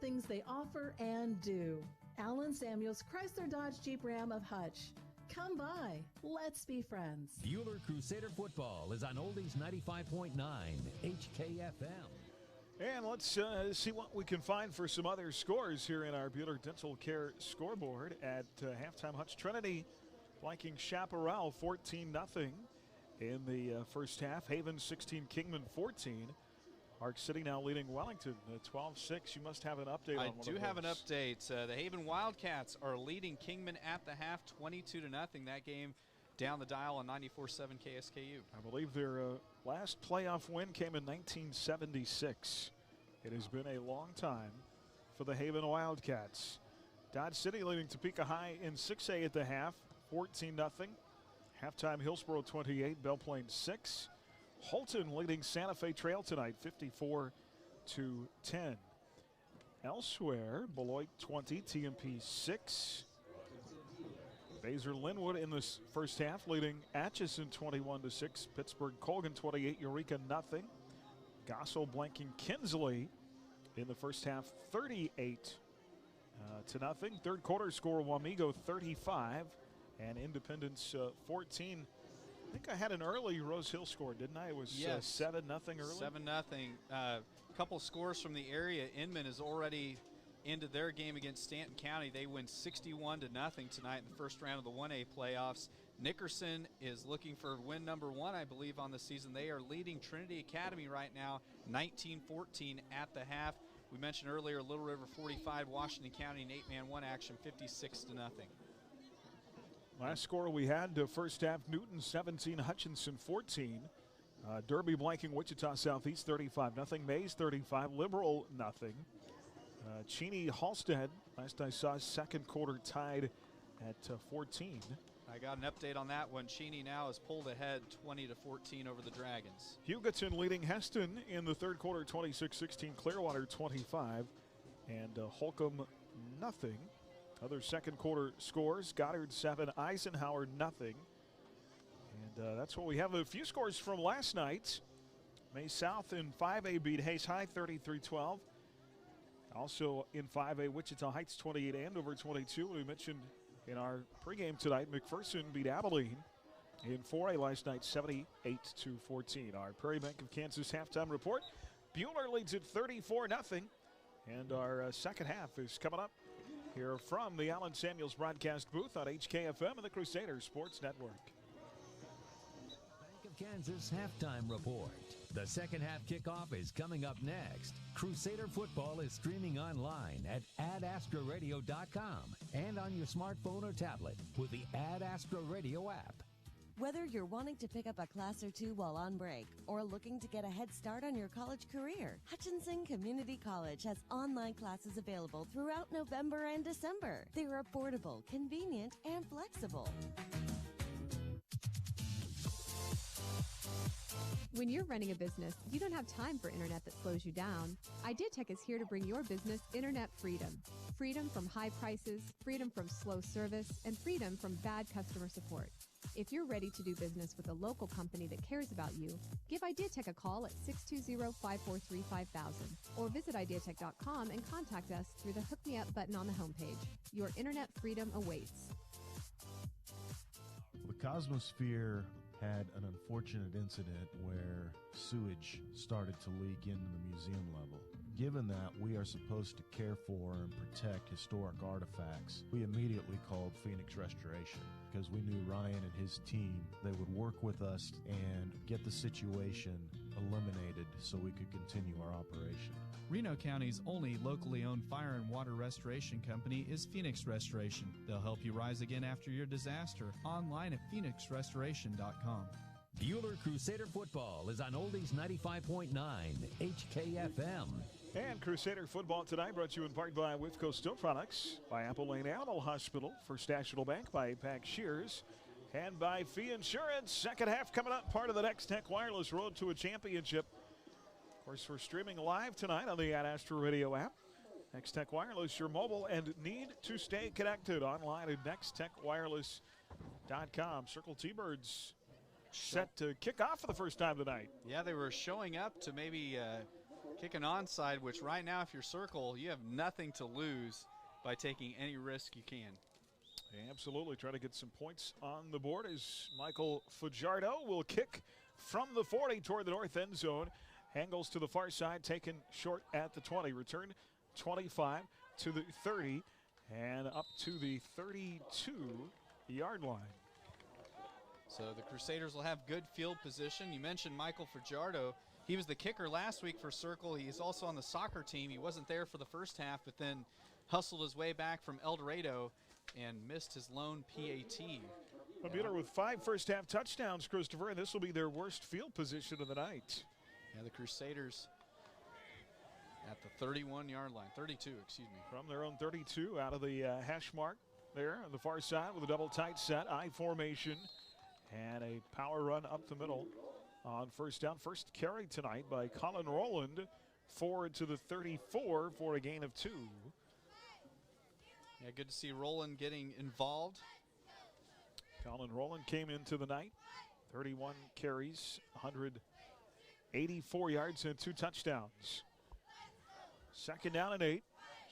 things they offer and do. Alan Samuels Chrysler Dodge Jeep Ram of Hutch. Come by. Let's be friends. Buhler Crusader football is on Oldies 95.9 HKFM. And let's see what we can find for some other scores here in our Buhler Dental Care scoreboard at halftime. Hutch Trinity blanking Chaparral 14-0 in the first half. Haven 16, Kingman 14. Arc City now leading Wellington 12-6. You must have an update on one of those. I do have an update. The Haven Wildcats are leading Kingman at the half 22-0. That game down the dial on 94.7 KSKU. I believe their last playoff win came in 1976. It has been a long time for the Haven Wildcats. Dodge City leading Topeka High in 6A at the half, 14-0. Halftime Hillsboro 28, Belle Plaine 6. Holton leading Santa Fe Trail tonight, 54-10. Elsewhere, Beloit 20, TMP 6. Baser Linwood in this first half leading Atchison 21-6. Pittsburgh Colgan 28, Eureka nothing. Gossel blanking Kinsley in the first half 38-0. Third quarter score, Wamego 35 and Independence 14. I think I had an early Rose Hill score, didn't I? It was 7-0 early. 7-0. A couple scores from the area. Inman is already into their game against Stanton County. They win 61-0 tonight in the first round of the 1A playoffs. Nickerson is looking for win number 1, I believe, on the season. They are leading Trinity Academy right now, 19-14 at the half. We mentioned earlier Little River 45, Washington County in 8-man 1 action, 56-0. Last score we had, first half, Newton 17, Hutchinson 14. Derby blanking Wichita Southeast 35-0. Mays 35, Liberal nothing. Cheney Halstead, last I saw, second quarter tied at 14. I got an update on that one. Cheney now has pulled ahead 20-14 over the Dragons. Hugoton leading Heston in the third quarter, 26-16. Clearwater 25, and Holcomb nothing. Other second quarter scores, Goddard 7, Eisenhower nothing. And that's what we have. A few scores from last night. May South in 5A beat Hayes High 33-12. Also in 5A, Wichita Heights 28, Andover 22. We mentioned In our pregame tonight, McPherson beat Abilene in 4A last night, 78-14. Our Prairie Bank of Kansas halftime report. Buhler leads it 34-0. And our second half is coming up here from the Allen Samuels broadcast booth on HKFM and the Crusaders Sports Network. Bank of Kansas halftime report. The second half kickoff is coming up next. Crusader football is streaming online at adastraradio.com and on your smartphone or tablet with the Ad Astra Radio app. Whether you're wanting to pick up a class or two while on break or looking to get a head start on your college career, Hutchinson Community College has online classes available throughout November and December. They're affordable, convenient, and flexible. When you're running a business, you don't have time for internet that slows you down. IdeaTech is here to bring your business internet freedom. Freedom from high prices, freedom from slow service, and freedom from bad customer support. If you're ready to do business with a local company that cares about you, give IdeaTech a call at 620-543-5000 or visit ideatech.com and contact us through the Hook Me Up button on the homepage. Your internet freedom awaits. The Cosmosphere had an unfortunate incident where sewage started to leak into the museum level. Given that we are supposed to care for and protect historic artifacts, we immediately called Phoenix Restoration because we knew Ryan and his team, they would work with us and get the situation eliminated so we could continue our operation. Reno County's only locally owned fire and water restoration company is Phoenix Restoration. They'll help you rise again after your disaster. Online at phoenixrestoration.com. Buhler Crusader football is on Oldies 95.9 HKFM. And Crusader football tonight brought to you in part by Withco Steel Products, by Apple Lane Animal Hospital, First National Bank, by APAC Shears, and by Fee Insurance. Second half coming up, part of the Next Tech Wireless Road to a Championship. Of course, we're streaming live tonight on the Ad Astra Radio app. Next Tech Wireless, your mobile and need to stay connected online at nexttechwireless.com. Circle T-Birds set to kick off for the first time tonight. Yeah, they were showing up to maybe kick an onside, which right now, if you're Circle, you have nothing to lose by taking any risk you can. Absolutely. Try to get some points on the board as Michael Fajardo will kick from the 40 toward the north end zone. Angles to the far side, taken short at the 20. Return 25 to the 30 and up to the 32-yard line. So the Crusaders will have good field position. You mentioned Michael Fajardo. He was the kicker last week for Circle. He's also on the soccer team. He wasn't there for the first half, but then hustled his way back from El Dorado and missed his lone PAT. Buhler with 5 first-half touchdowns, Christopher, and this will be their worst field position of the night. Yeah, the Crusaders at the 31-yard line, 32, excuse me. From their own 32, out of the hash mark there on the far side with a double tight set, I formation, and a power run up the middle on first down. First carry tonight by Colin Rowland, forward to the 34 for a gain of 2. Yeah, good to see Rowland getting involved. Colin Rowland came into the night, 31 carries, 184 yards and 2 touchdowns. Second down and 8,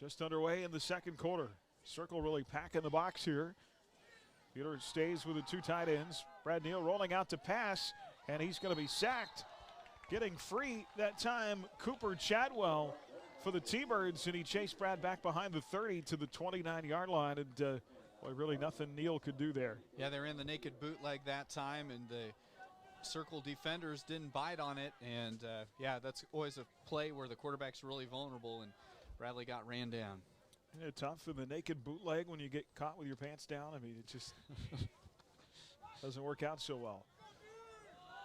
just underway in the second quarter. Circle really packing the box here. Buhler stays with the 2 tight ends. Brad Neal rolling out to pass, and he's going to be sacked. Getting free that time, Cooper Chadwell for the T-Birds, and he chased Brad back behind the 30 to the 29-yard line, and boy, really nothing Neal could do there. Yeah, they ran the naked bootleg that time, and the Circle defenders didn't bite on it, and yeah, that's always a play where the quarterback's really vulnerable, and Bradley got ran down. Isn't it tough for the naked bootleg when you get caught with your pants down? I mean, it just doesn't work out so well.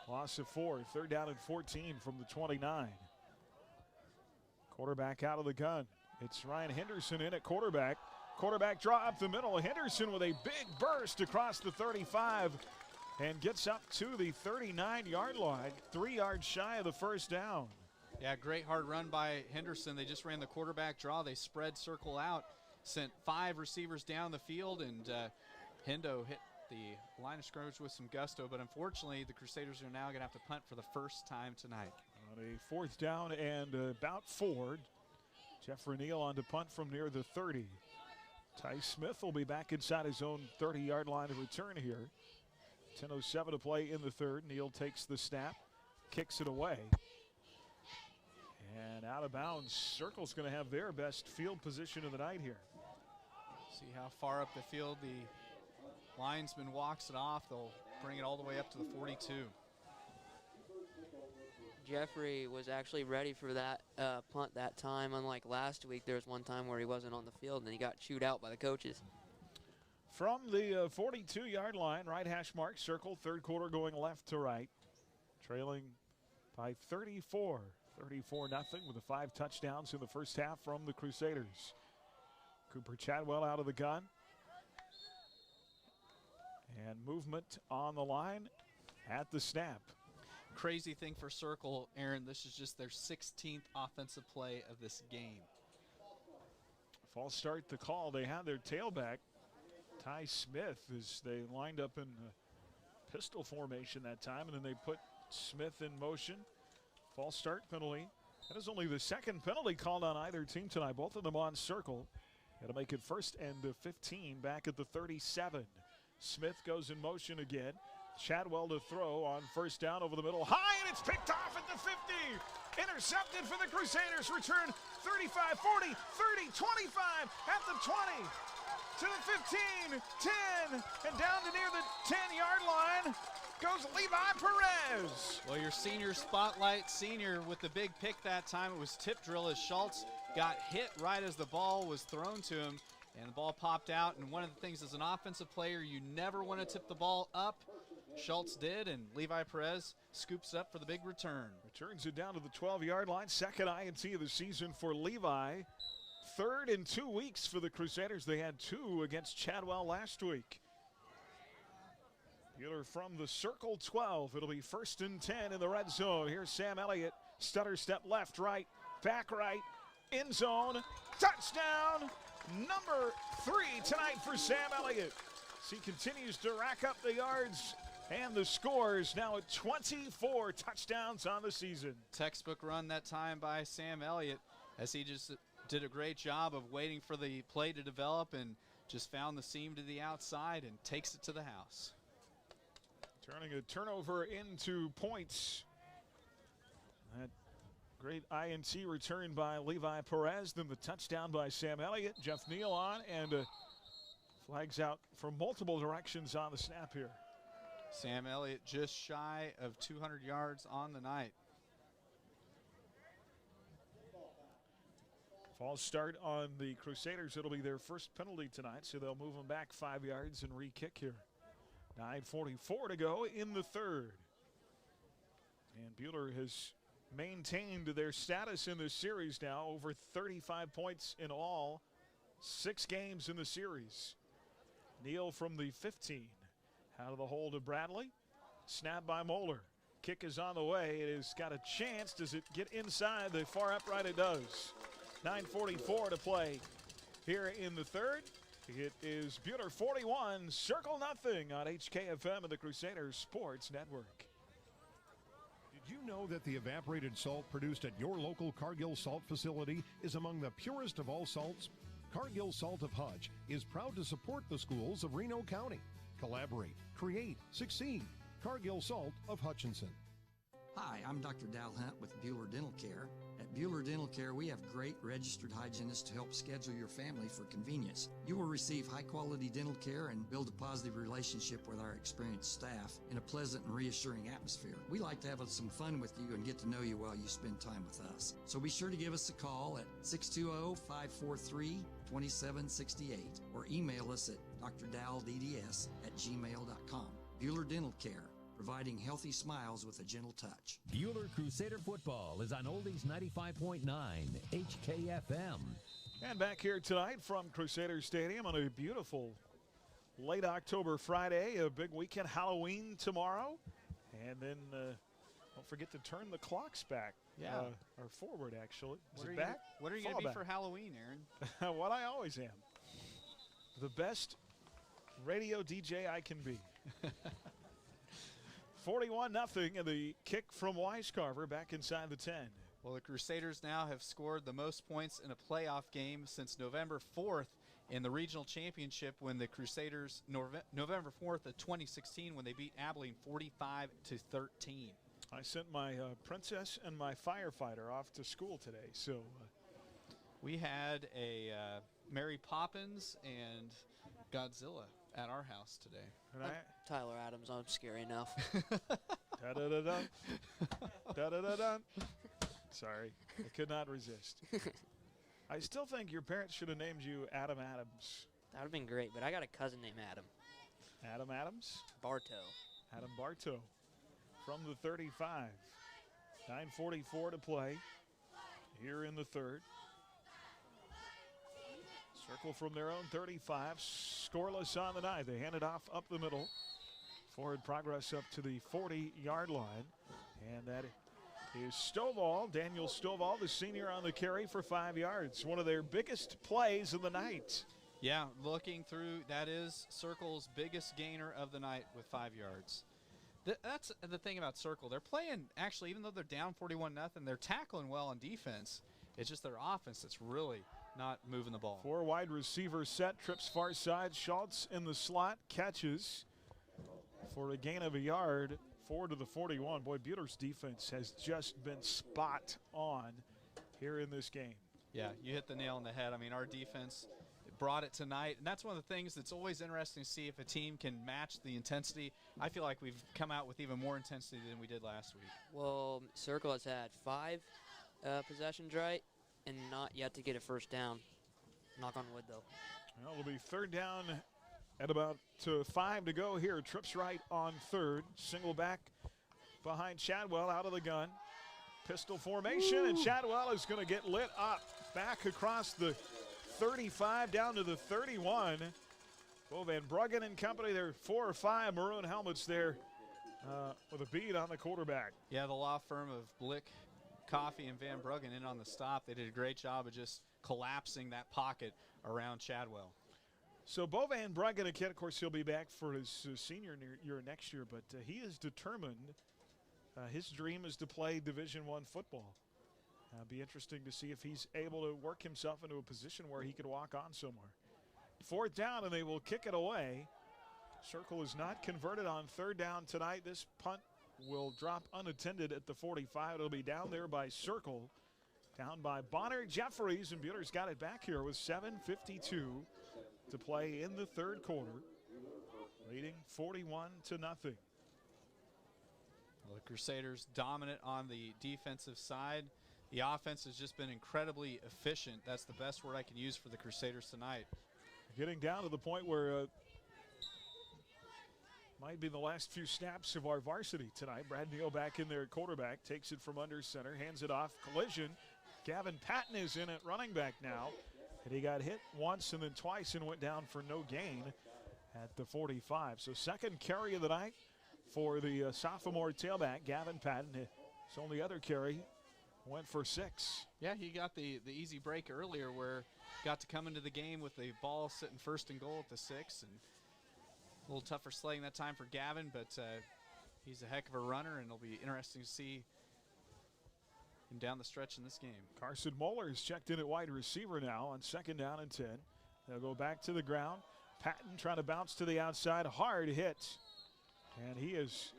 Loss of 4, third down and 14 from the 29. Quarterback out of the gun. It's Ryan Henderson in at quarterback. Quarterback draw up the middle. Henderson with a big burst across the 35 and gets up to the 39-yard line, 3 yards shy of the first down. Yeah, great hard run by Henderson. They just ran the quarterback draw. They spread Circle out, sent 5 receivers down the field, and Hendo hit the line of scrimmage with some gusto, but unfortunately the Crusaders are now going to have to punt for the first time tonight. On a 4th down and about 4, Jeff Neal on to punt from near the 30. Ty Smith will be back inside his own 30-yard line of return here. 10:07 to play in the third. Neal takes the snap, kicks it away. And out of bounds, Circle's going to have their best field position of the night here. See how far up the field the linesman walks it off. They'll bring it all the way up to the 42. Jeffrey was actually ready for that punt that time. Unlike last week, there was one time where he wasn't on the field and he got chewed out by the coaches. From the 42-yard line, right hash mark, Circle, third quarter going left to right. Trailing by 34. 34-0 with the 5 touchdowns in the first half from the Crusaders. Cooper Chadwell out of the gun. And movement on the line at the snap. Crazy thing for Circle, Aaron, this is just their 16th offensive play of this game. False start to call. They had their tailback, Ty Smith, as they lined up in pistol formation that time, and then they put Smith in motion. False start penalty. That is only the second penalty called on either team tonight, both of them on Circle. It'll make it 1st and 15 back at the 37. Smith goes in motion again. Chadwell to throw on first down over the middle. High, and it's picked off at the 50. Intercepted for the Crusaders. Return 35, 40, 30, 25 at the 20. To the 15, 10, and down to near the 10-yard line goes Levi Perez. Well, your senior spotlight, senior with the big pick that time. It was tip drill as Schultz got hit right as the ball was thrown to him, and the ball popped out. And one of the things as an offensive player, you never want to tip the ball up. Schultz did, and Levi Perez scoops it up for the big return. Returns it down to the 12-yard line. Second INT of the season for Levi. Third in 2 weeks for the Crusaders. They had 2 against Chadwell last week. Bueller from the Circle 12. It'll be 1st and 10 in the red zone. Here's Sam Elliott. Stutter step left, right, back right, end zone. Touchdown, number 3 tonight for Sam Elliott. He continues to rack up the yards and the scores, now at 24 touchdowns on the season. Textbook run that time by Sam Elliott, as he just did a great job of waiting for the play to develop and just found the seam to the outside and takes it to the house. Turning a turnover into points. That great INT return by Levi Perez, then the touchdown by Sam Elliott. Jeff Neal on, and flags out from multiple directions on the snap here. Sam Elliott just shy of 200 yards on the night. False start on the Crusaders. It'll be their first penalty tonight, so they'll move them back 5 yards and re-kick here. 9:44 to go in the third. And Bueller has maintained their status in this series now, over 35 points in all, 6 games in the series. Neal from the 15. Out of the hole to Bradley. Snap by Moeller. Kick is on the way. It has got a chance. Does it get inside the far upright? It does. 9:44 to play here in the third. It is Bueller 41, Circle nothing on HKFM and the Crusaders Sports Network. Did you know that the evaporated salt produced at your local Cargill salt facility is among the purest of all salts? Cargill Salt of Hutch is proud to support the schools of Reno County. Collaborate, create, succeed. Cargill Salt of Hutchinson. Hi, I'm Dr. Dal Hunt with Bueller Dental Care. At Bueller Dental Care, we have great registered hygienists to help schedule your family for convenience. You will receive high-quality dental care and build a positive relationship with our experienced staff in a pleasant and reassuring atmosphere. We like to have some fun with you and get to know you while you spend time with us. So be sure to give us a call at 620-543-2768 or email us at drdalDDS@gmail.com. Bueller Dental Care, providing healthy smiles with a gentle touch. Bueller Crusader football is on Oldies 95.9 HKFM. And back here tonight from Crusader Stadium on a beautiful late October Friday, a big weekend, Halloween tomorrow. And then don't forget to turn the clocks back. Yeah. Or forward, actually. Is What it are back? What are you going to be for Halloween, Aaron? What I always am. The best radio DJ I can be. 41-0, and the kick from Weiscarver back inside the 10. Well, the Crusaders now have scored the most points in a playoff game since November 4th in the regional championship when the Crusaders, November 4th of 2016, when they beat Abilene 45-13. I sent my princess and my firefighter off to school today, so we had a Mary Poppins and Godzilla at our house today. And Tyler Adams, I'm scary enough. Da-da-da-dun. Da-da-da-dun. Sorry, I could not resist. I still think your parents should have named you Adam Adams. That would have been great, but I got a cousin named Adam. Adam Adams? Bartow. Adam Bartow from the 35. 9:44 to play here in the third. Circle from their own 35, scoreless on the night. They hand it off up the middle. Forward progress up to the 40-yard line. And that is Stovall, Daniel Stovall, the senior on the carry for 5 yards. One of their biggest plays of the night. Yeah, looking through, that is Circle's biggest gainer of the night with 5 yards. That's the thing about Circle. They're playing, actually, even though they're down 41-0, they're tackling well on defense. It's just their offense that's really not moving the ball. 4 wide receiver set, trips far side. Schultz in the slot, catches for a gain of a yard. Forward to the 41. Boy, Buhler's defense has just been spot on here in this game. Yeah, you hit the nail on the head. I mean, our defense brought it tonight, and that's one of the things that's always interesting to see if a team can match the intensity. I feel like we've come out with even more intensity than we did last week. Well, Circle has had 5 possessions, right, and not yet to get a first down. Knock on wood, though. Well, it'll be third down at about 5 to go here. Trips right on third. Single back behind Chadwell out of the gun. Pistol formation, and Chadwell is going to get lit up. Back across the 35 down to the 31. Bo Van Bruggen and company, there are 4 or 5 maroon helmets there with a bead on the quarterback. Yeah, the law firm of Blick, Coffee, and Van Bruggen in on the stop. They did a great job of just collapsing that pocket around Chadwell. So Bo Van Bruggen, again, of course, he'll be back for his senior year next year, but he is determined. His dream is to play Division I football. Be interesting to see if he's able to work himself into a position where he could walk on somewhere. Fourth down, and they will kick it away. Circle is not converted on third down tonight. This punt will drop unattended at the 45. It'll be down there by Circle. Down by Bonner Jeffries, and Buhler's got it back here with 7:52 to play in the third quarter, leading 41-0. Well, the Crusaders dominant on the defensive side. The offense has just been incredibly efficient. That's the best word I can use for the Crusaders tonight. Getting down to the point where might be the last few snaps of our varsity tonight. Brad Neal back in there at quarterback, takes it from under center, hands it off, collision. Gavin Patton is in at running back now. And he got hit once and then twice and went down for no gain at the 45. So second carry of the night for the sophomore tailback, Gavin Patton. His only other carry went for 6. Yeah, he got the easy break earlier where got to come into the game with the ball sitting first and goal at the 6. And a little tougher sledding that time for Gavin, but he's a heck of a runner, and it'll be interesting to see him down the stretch in this game. Carson Moeller is checked in at wide receiver now on second down and 10. They'll go back to the ground. Patton trying to bounce to the outside. Hard hit. And he is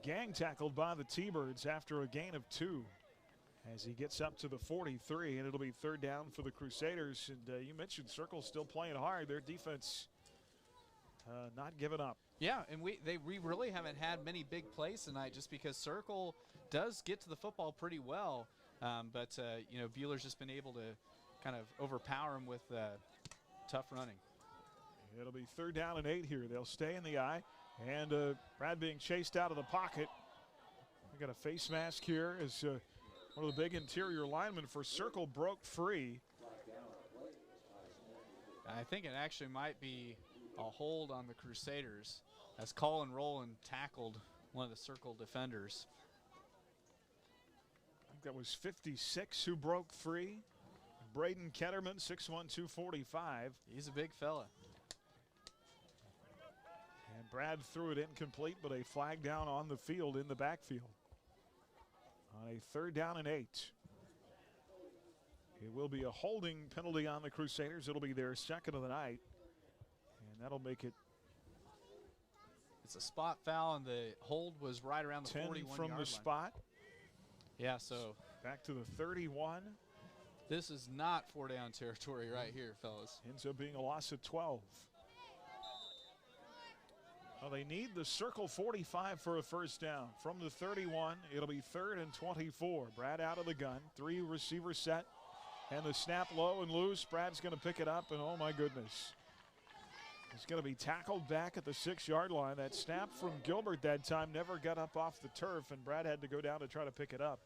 gang tackled by the T-Birds after a gain of 2 as he gets up to the 43, and it'll be third down for the Crusaders. And you mentioned Circle still playing hard. Their defense not giving up. Yeah, and we really haven't had many big plays tonight just because Circle does get to the football pretty well. But Buhler's just been able to kind of overpower him with tough running. It'll be third down and 8 here. They'll stay in the eye. And Brad being chased out of the pocket. We got a face mask here as one of the big interior linemen for Circle broke free. I think it actually might be a hold on the Crusaders as Colin Rowland tackled one of the Circle defenders. I think that was 56 who broke free. Braden Ketterman, 6'1", 245. He's a big fella. And Brad threw it incomplete, but a flag down on the field in the backfield. On a third down and 8. It will be a holding penalty on the Crusaders. It'll be their second of the night, and that'll make it. It's a spot foul, and the hold was right around the 10 41 from yard the line. spot. Yeah, so back to the 31. This is not 4-down territory right here, fellas. Ends up being a loss of 12. Well, they need the circle 45 for a first down. From the 31, it'll be 3rd and 24. Brad out of the gun, 3 receiver set, and the snap low and loose. Brad's going to pick it up, and oh my goodness. He's going to be tackled back at the 6-yard line. That snap from Gilbert that time never got up off the turf, and Brad had to go down to try to pick it up.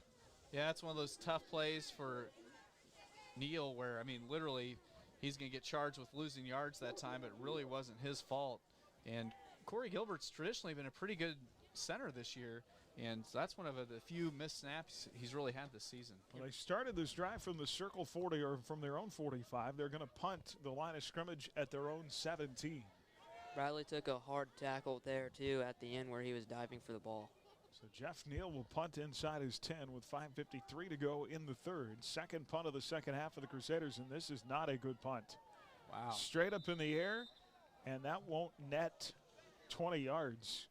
Yeah, it's one of those tough plays for Neal where, I mean, literally he's going to get charged with losing yards that time. It really wasn't his fault. And Corey Gilbert's traditionally been a pretty good center this year, and that's one of the few missed snaps he's really had this season. Well, they started this drive from the circle 40 or from their own 45. They're going to punt the line of scrimmage at their own 17. Bradley took a hard tackle there, too, at the end where he was diving for the ball. So Jeff Neal will punt inside his 10 with 5:53 to go in the third. Second punt of the second half of the Crusaders, and this is not a good punt. Wow. Straight up in the air, and that won't net 20 yards.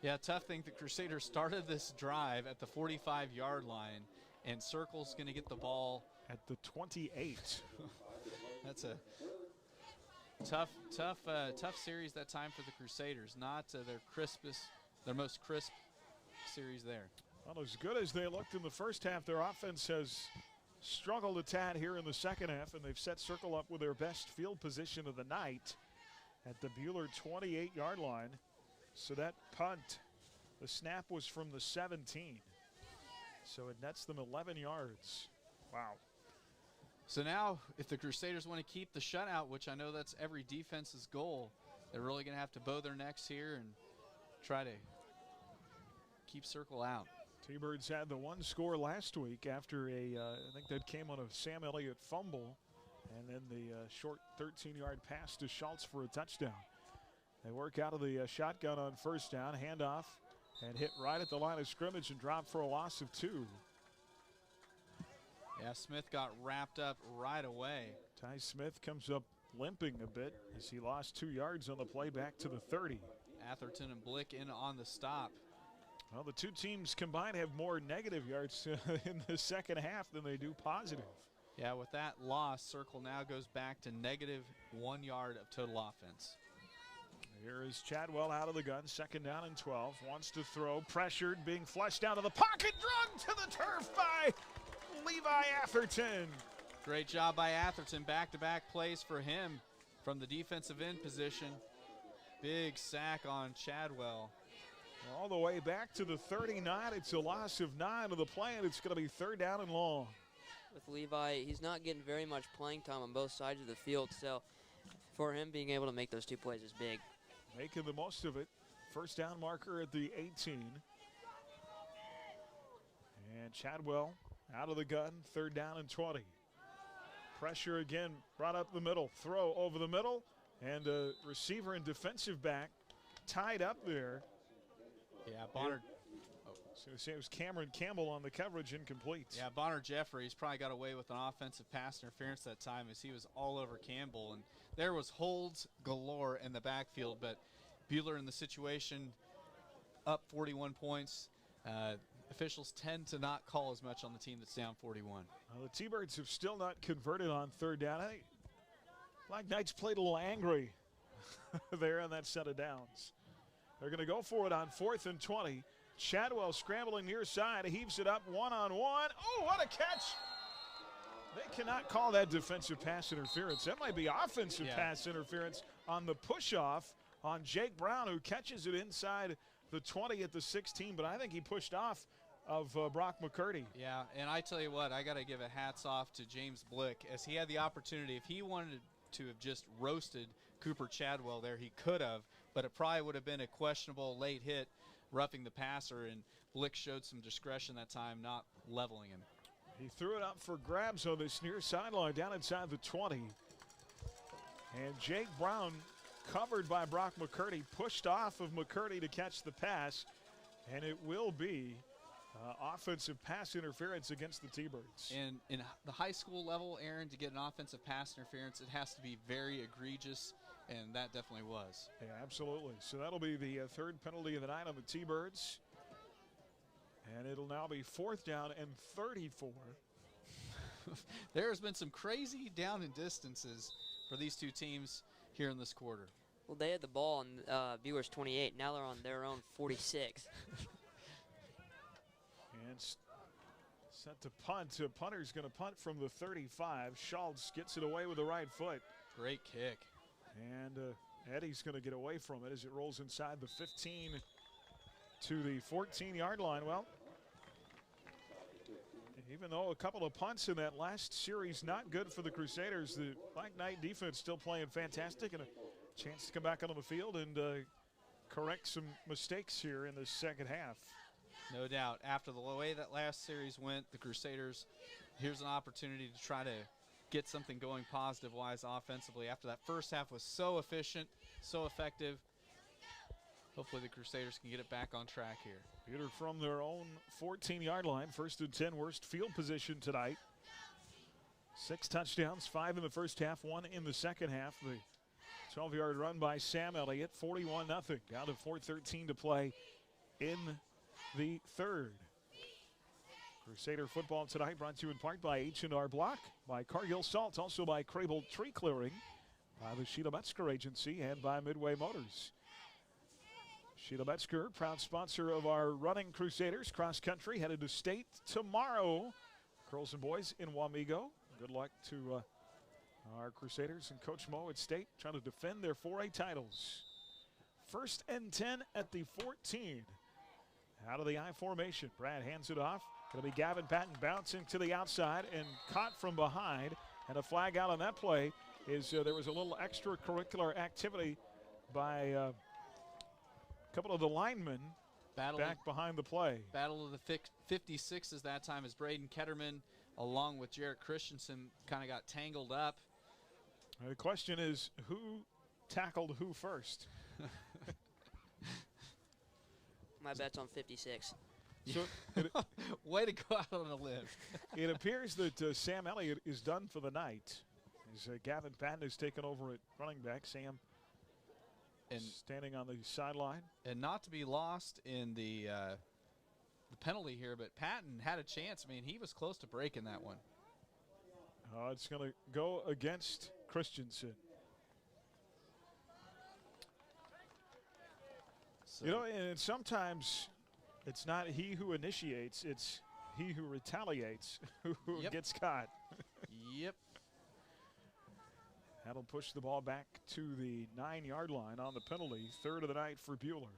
Yeah, tough thing. The Crusaders started this drive at the 45-yard line, and Circle's going to get the ball at the 28. That's a tough series that time for the Crusaders. Not their most crisp series there. Well, as good as they looked in the first half, their offense has struggled a tad here in the second half, and they've set Circle up with their best field position of the night at the Buhler 28-yard line. So that punt, the snap was from the 17. So it nets them 11 yards. Wow. So now if the Crusaders want to keep the shutout, which I know that's every defense's goal, they're really going to have to bow their necks here and try to keep Circle out. T-Birds had the one score last week after I think that came on a Sam Elliott fumble, and then the short 13-yard pass to Schultz for a touchdown. They work out of the shotgun on first down, handoff, and hit right at the line of scrimmage and drop for a loss of 2. Yeah, Smith got wrapped up right away. Ty Smith comes up limping a bit as he lost 2 yards on the play back to the 30. Atherton and Blick in on the stop. Well, the two teams combined have more negative yards in the second half than they do positive. Yeah, with that loss, Circle now goes back to -1 yard of total offense. Here is Chadwell out of the gun, second down and 12. Wants to throw, pressured, being flushed out of the pocket, dragged to the turf by Levi Atherton. Great job by Atherton, back-to-back plays for him from the defensive end position. Big sack on Chadwell. All the way back to the 39. It's a loss of 9 of the play, and it's going to be third down and long. With Levi, he's not getting very much playing time on both sides of the field, so for him being able to make those 2 plays is big. Making the most of it. First down marker at the 18. And Chadwell out of the gun, third down and 20. Pressure again, brought up the middle. Throw over the middle, and a receiver and defensive back tied up there. Yeah, Bonner. So it was Cameron Campbell on the coverage, incomplete. Yeah, Bonner Jeffries probably got away with an offensive pass interference that time as he was all over Campbell. And there was holds galore in the backfield, but Buhler in the situation, up 41 points. Officials tend to not call as much on the team that's down 41. Well, the T-Birds have still not converted on third down. I think Black Knights played a little angry there on that set of downs. They're going to go for it on 4th and 20. Chadwell scrambling near side, heaves it up one-on-one. Oh, what a catch! They cannot call that defensive pass interference. That might be offensive pass interference on the push-off on Jake Brown, who catches it inside the 20 at the 16, but I think he pushed off of Brock McCurdy. Yeah, and I tell you what, I got to give a hats off to James Blick as he had the opportunity. If he wanted to have just roasted Cooper Chadwell there, he could have, but it probably would have been a questionable late hit, roughing the passer, and Blick showed some discretion that time, not leveling him. He threw it up for grabs on this near sideline down inside the 20. And Jake Brown, covered by Brock McCurdy, pushed off of McCurdy to catch the pass, and it will be offensive pass interference against the T-Birds. And in the high school level, Aaron, to get an offensive pass interference, it has to be very egregious, and that definitely was. Yeah, absolutely. So that'll be the third penalty of the night on the T-Birds. And it'll now be 4th down and 34. There's been some crazy down and distances for these two teams here in this quarter. Well, they had the ball on Bueller's 28. Now they're on their own 46. And set to punt. Punter's going to punt from the 35. Schultz gets it away with the right foot. Great kick. And Eddie's going to get away from it as it rolls inside the 15 to the 14-yard line. Well, even though a couple of punts in that last series not good for the Crusaders, the Black Knight defense still playing fantastic, and a chance to come back onto the field and correct some mistakes here in the second half. No doubt. After the way that last series went, the Crusaders, here's an opportunity to try to get something going positive-wise offensively. After that first half was so efficient, so effective, hopefully the Crusaders can get it back on track here. Bueller from their own 14-yard line, 1st and 10, worst field position tonight. 6 touchdowns, 5 in the first half, 1 in the second half. The 12-yard run by Sam Elliott, 41-0. Down to 4:13 to play in the third. Crusader football tonight brought to you in part by H&R Block, by Cargill Salt, also by Crable Tree Clearing, by the Sheila Metzger Agency, and by Midway Motors. Sheila Metzger, proud sponsor of our running Crusaders. Cross country headed to state tomorrow. Girls and boys in Wamego. Good luck to our Crusaders and Coach Mo at state trying to defend their 4A titles. 1st and 10 at the 14. Out of the I formation. Brad hands it off. Going to be Gavin Patton bouncing to the outside and caught from behind. And a flag out on that play is there was a little extracurricular activity by a couple of the linemen back behind the play. Battle of the 56s that time as Braden Ketterman along with Jarrett Christensen kind of got tangled up. The question is, who tackled who first? My bet's on 56. So way to go out on a limb. It appears that Sam Elliott is done for the night. As Gavin Patton is taken over at running back. Sam and standing on the sideline. And not to be lost in the penalty here, but Patton had a chance. I mean, he was close to breaking that one. It's going to go against Christensen. So. You know, and sometimes it's not he who initiates, it's he who retaliates who gets caught. Yep. That'll push the ball back to the 9-yard line on the penalty. 3rd of the night for Bueller.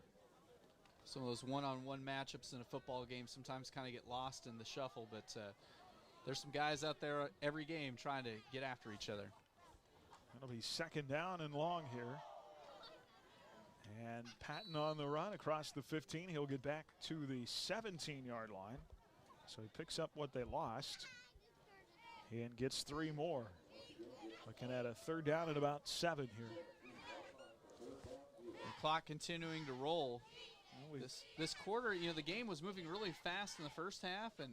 Some of those one-on-one matchups in a football game sometimes kind of get lost in the shuffle, but there's some guys out there every game trying to get after each other. That'll be 2nd down and long here. And Patton on the run across the 15. He'll get back to the 17-yard line. So he picks up what they lost and gets 3 more. Looking at a 3rd down and about 7 here. The clock continuing to roll. This quarter, you know, the game was moving really fast in the first half, and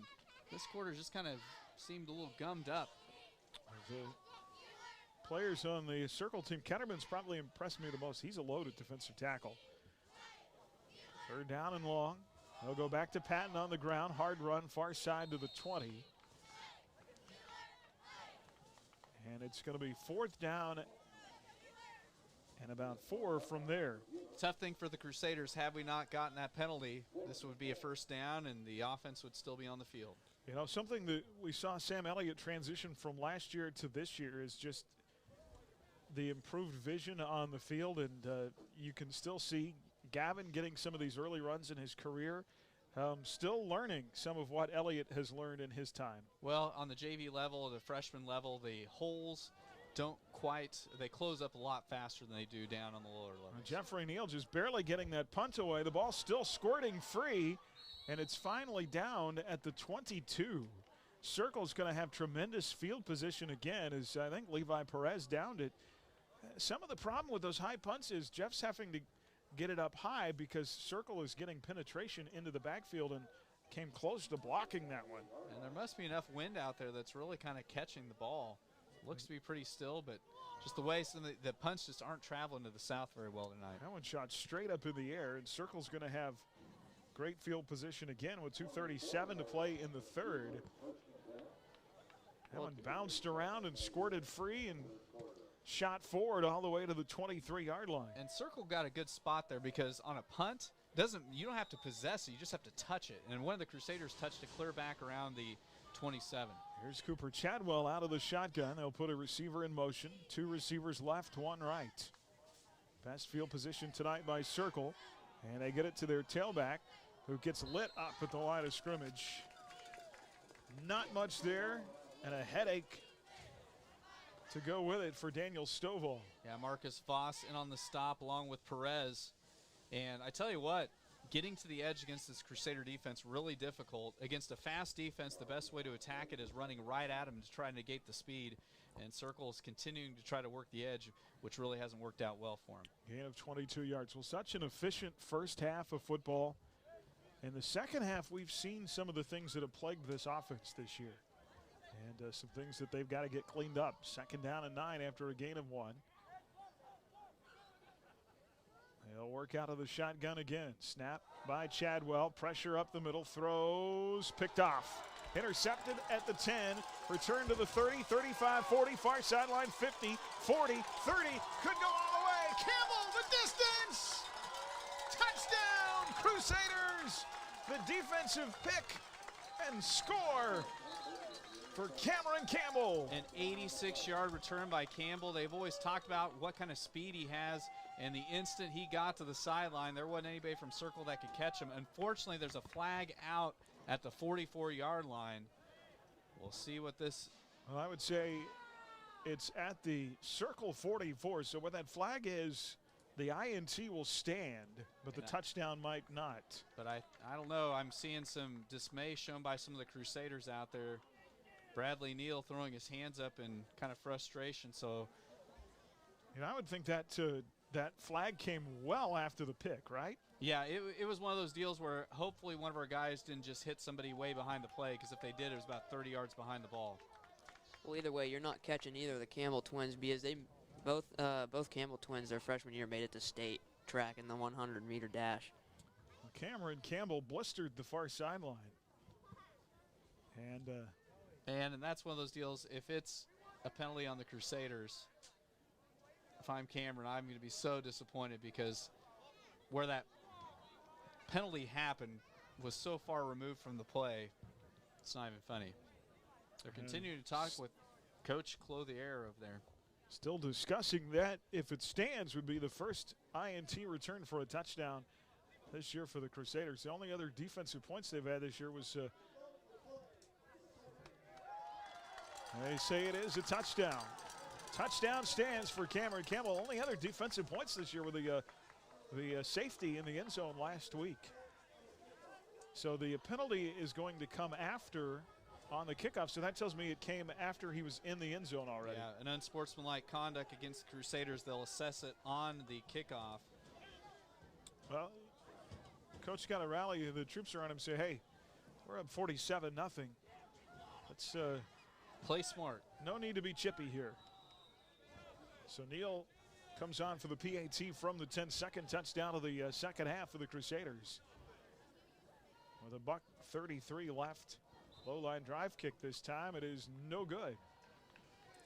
this quarter just kind of seemed a little gummed up. The players on the circle team, Ketterman's probably impressed me the most. He's a loaded defensive tackle. 3rd down and long. They'll go back to Patton on the ground. Hard run, far side to the 20. And it's going to be 4th down and about 4 from there. Tough thing for the Crusaders, had we not gotten that penalty, this would be a 1st down and the offense would still be on the field. You know, something that we saw Sam Elliott transition from last year to this year is just the improved vision on the field, and you can still see Gavin getting some of these early runs in his career. Still learning some of what Elliott has learned in his time. Well, on the JV level, the freshman level, the holes they close up a lot faster than they do down on the lower levels. Jeffrey Neal just barely getting that punt away. The ball still squirting free, and it's finally down at the 22. Circle's going to have tremendous field position again as I think Levi Perez downed it. Some of the problem with those high punts is Jeff's having to get it up high because Circle is getting penetration into the backfield, and came close to blocking that one. And there must be enough wind out there that's really kind of catching the ball. Looks to be pretty still, but just the way some of the punts just aren't traveling to the south very well tonight. That one shot straight up in the air, and Circle's going to have great field position again with 2:37 to play in the third. That one bounced around and squirted free and shot forward all the way to the 23-yard line. And Circle got a good spot there because on a punt, you don't have to possess it, you just have to touch it. And one of the Crusaders touched it clear back around the 27. Here's Cooper Chadwell out of the shotgun. They'll put a receiver in motion. 2 receivers left, 1 right. Best field position tonight by Circle. And they get it to their tailback, who gets lit up at the line of scrimmage. Not much there, and a headache to go with it for Daniel Stovall. Yeah, Marcus Voss in on the stop along with Perez. And I tell you what, getting to the edge against this Crusader defense really difficult. Against a fast defense, the best way to attack it is running right at them to try and negate the speed. And Circle is continuing to try to work the edge, which really hasn't worked out well for him. Gain of 22 yards. Well, such an efficient first half of football. In the second half, we've seen some of the things that have plagued this offense this year. And some things that they've got to get cleaned up. 2nd down and 9 after a gain of 1. They'll work out of the shotgun again. Snap by Chadwell. Pressure up the middle. Throws. Picked off. Intercepted at the 10. Return to the 30, 35, 40. Far sideline 50, 40, 30. Could go all the way. Campbell, the distance. Touchdown, Crusaders. The defensive pick and score for Cameron Campbell. An 86-yard return by Campbell. They've always talked about what kind of speed he has, and the instant he got to the sideline, there wasn't anybody from Circle that could catch him. Unfortunately, there's a flag out at the 44-yard line. We'll see what this... Well, I would say it's at the Circle 44, so what that flag is, the INT will stand, but the touchdown might not. But I don't know. I'm seeing some dismay shown by some of the Crusaders out there. Bradley Neal throwing his hands up in kind of frustration. So, I would think that that flag came well after the pick, right? Yeah, it was one of those deals where hopefully one of our guys didn't just hit somebody way behind the play, because if they did, it was about 30 yards behind the ball. Well, either way, you're not catching either of the Campbell twins, because they both Campbell twins their freshman year made it to state track in the 100-meter dash. Cameron Campbell blistered the far sideline. And that's one of those deals, if it's a penalty on the Crusaders, if I'm Cameron, I'm going to be so disappointed, because where that penalty happened was so far removed from the play, it's not even funny. They're continuing to talk with Coach Clothier over there. Still discussing that. If it stands, would be the first INT return for a touchdown this year for the Crusaders. The only other defensive points they've had this year was they say it is a touchdown. Touchdown stands for Cameron Campbell. Only other defensive points this year were the safety in the end zone last week. So the penalty is going to come after on the kickoff. So that tells me it came after he was in the end zone already. Yeah, an unsportsmanlike conduct against the Crusaders. They'll assess it on the kickoff. Well, Coach got to rally the troops around him and say, hey, we're up 47-0. Let's play smart. No need to be chippy here. So Neal comes on for the PAT from the 10-second touchdown of the second half of the Crusaders. With $1:33 left. Low line drive kick this time. It is no good.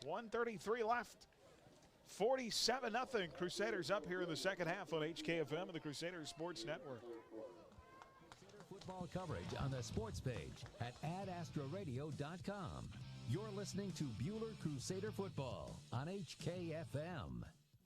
1:33 left. 47-0. Crusaders up here in the second half on HKFM and the Crusaders Sports Network. Crusader football coverage on the sports page at AdAstraRadio.com. You're listening to Bueller Crusader Football on HKFM.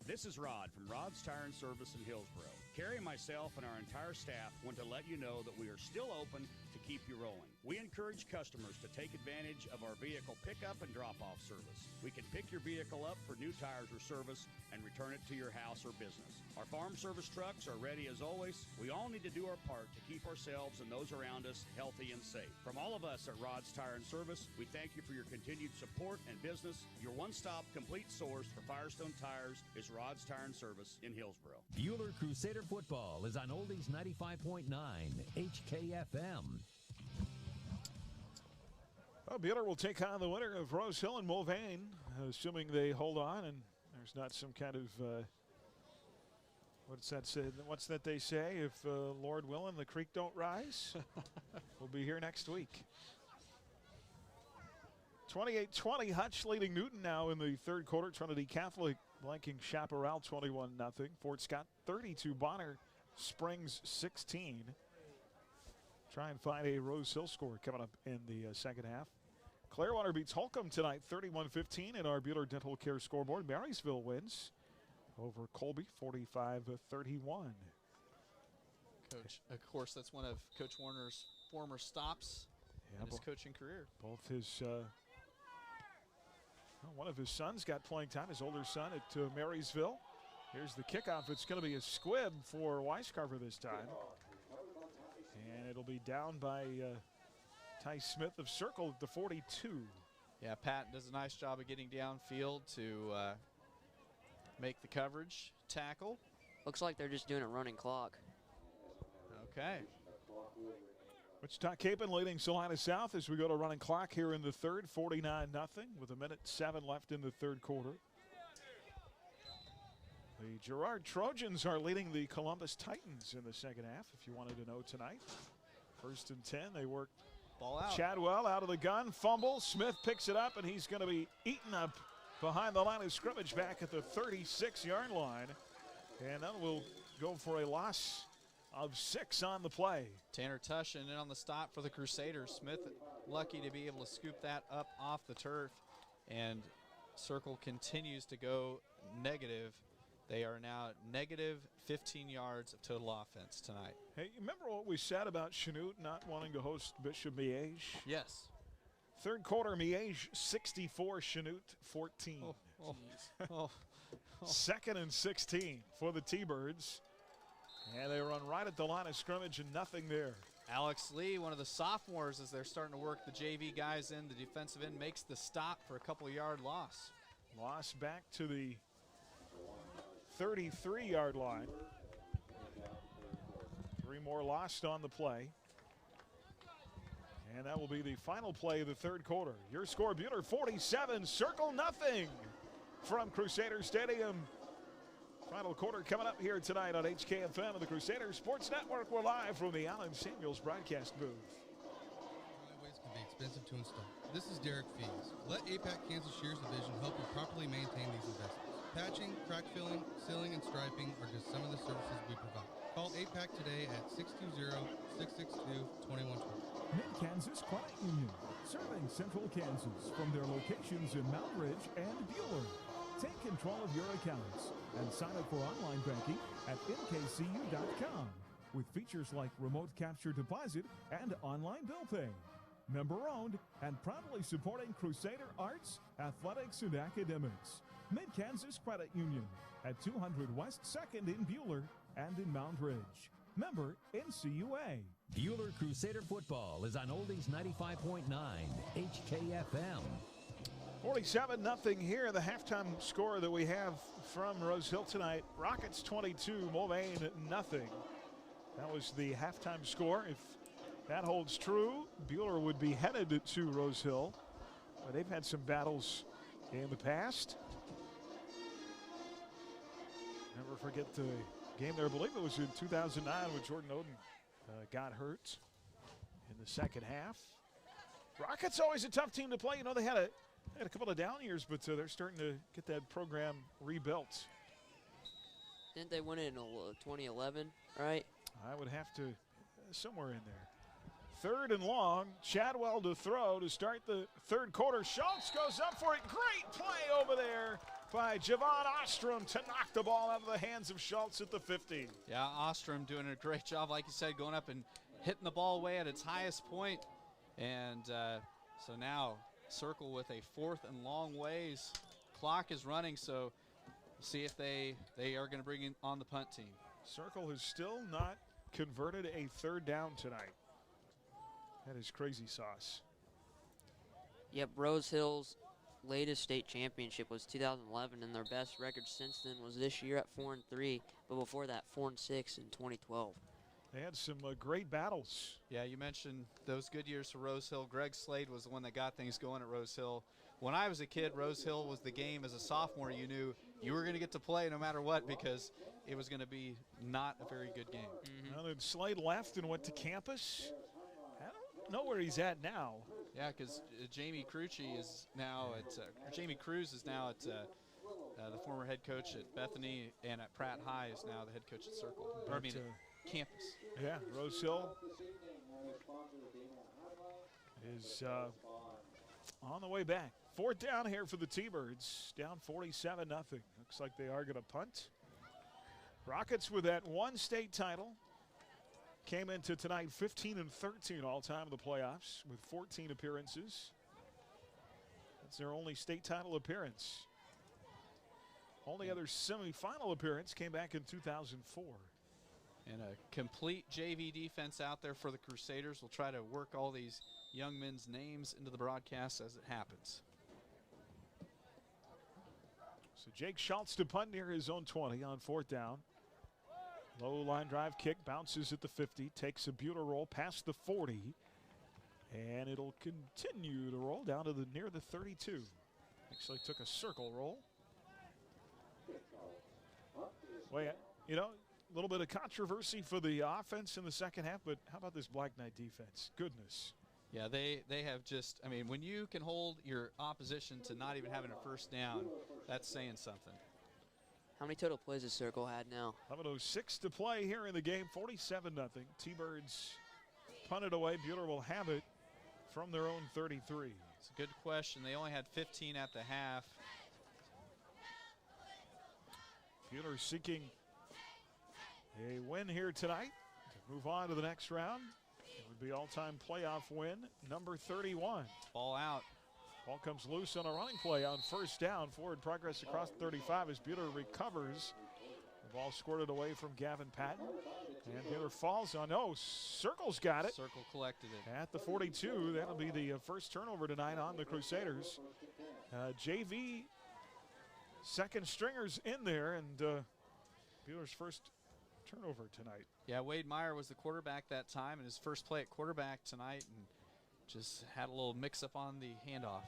This is Rod from Rod's Tire and Service in Hillsboro. Carrie, myself, and our entire staff want to let you know that we are still open to keep you rolling. We encourage customers to take advantage of our vehicle pickup and drop-off service. We can pick your vehicle up for new tires or service and return it to your house or business. Our farm service trucks are ready as always. We all need to do our part to keep ourselves and those around us healthy and safe. From all of us at Rod's Tire and Service, we thank you for your continued support and business. Your one-stop complete source for Firestone tires is Rod's Tire and Service in Hillsboro. Bueller Crusader Football is on Oldies 95.9 HKFM. Well, Bueller will take on the winner of Rose Hill and Mulvane, assuming they hold on and there's not some kind of, what's that they say? If Lord willing, the creek don't rise. We'll be here next week. 28-20, Hutch leading Newton now in the third quarter. Trinity Catholic blanking Chaparral 21-0. Fort Scott 32, Bonner Springs 16. Try and find a Rose Hill score coming up in the second half. Clearwater beats Holcomb tonight 31-15 in our Bueller Dental Care scoreboard. Marysville wins over Colby 45-31. Coach, of course, that's one of Coach Warner's former stops in his coaching career. Both his, one of his sons got playing time, his older son at Marysville. Here's the kickoff. It's going to be a squib for Weiscarver this time. And it'll be down by Ty Smith of Circle at the 42. Yeah, Patton does a nice job of getting downfield to make the coverage tackle. Looks like they're just doing a running clock. Okay. Wichita Capon leading Salina South as we go to running clock here in the third, 49-0 with 1:07 left in the third quarter. The Girard Trojans are leading the Columbus Titans in the second half, if you wanted to know tonight. 1st and 10, they work ball out. Chadwell out of the gun, fumble. Smith picks it up, and he's going to be eaten up behind the line of scrimmage back at the 36-yard line. And that will go for a loss of 6 on the play. Tanner Tushin in on the stop for the Crusaders. Smith lucky to be able to scoop that up off the turf. And Circle continues to go negative. They are now negative 15 yards of total offense tonight. Hey, you remember what we said about Chanute not wanting to host Bishop Miege? Yes. Third quarter, Miege 64, Chanute 14. Second and 16 for the T-Birds. And they run right at the line of scrimmage and nothing there. Alex Lee, one of the sophomores, as they're starting to work the JV guys in, the defensive end makes the stop for a couple-yard loss. Loss back to the 33-yard line. 3 more lost on the play. And that will be the final play of the third quarter. Your score, Bueller 47, Circle nothing from Crusader Stadium. Final quarter coming up here tonight on HKFM and the Crusader Sports Network. We're live from the Allen Samuels broadcast booth. Driveways can be expensive to install. This is Derek Fees. Let APAC Kansas Shears Division help you properly maintain these investments. Patching, crack filling, sealing, and striping are just some of the services we provide. Call APAC today at 620-662-2120. Mid-Kansas Credit Union, serving Central Kansas from their locations in Mount Ridge and Bueller. Take control of your accounts and sign up for online banking at mkcu.com with features like remote capture deposit and online bill pay. Member-owned and proudly supporting Crusader arts, athletics, and academics. Mid-Kansas Credit Union at 200 West 2nd in Bueller and in Mount Ridge. Member NCUA. Bueller Crusader football is on Oldies 95.9 HKFM. 47-0 here. The halftime score that we have from Rose Hill tonight. Rockets 22, Mulvane nothing. That was the halftime score. If that holds true, Bueller would be headed to Rose Hill. But they've had some battles in the past. Never forget the game there. I believe it was in 2009 when Jordan Oden got hurt in the second half. Rockets always a tough team to play. You know, they had a couple of down years, but they're starting to get that program rebuilt. Didn't they win it in 2011, right? I would have to, somewhere in there. Third and long, Chadwell to throw to start the third quarter. Schultz goes up for it. Great play over there by Javon Ostrom to knock the ball out of the hands of Schultz at the 50. Yeah, Ostrom doing a great job, like you said, going up and hitting the ball away at its highest point. And so now Circle with a 4th and long ways. Clock is running, so we'll see if they are going to bring in on the punt team. Circle has still not converted a third down tonight. That is crazy sauce. Yep, Rose Hill's latest state championship was 2011, and their best record since then was this year at 4-3, but before that 4-6 in 2012. They had some great battles. Yeah, you mentioned those good years for Rose Hill. Greg Slade was the one that got things going at Rose Hill. When I was a kid, Rose Hill was the game as a sophomore. You knew you were going to get to play no matter what because it was going to be not a very good game. Well, then Slade left and went to campus. I don't know where he's at now. Yeah, because Jamie Cruz is now at the former head coach at Bethany, and at Pratt High is now the head coach at Circle. Or, I mean, at campus. Yeah, Rose Hill is on the way back. 4th down here for the T-Birds, down 47-0. Looks like they are going to punt. Rockets with that one state title came into tonight 15-13 all-time in the playoffs with 14 appearances. That's their only state title appearance. Only other semifinal appearance came back in 2004. And a complete JV defense out there for the Crusaders. We'll try to work all these young men's names into the broadcast as it happens. So Jake Schultz to punt near his own 20 on 4th down. Low line drive kick, bounces at the 50, takes a Bueller roll past the 40, and it'll continue to roll down to near the 32. Actually took a circle roll. Well, you know, a little bit of controversy for the offense in the second half, but how about this Black Knight defense? Goodness. Yeah, they have just, I mean, when you can hold your opposition to not even having a first down, that's saying something. How many total plays has Circle had now? 11:06 to play here in the game, 47-0. T-Birds punted away. Bueller will have it from their own 33. It's a good question. They only had 15 at the half. Bueller seeking a win here tonight to move on to the next round. It would be all-time playoff win, number 31. Ball out. Ball comes loose on a running play on 1st down. Forward progress across 35 as Bueller recovers. The ball squirted away from Gavin Patton. And Bueller falls on, Circle's got it. Circle collected it. At the 42, that'll be the first turnover tonight on the Crusaders. JV second stringers in there, and Bueller's first turnover tonight. Yeah, Wade Meyer was the quarterback that time, and his first play at quarterback tonight, and just had a little mix-up on the handoff.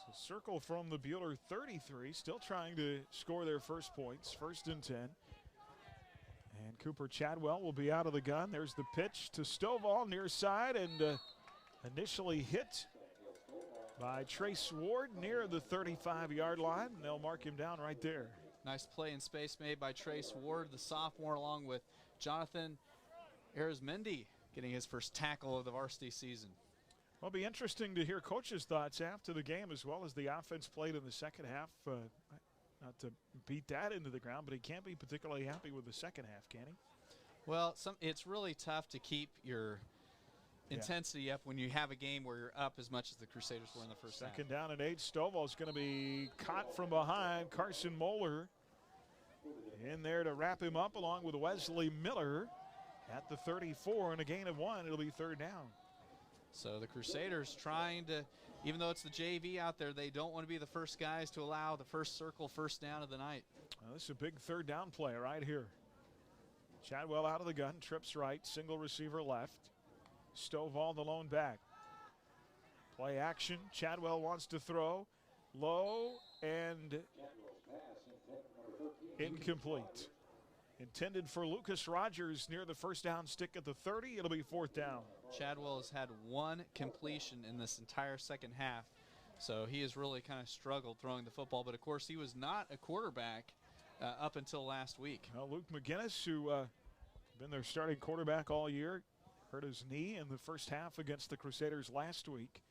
So Circle from the Bueller 33, still trying to score their first points, 1st and 10. And Cooper Chadwell will be out of the gun. There's the pitch to Stovall near side, and initially hit by Trace Ward near the 35-yard line. And they'll mark him down right there. Nice play in space made by Trace Ward, the sophomore, along with Jonathan Arizmendi, getting his first tackle of the varsity season. Well, it'll be interesting to hear coach's thoughts after the game, as well as the offense played in the second half. Not to beat that into the ground, but he can't be particularly happy with the second half, can he? Well, it's really tough to keep your intensity up when you have a game where you're up as much as the Crusaders were in the first half. Second down and 8. Stovall's going to be caught from behind. Carson Moeller in there to wrap him up, along with Wesley Miller at the 34, and a gain of 1. It'll be 3rd down. So the Crusaders trying to, even though it's the JV out there, they don't want to be the first guys to allow the first Circle first down of the night. Well, this is a big 3rd down play right here. Chadwell out of the gun, trips right, single receiver left. Stovall the lone back. Play action. Chadwell wants to throw. Low and incomplete. Intended for Lucas Rogers near the first down stick at the 30. It'll be 4th down. Chadwell has had 1 completion in this entire second half, so he has really kind of struggled throwing the football. But, of course, he was not a quarterback up until last week. Well, Luke McGinnis, who been their starting quarterback all year, hurt his knee in the first half against the Crusaders last week,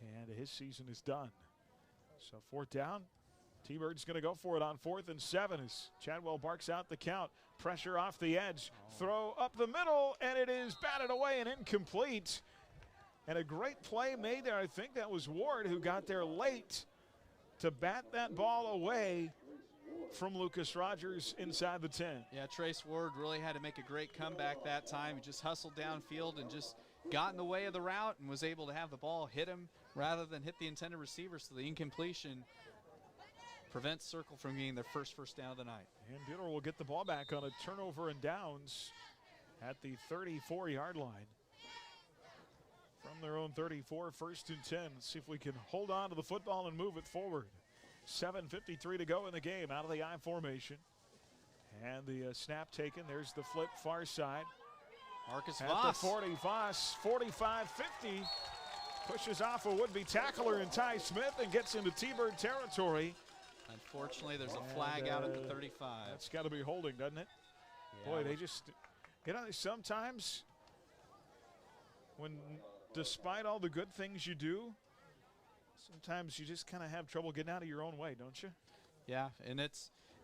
and his season is done. So 4th down. T-Bird's going to go for it on 4th and 7 as Chadwell barks out the count. Pressure off the edge. Throw up the middle, and it is batted away and incomplete. And a great play made there. I think that was Ward who got there late to bat that ball away from Lucas Rogers inside the 10. Yeah, Trace Ward really had to make a great comeback that time. He just hustled downfield and just got in the way of the route and was able to have the ball hit him rather than hit the intended receiver. So the incompletion prevents Circle from getting their first down of the night. And Bueller will get the ball back on a turnover and downs at the 34-yard line. From their own 34, 1st and 10. Let's see if we can hold on to the football and move it forward. 7:53 to go in the game, out of the I formation. And the snap taken. There's the flip far side. Marcus at Voss. the 45-50. Pushes off a would-be tackler in Ty Smith and gets into T-Bird territory. Unfortunately, there's a flag out at the 35. That's got to be holding, doesn't it? Yeah, Boy, they just, sometimes when, despite all the good things you do, sometimes you just kind of have trouble getting out of your own way, don't you? Yeah, and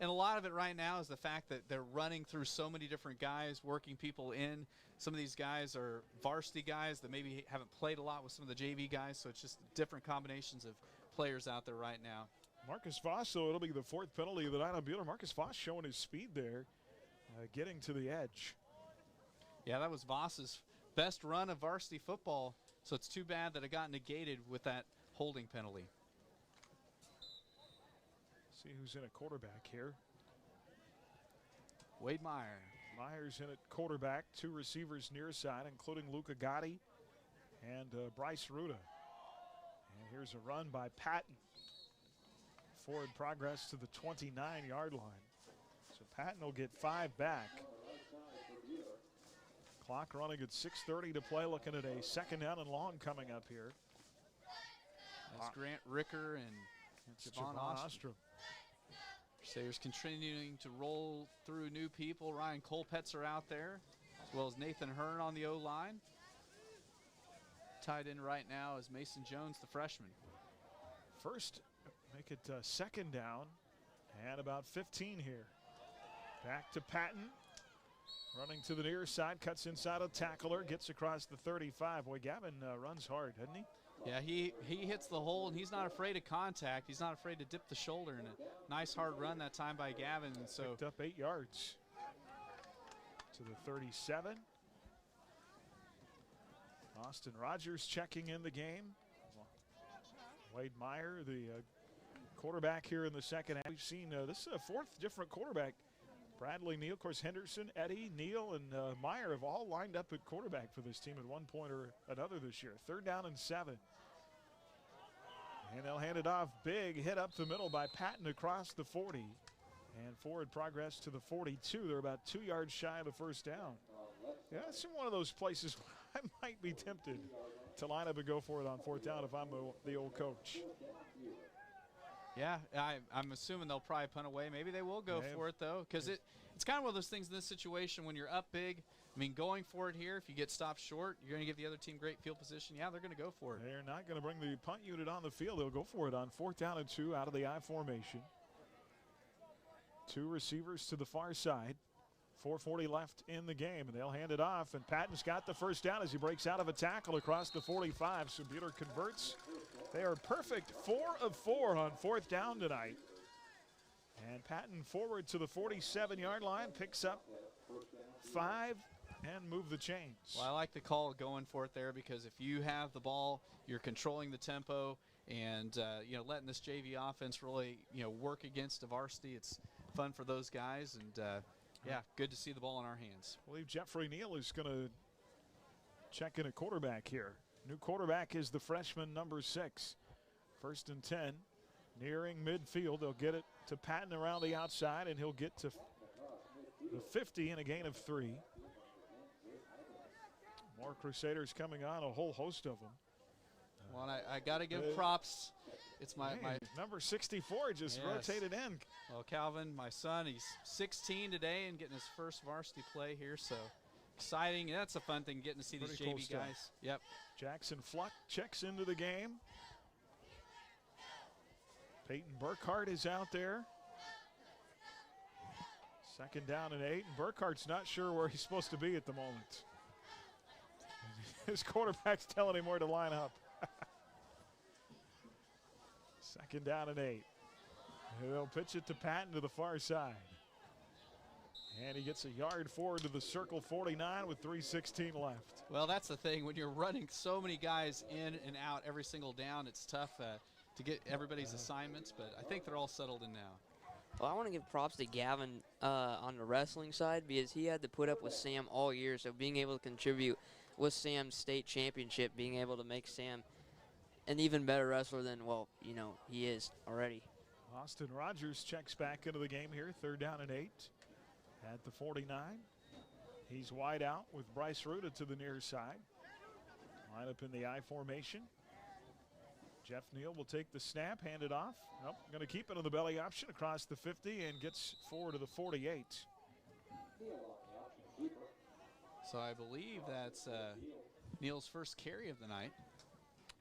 a lot of it right now is the fact that they're running through so many different guys, working people in. Some of these guys are varsity guys that maybe haven't played a lot with some of the JV guys, so it's just different combinations of players out there right now. Marcus Voss, so it'll be the 4th penalty of the night on Buehler. Marcus Voss showing his speed there, getting to the edge. Yeah, that was Voss's best run of varsity football, so it's too bad that it got negated with that holding penalty. See who's in at quarterback here. Wade Meyer. Meyer's in at quarterback. 2 receivers near side, including Luca Gotti and Bryce Ruda. And here's a run by Patton. Forward progress to the 29-yard line. So Patton will get 5 back. Clock running at 6:30 to play. Looking at a 2nd down and long coming up here. That's Grant Ricker and Javon Ostrom. Crusaders continuing to roll through new people. Ryan Colpetzer out there, as well as Nathan Hearn on the O-line. Tied in right now is Mason Jones, the freshman. First, make it 2nd down and about 15 here. Back to Patton. Running to the near side, cuts inside a tackler, gets across the 35. Boy, Gavin runs hard, doesn't he? Yeah, he hits the hole, and he's not afraid of contact. He's not afraid to dip the shoulder, and a nice hard run that time by Gavin. And so picked up 8 yards to the 37. Austin Rogers checking in the game. Wade Meyer, the quarterback here in the second half. We've seen this is a 4th different quarterback. Bradley Neal, of course, Henderson, Eddie, Neal, and Meyer have all lined up at quarterback for this team at one point or another this year. 3rd down and 7. And they'll hand it off big. Hit up the middle by Patton across the 40. And forward progress to the 42. They're about 2 yards shy of the 1st down. Yeah, it's in one of those places where I might be tempted to line up and go for it on 4th down if I'm the old coach. Yeah, I'm assuming they'll probably punt away. Maybe they will go for it, though, because it's kind of one of those things in this situation when you're up big. I mean, going for it here, if you get stopped short, you're going to give the other team great field position. Yeah, they're going to go for it. They're not going to bring the punt unit on the field. They'll go for it on 4th down and 2 out of the I formation. 2 receivers to the far side. 4:40 left in the game, and they'll hand it off. And Patton's got the 1st down as he breaks out of a tackle across the 45. So Buehler converts. They are perfect 4 of 4 on 4th down tonight. And Patton forward to the 47-yard line, picks up 5 and move the chains. Well, I like the call going for it there because if you have the ball, you're controlling the tempo and letting this JV offense really work against a varsity. It's fun for those guys, and yeah, good to see the ball in our hands. I believe Jeffrey Neal is going to check in a quarterback here. New quarterback is the freshman number 6. 1st and 10. Nearing midfield. They'll get it to Patton around the outside, and he'll get to the 50 in a gain of 3. More Crusaders coming on, a whole host of them. Well, I got to give props. It's my number 64 just rotated in. Well, Calvin, my son, he's 16 today and getting his first varsity play here, so exciting. That's a fun thing, getting to see these JV guys. Yep. Jackson Fluck checks into the game. Peyton Burkhart is out there. 2nd down and 8, and Burkhart's not sure where he's supposed to be at the moment. His quarterback's telling him where to line up. 2nd down and 8. They'll pitch it to Patton to the far side. And he gets a yard forward to the circle 49 with 3:16 left. Well, that's the thing. When you're running so many guys in and out every single down, it's tough to get everybody's assignments, but I think they're all settled in now. Well, I want to give props to Gavin on the wrestling side because he had to put up with Sam all year. So being able to contribute with Sam's state championship, being able to make Sam an even better wrestler than, well, you know, he is already. Austin Rogers checks back into the game here, 3rd down and 8 at the 49. He's wide out with Bryce Ruda to the near side. Line up in the I formation. Jeff Neal will take the snap, hand it off. Nope, going to keep it on the belly option across the 50 and gets forward to the 48. So I believe that's Neal's first carry of the night.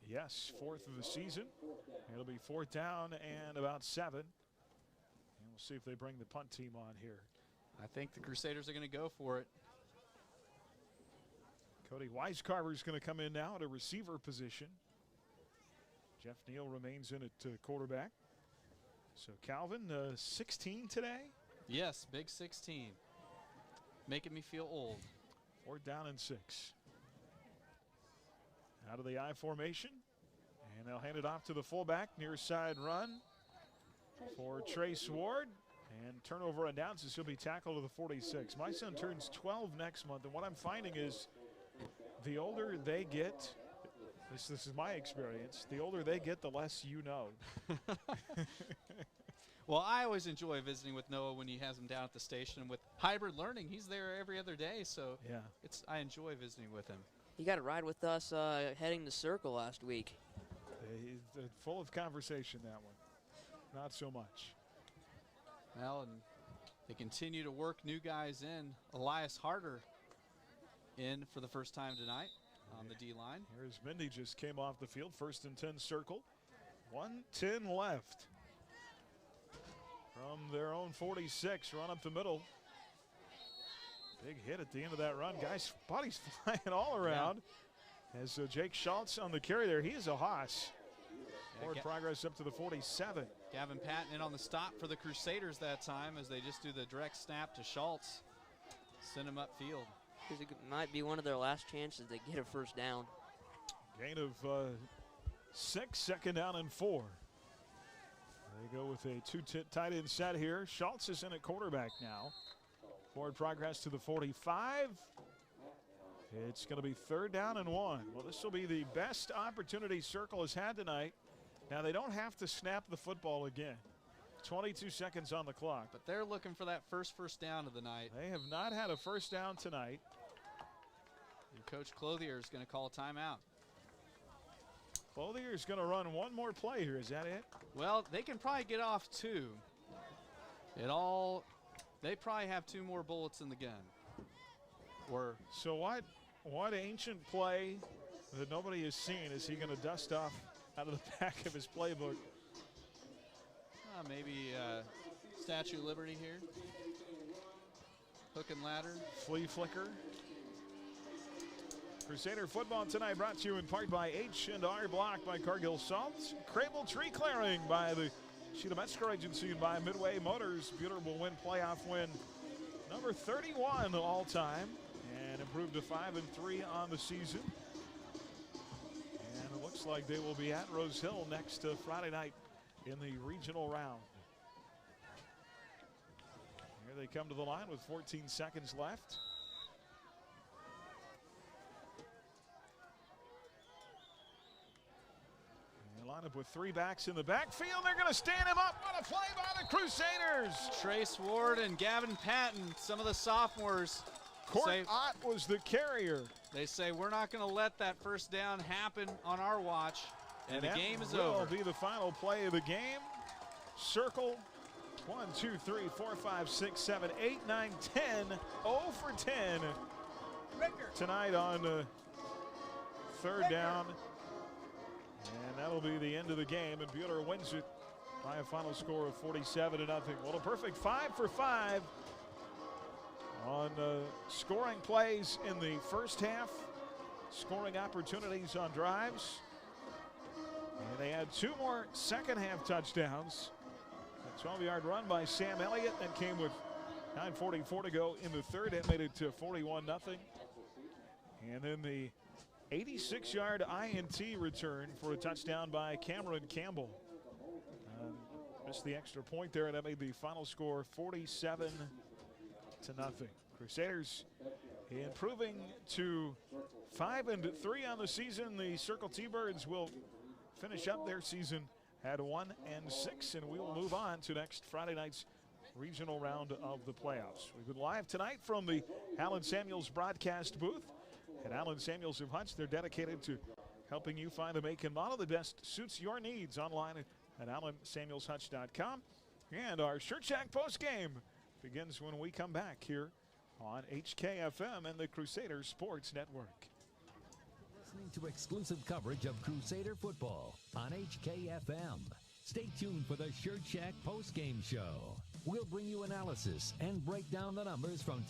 Yes, 4th of the season. It'll be 4th down and about 7. And we'll see if they bring the punt team on here. I think the Crusaders are going to go for it. Cody Weiscarver is going to come in now at a receiver position. Jeff Neal remains in at quarterback. So Calvin, 16 today? Yes, big 16. Making me feel old. 4th down and 6. Out of the I formation. And they'll hand it off to the fullback. Near side run for Trace Ward. And turnover and downs as he'll be tackled to the 46. My son turns 12 next month. And what I'm finding is the older they get, this is my experience, the older they get, the less you know. Well, I always enjoy visiting with Noah when he has him down at the station. With hybrid learning, he's there every other day. So yeah, I enjoy visiting with him. He got a ride with us heading to Circle last week. He's full of conversation, that one. Not so much. Well, and they continue to work new guys in. Elias Harder in for the first time tonight on the D-line. Here's Mindy, just came off the field. 1st and 10 Circle. 1:10 left. From their own 46, run up the middle. Big hit at the end of that run. Guys, bodies flying all around. Yeah. As Jake Schultz on the carry there, he is a hoss. Forward progress up to the 47. Gavin Patton in on the stop for the Crusaders that time as they just do the direct snap to Schultz. Send him upfield. It might be one of their last chances to get a first down. Gain of 6, 2nd down and 4. They go with a 2 tight end set here. Schultz is in at quarterback now. Forward progress to the 45. It's going to be 3rd down and 1. Well, this will be the best opportunity Circle has had tonight. Now, they don't have to snap the football again. 22 seconds on the clock. But they're looking for that first down of the night. They have not had a first down tonight. And Coach Clothier is going to call a timeout. Clothier is going to run one more play here. Is that it? Well, they can probably get off 2. They probably have 2 more bullets in the gun. So what ancient play that nobody has seen is he going to dust off out of the back of his playbook? Maybe Statue of Liberty here. Hook and ladder. Flea flicker. Crusader football tonight brought to you in part by H&R Block by Cargill Salt. Crable Tree Clearing by the Sheila Metzger Agency and by Midway Motors. Bueller will win playoff win number 31 all time and improved to 5-3 on the season. And it looks like they will be at Rose Hill next Friday night in the regional round. Here they come to the line with 14 seconds left. Line up with 3 backs in the backfield. They're going to stand him up. What a play by the Crusaders. Trace Ward and Gavin Patton, some of the sophomores. Court Ott was the carrier. They say we're not going to let that first down happen on our watch. And the game is over. That will be the final play of the game. Circle 1, 2, 3, 4, 5, 6, 7, 8, 9, 10. 0 for 10 tonight on 3rd down. And that'll be the end of the game, and Bueller wins it by a final score of 47-0. Well, a perfect 5 for 5 on scoring plays in the first half, scoring opportunities on drives. And they had 2 more second-half touchdowns. A 12-yard run by Sam Elliott that came with 9:44 to go in the 3rd. That made it to 41-0. And then the 86-yard INT return for a touchdown by Cameron Campbell. Missed the extra point there, and that made the final score 47-0. Crusaders improving to 5-3 on the season. The Circle T-Birds will finish up their season at 1-6, and we will move on to next Friday night's regional round of the playoffs. We've been live tonight from the Allen Samuels broadcast booth. At Allen Samuels of Hutch, they're dedicated to helping you find the make and model that best suits your needs online at AllenSamuelsHutch.com. And our Shirt Shack postgame begins when we come back here on HKFM and the Crusader Sports Network. Listening to exclusive coverage of Crusader football on HKFM. Stay tuned for the Shirt Shack postgame show. We'll bring you analysis and break down the numbers from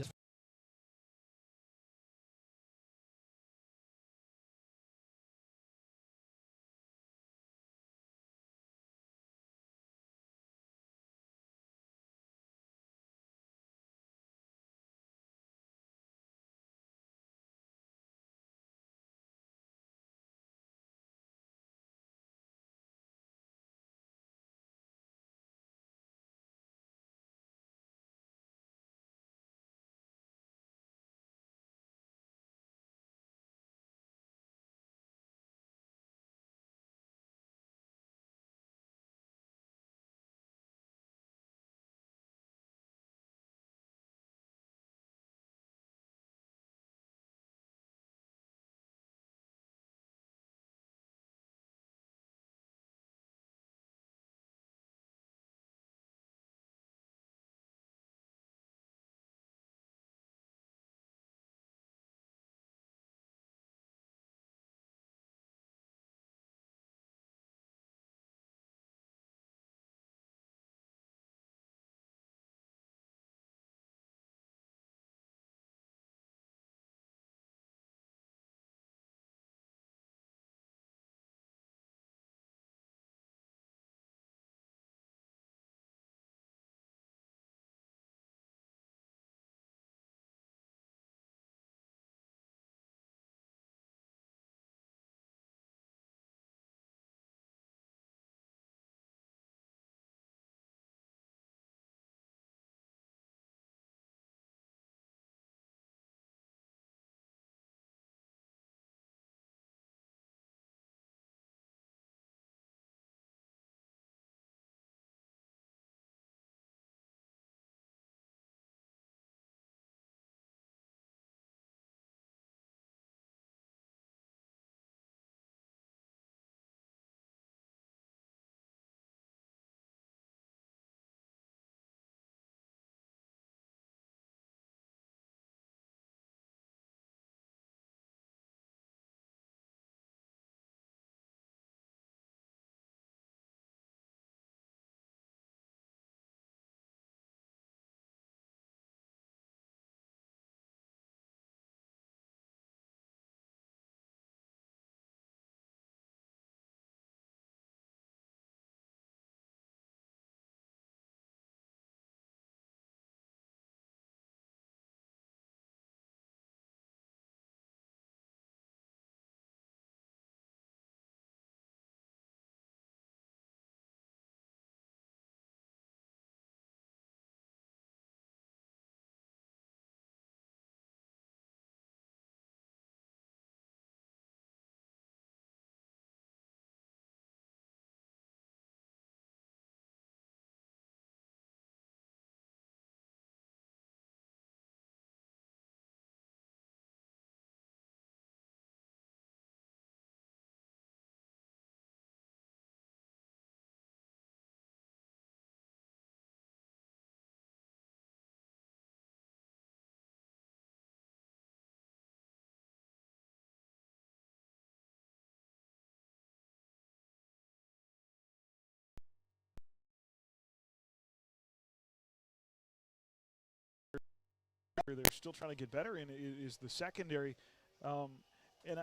they're still trying to get better in is the secondary. And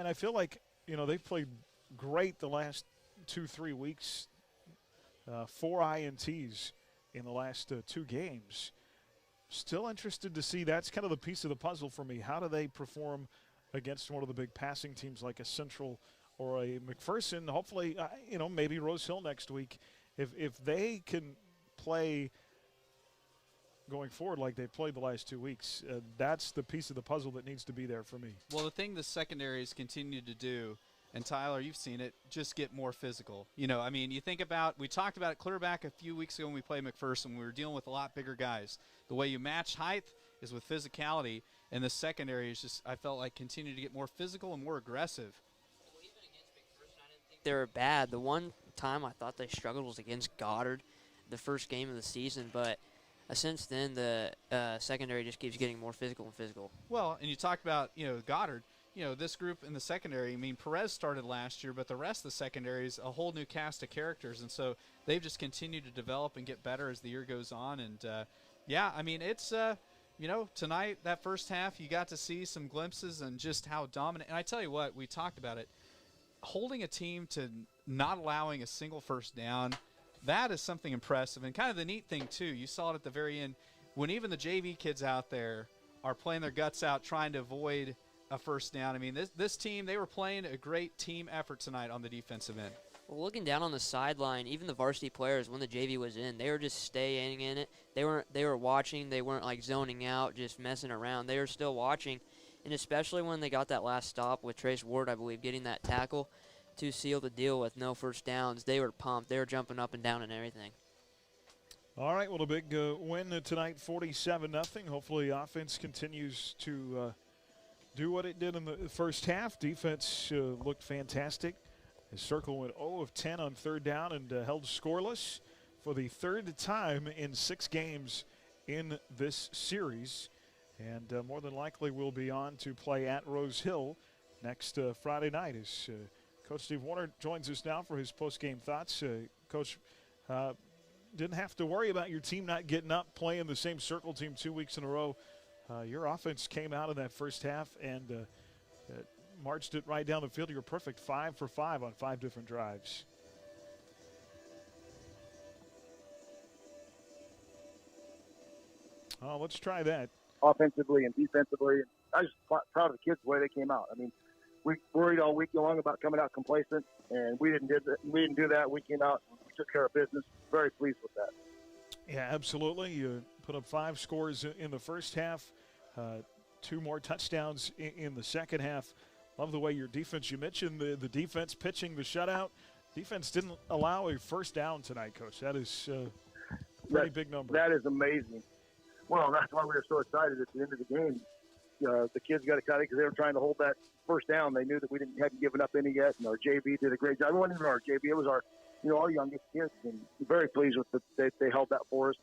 I feel like, they've played great the last 2-3 weeks. 4 INTs in the last 2 games. Still interested to see. That's kind of the piece of the puzzle for me. How do they perform against one of the big passing teams like a Central or a McPherson? Hopefully, maybe Rose Hill next week If they can play going forward like they played the last 2 weeks, that's the piece of the puzzle that needs to be there for me. Well, the thing the secondaries continue to do, and Tyler, you've seen it, just get more physical. You know, I mean, you think about, we talked about it clear back a few weeks ago when we played McPherson. We were dealing with a lot bigger guys. The way you match height is with physicality, and the secondary is just, I felt like, continue to get more physical and more aggressive. They were bad. The one time I thought they struggled was against Goddard, the first game of the season, but since then the secondary just keeps getting more physical and physical. Well, and you talked about, Goddard. This group in the secondary, I mean, Perez started last year, but the rest of the secondary is a whole new cast of characters, and so they've just continued to develop and get better as the year goes on. And, I mean, it's, tonight, that first half, you got to see some glimpses and just how dominant. And I tell you what, we talked about it. Holding a team to not allowing a single first down, that is something impressive. And kind of the neat thing, too, you saw it at the very end, when even the JV kids out there are playing their guts out trying to avoid a first down. I mean, this team, they were playing a great team effort tonight on the defensive end. Well, looking down on the sideline, even the varsity players, when the JV was in, they were just staying in it. They were watching. They weren't, like, zoning out, just messing around. They were still watching, and especially when they got that last stop with Trace Ward, I believe, getting that tackle to seal the deal with no first downs, they were pumped. They were jumping up and down and everything. All right, well, a big win tonight, 47-0. Hopefully offense continues to do what it did in the first half. Defense looked fantastic. The Circle went 0 of 10 on third down and held scoreless for the third time in 6 games in this series. And more than likely will be on to play at Rose Hill next Friday night as Coach Steve Warner joins us now for his post-game thoughts. Coach, didn't have to worry about your team not getting up, playing the same Circle team 2 weeks in a row. Your offense came out in that first half and marched it right down the field. You were perfect, 5 for 5 on 5 different drives. Let's try that. Offensively and defensively. I was just proud of the kids the way they came out. I mean, we worried all week long about coming out complacent, and we didn't do that. We came out and we took care of business. Very pleased with that. Yeah, absolutely. You put up 5 scores in the first half, 2 more touchdowns in the second half. Love the way your defense, you mentioned the defense pitching the shutout. Defense didn't allow a first down tonight, Coach. That is a pretty big number. That is amazing. Well, that's why we were so excited at the end of the game. The kids got excited because they were trying to hold that first down. They knew that we hadn't given up any yet, and our JV did a great job. It wasn't even our JV; it was our youngest kids. And very pleased with they held that for us.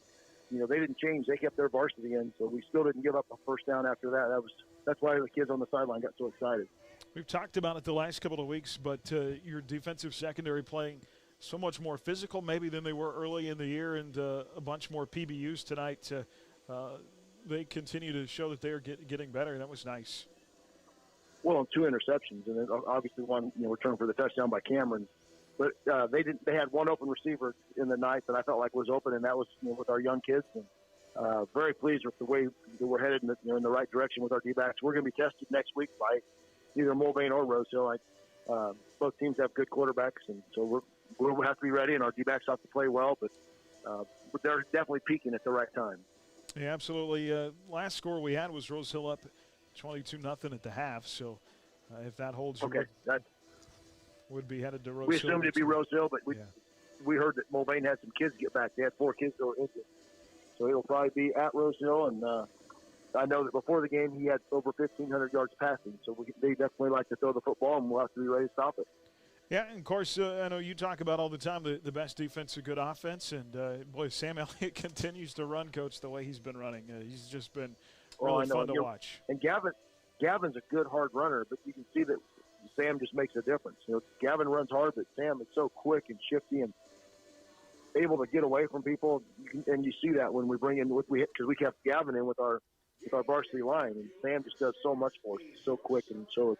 They didn't change; they kept their varsity in, so we still didn't give up a first down after that. That's why the kids on the sideline got so excited. We've talked about it the last couple of weeks, but your defensive secondary playing so much more physical maybe than they were early in the year, and a bunch more PBUs tonight. They continue to show that they are getting better. That was nice. Well, 2 interceptions, and then obviously one return for the touchdown by Cameron. But they had one open receiver in the night that I felt like was open, and that was with our young kids. And very pleased with the way that we're headed in the right direction with our D-backs. We're going to be tested next week by either Mulvane or Rose Hill. Both teams have good quarterbacks, and so we'll have to be ready, and our D-backs have to play well. But they're definitely peaking at the right time. Yeah, absolutely. Last score we had was Rose Hill up 22-0 at the half. So if that holds, would be headed to Rose Hill. We assumed it'd be Rose Hill, but we heard that Mulvane had some kids get back. They had 4 kids that were injured. So it'll probably be at Rose Hill. And I know that before the game he had over 1,500 yards passing. So they definitely like to throw the football, and we'll have to be ready to stop it. Yeah, and of course, I know you talk about all the time the best defense, a good offense, and boy, Sam Elliott continues to run, Coach, the way he's been running. He's just been really fun to watch. And Gavin's a good hard runner, but you can see that Sam just makes a difference. Gavin runs hard, but Sam is so quick and shifty and able to get away from people, and you see that when we bring in because we kept Gavin in with our varsity line, and Sam just does so much for us. He's so quick and so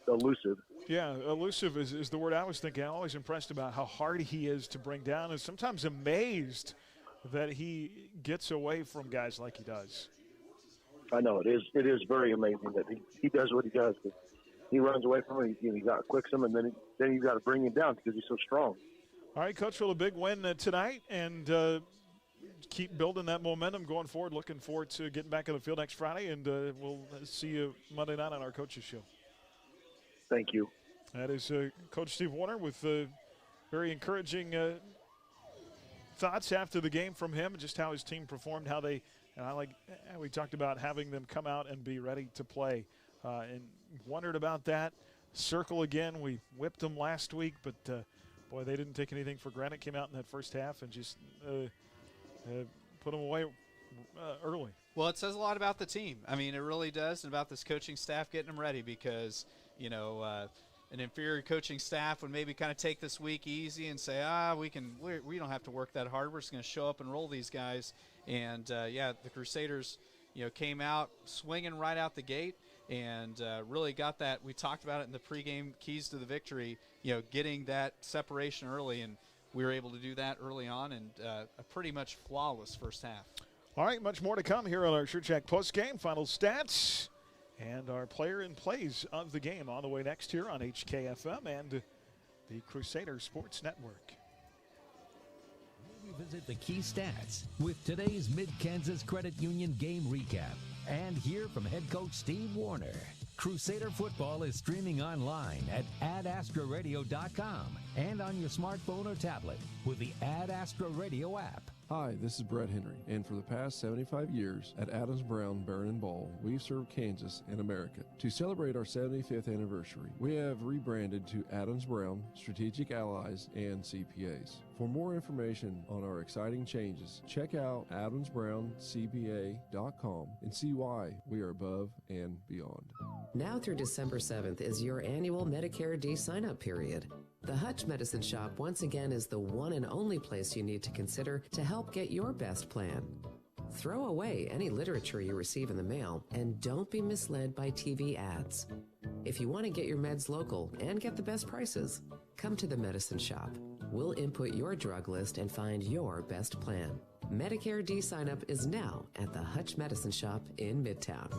elusive. Yeah, elusive is the word I was thinking. I'm always impressed about how hard he is to bring down, and sometimes amazed that he gets away from guys like he does. I know it is very amazing that he does what he does. He runs away from him, he got quicks him, and then you got to bring him down because he's so strong. All right, Coach, for a big win tonight, and keep building that momentum going forward. Looking forward to getting back on the field next Friday, and we'll see you Monday night on our Coaches Show. Thank you. That is Coach Steve Warner with very encouraging thoughts after the game from him, just how his team performed, how we talked about having them come out and be ready to play, and wondered about that. Circle again, we whipped them last week, but boy, they didn't take anything for granted. Came out in that first half and just put them away early. Well, it says a lot about the team. I mean, it really does, and about this coaching staff getting them ready, because an inferior coaching staff would maybe kind of take this week easy and say, we don't have to work that hard. We're just going to show up and roll these guys. And the Crusaders, came out swinging right out the gate and really got that. We talked about it in the pregame keys to the victory. Getting that separation early, and we were able to do that early on, and a pretty much flawless first half. All right, much more to come here on our Shirt Shack postgame. Final stats and our player and plays of the game on the way next here on HKFM and the Crusader Sports Network. We visit the key stats with today's Mid-Kansas Credit Union game recap. And hear from head coach Steve Warner. Crusader football is streaming online at adastraradio.com and on your smartphone or tablet with the Ad Astra Radio app. Hi, this is Brett Henry, and for the past 75 years at Adams Brown Barron & Ball, we've served Kansas and America. To celebrate our 75th anniversary, we have rebranded to Adams Brown, Strategic Allies, and CPAs. For more information on our exciting changes, check out adamsbrowncpa.com and see why we are above and beyond. Now through December 7th is your annual Medicare D sign-up period. The Hutch Medicine Shop once again is the one and only place you need to consider to help get your best plan. Throw away any literature you receive in the mail and don't be misled by TV ads. If you want to get your meds local and get the best prices, come to the Medicine Shop. We'll input your drug list and find your best plan. Medicare D sign-up is now at the Hutch Medicine Shop in Midtown.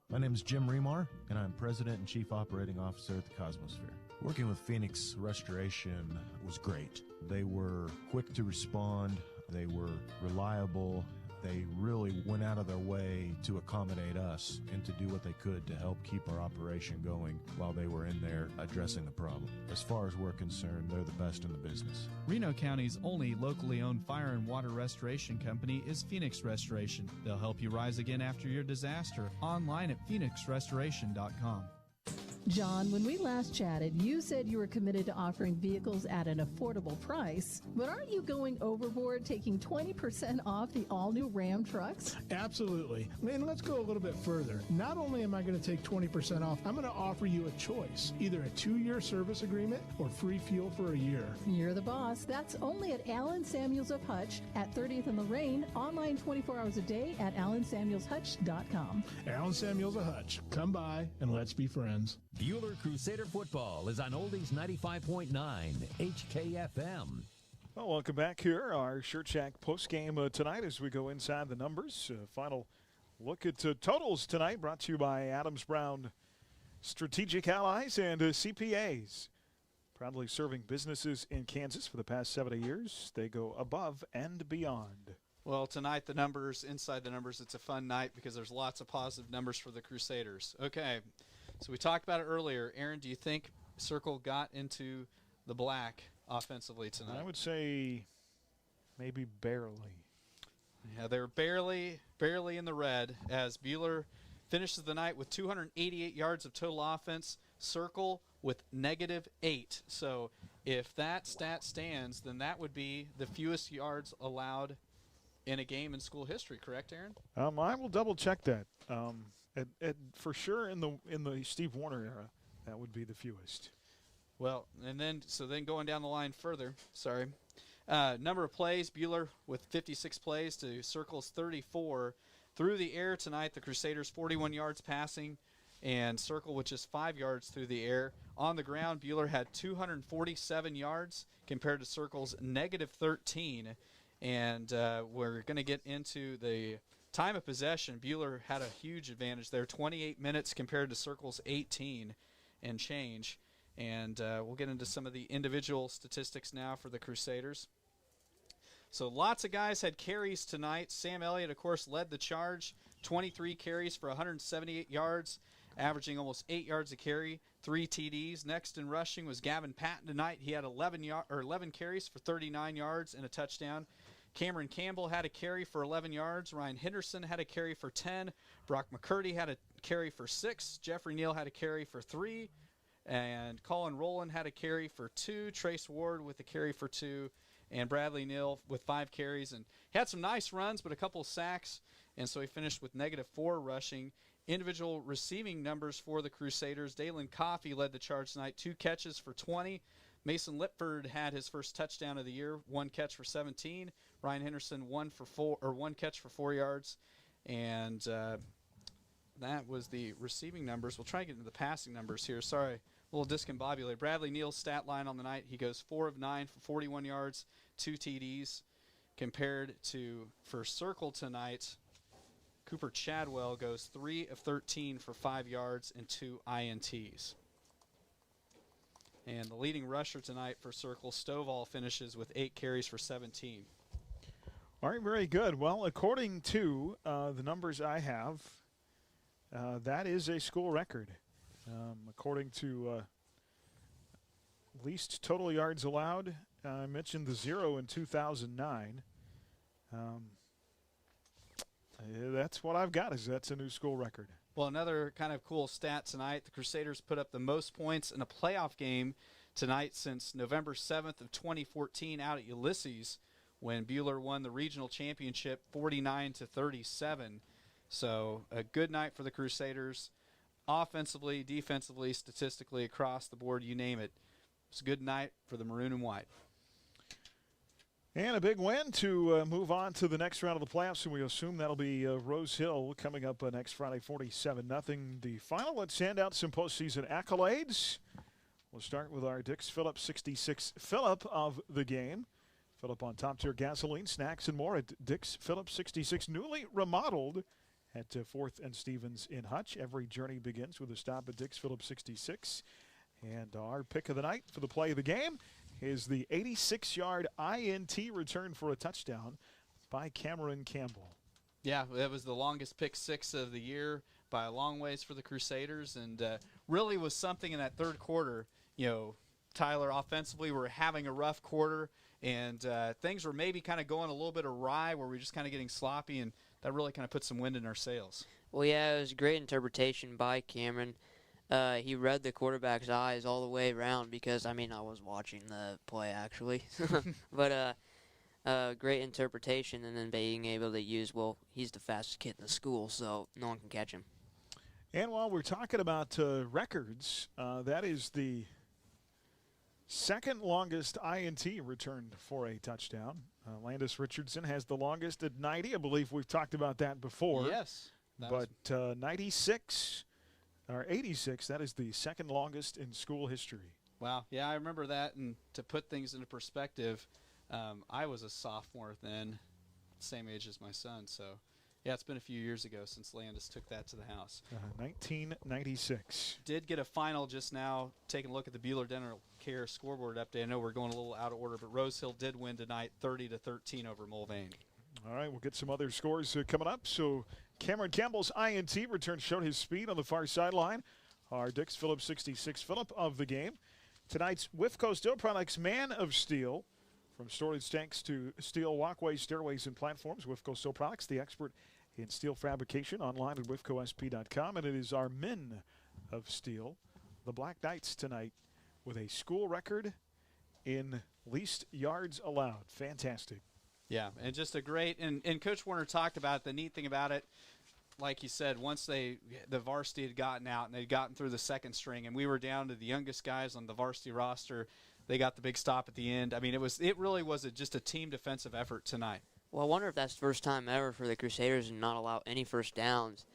My name is Jim Remar, and I'm President and Chief Operating Officer at the Cosmosphere. Working with Phoenix Restoration was great. They were quick to respond. They were reliable. They really went out of their way to accommodate us and to do what they could to help keep our operation going while they were in there addressing the problem. As far as we're concerned, they're the best in the business. Reno County's only locally owned fire and water restoration company is Phoenix Restoration. They'll help you rise again after your disaster. Online at phoenixrestoration.com. John, when we last chatted, you said you were committed to offering vehicles at an affordable price, but aren't you going overboard, taking 20% off the all-new Ram trucks? Absolutely. And let's go a little bit further. Not only am I going to take 20% off, I'm going to offer you a choice, either a 2-year service agreement or free fuel for a year. You're the boss. That's only at Allen Samuels of Hutch at 30th and Lorraine, online 24 hours a day at allensamuelshutch.com. Allen Samuels of Hutch. Come by and let's be friends. Bueller Crusader football is on Oldies 95.9 HKFM. Well, welcome back here. Our Shirt Shack postgame tonight as we go inside the numbers. Final look at totals tonight, brought to you by Adams Brown Strategic Allies and CPAs. Proudly serving businesses in Kansas for the past 70 years. They go above and beyond. Well, tonight, the numbers, inside the numbers, it's a fun night because there's lots of positive numbers for the Crusaders. Okay. So we talked about it earlier. Aaron, do you think Circle got into the black offensively tonight? I would say maybe barely. Yeah, they were barely in the red as Bueller finishes the night with 288 yards of total offense. Circle with -8. So if that stat stands, then that would be the fewest yards allowed in a game in school history. Correct, Aaron? I will double check that. For sure in the Steve Warner era, that would be the fewest. Well, and then going down the line further, number of plays, Bueller with 56 plays to Circle's 34. Through the air tonight, the Crusaders 41 yards passing, and Circle with just 5 yards through the air. On the ground, Bueller had 247 yards compared to Circle's -13. And we're going to get into the time of possession. Bueller had a huge advantage there, 28 minutes compared to Circle's 18 and change. And we'll get into some of the individual statistics now for the Crusaders. So lots of guys had carries tonight. Sam Elliott, of course, led the charge. 23 carries for 178 yards, averaging almost 8 yards a carry, 3 TDs. Next in rushing was Gavin Patton tonight. He had 11 carries for 39 yards and a touchdown. Cameron Campbell had a carry for 11 yards. Ryan Henderson had a carry for 10. Brock McCurdy had a carry for 6. Jeffrey Neal had a carry for 3. And Colin Rowland had a carry for 2. Trace Ward with a carry for 2. And Bradley Neal with 5 carries. And he had some nice runs, but a couple of sacks. And so he finished with -4 rushing. Individual receiving numbers for the Crusaders. Dalen Coffey led the charge tonight. 2 catches for 20. Mason Lipford had his first touchdown of the year. 1 catch for 17. Ryan Henderson 1 catch for 4 yards. And that was the receiving numbers. We'll try to get into the passing numbers here. Sorry, a little discombobulated. Bradley Neal's stat line on the night, he goes 4 of 9 for 41 yards, 2 TDs. Compared to for Circle tonight, Cooper Chadwell goes 3 of 13 for 5 yards and 2 INTs. And the leading rusher tonight for Circle, Stovall, finishes with 8 carries for 17. All right, very good. Well, according to the numbers I have, that is a school record. According to least total yards allowed, I mentioned the 0 in 2009. That's what I've got. That's a new school record. Well, another kind of cool stat tonight, the Crusaders put up the most points in a playoff game tonight since November 7th of 2014 out at Ulysses when Buhler won the regional championship 49-37. So a good night for the Crusaders, offensively, defensively, statistically, across the board, you name it. It's a good night for the Maroon and White. And a big win to move on to the next round of the playoffs, and we assume that'll be Rose Hill coming up next Friday, 47-0. The final. Let's hand out some postseason accolades. We'll start with our Dix Phillips 66 Phillip of the game. Phillip on top-tier gasoline, snacks, and more at Dix Phillips 66, newly remodeled at 4th and Stevens in Hutch. Every journey begins with a stop at Dix Phillips 66. And our pick of the night for the play of the game is the 86-yard INT return for a touchdown by Cameron Campbell. Yeah, that was the longest pick 6 of the year by a long ways for the Crusaders, and really was something in that third quarter. You know, Tyler, offensively, we're having a rough quarter, and things were maybe kind of going a little bit awry where we're just kind of getting sloppy, and that really kind of put some wind in our sails. Well, yeah, it was a great interpretation by Cameron. He read the quarterback's eyes all the way around because, I mean, I was watching the play actually. But great interpretation, and then being able to use, well, he's the fastest kid in the school, so no one can catch him. And while we're talking about records, that is the second longest INT returned for a touchdown. Landis Richardson has the longest at 90. I believe we've talked about that before. Yes. But 96 or 86, that is the second longest in school history. Wow. Yeah, I remember that. And to put things into perspective, I was a sophomore then, same age as my son. So, yeah, it's been a few years ago since Landis took that to the house. 1996. Did get a final just now, taking a look at the Buhler Dental Care scoreboard update. I know we're going a little out of order, but Rose Hill did win tonight 30-13 over Mulvane. All right, we'll get some other scores coming up. So Cameron Campbell's INT return showed his speed on the far sideline. Our Dix Phillips 66 Phillip of the game. Tonight's WIFCO Steel Products Man of Steel. From storage tanks to steel walkways, stairways, and platforms, WIFCO Steel Products, the expert in steel fabrication, online at WIFCOSP.com. And it is our Men of Steel, the Black Knights, tonight with a school record in least yards allowed. Fantastic. Yeah, and just a great, and Coach Warner talked about the neat thing about it, like you said, once the varsity had gotten out and they'd gotten through the second string, and we were down to the youngest guys on the varsity roster, they got the big stop at the end. I mean, it really was just a team defensive effort tonight. Well, I wonder if that's the first time ever for the Crusaders to not allow any first downs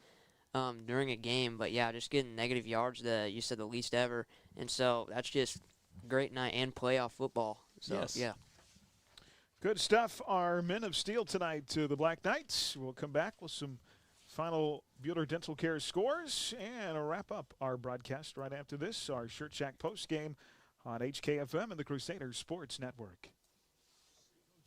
during a game. But, yeah, just getting negative yards, you said the least ever. And so that's just a great night and playoff football. So, yes. Yeah. Good stuff. Our Men of Steel tonight to the Black Knights. We'll come back with some final Bueller Dental Care scores, and wrap up our broadcast right after this, our Shirt Shack post game on HKFM and the Crusader Sports Network.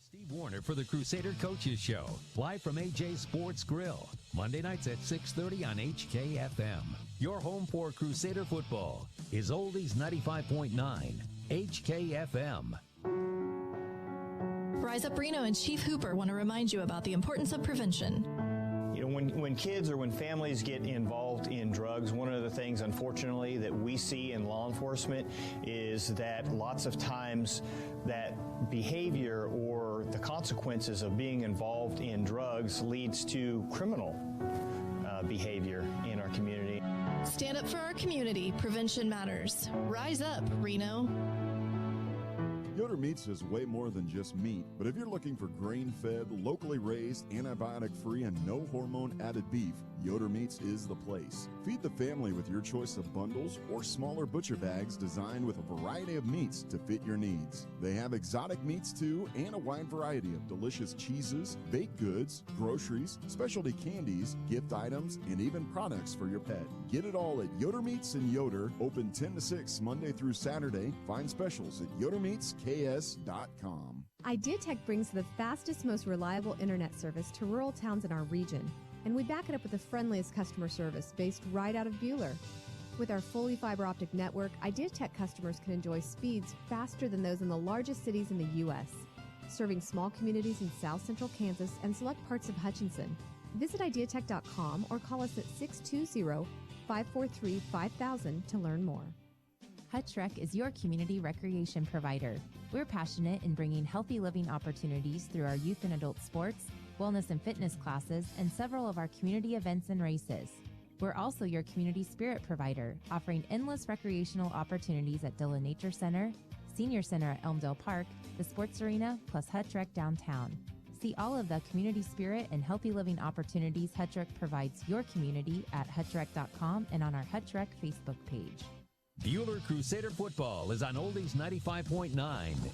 Steve Warner for the Crusader Coaches Show, live from AJ Sports Grill, Monday nights at 6:30 on HKFM. Your home for Crusader football is Oldies 95.9 HKFM. Rise Up Reno and Chief Hooper want to remind you about the importance of prevention. You know, when kids or when families get involved in drugs, one of the things, unfortunately, that we see in law enforcement is that lots of times that behavior or the consequences of being involved in drugs leads to criminal behavior in our community. Stand up for our community. Prevention matters. Rise up, Reno. Yoder Meats is way more than just meat, but if you're looking for grain-fed, locally raised, antibiotic-free, and no hormone-added beef, Yoder Meats is the place. Feed the family with your choice of bundles or smaller butcher bags designed with a variety of meats to fit your needs. They have exotic meats too, and a wide variety of delicious cheeses, baked goods, groceries, specialty candies, gift items, and even products for your pet. Get it all at Yoder Meats in Yoder, open 10 to 6 Monday through Saturday. Find specials at yodermeatsks.com. IdeaTech brings the fastest, most reliable internet service to rural towns in our region, and we back it up with the friendliest customer service based right out of Bueller. With our fully fiber optic network, IdeaTech customers can enjoy speeds faster than those in the largest cities in the U.S., serving small communities in south central Kansas and select parts of Hutchinson. Visit ideatech.com or call us at 620-543-5000 to learn more. Hutch Rec is your community recreation provider. We're passionate in bringing healthy living opportunities through our youth and adult sports, wellness and fitness classes, and several of our community events and races. We're also your community spirit provider, offering endless recreational opportunies at Dillon Nature Center, Senior Center at Elmdale Park, the Sports Arena, plus Hutch Rec downtown. See all of the community spirit and healthy living opportunities Hutch Rec provides your community at hutchrec.com and on our Hutch Rec Facebook page. Bueller Crusader football is on Oldies 95.9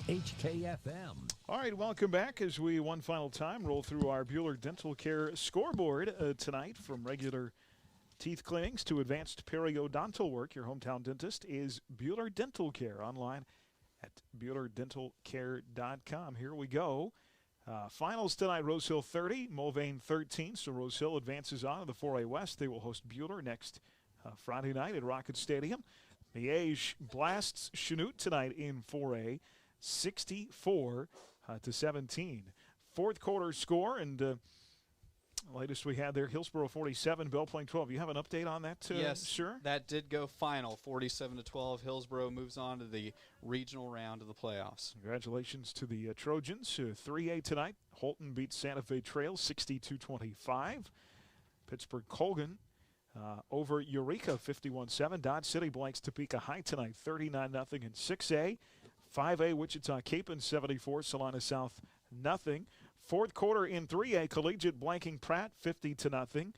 HKFM. All right, welcome back as we one final time roll through our Bueller Dental Care scoreboard tonight. From regular teeth cleanings to advanced periodontal work, your hometown dentist is Bueller Dental Care. Online at BuellerDentalCare.com. Here we go. Finals tonight, Rose Hill 30, Mulvane 13. So Rose Hill advances on to the 4A West. They will host Bueller next Friday night at Rocket Stadium. Liège blasts Chanute tonight in 4A, 64-17. Fourth quarter score, and latest we had there, Hillsboro 47, Belle Plaine 12. You have an update on that, yes, sure? That did go final, 47-12. Hillsboro moves on to the regional round of the playoffs. Congratulations to the Trojans. 3A tonight, Holton beats Santa Fe Trail 62-25. Pittsburgh Colgan over Eureka 51-7. Dodge City blanks Topeka High tonight 39-0 in 6A. 5A Wichita Capon 74, Salina South nothing. Fourth quarter in 3A, Collegiate blanking Pratt 50-0.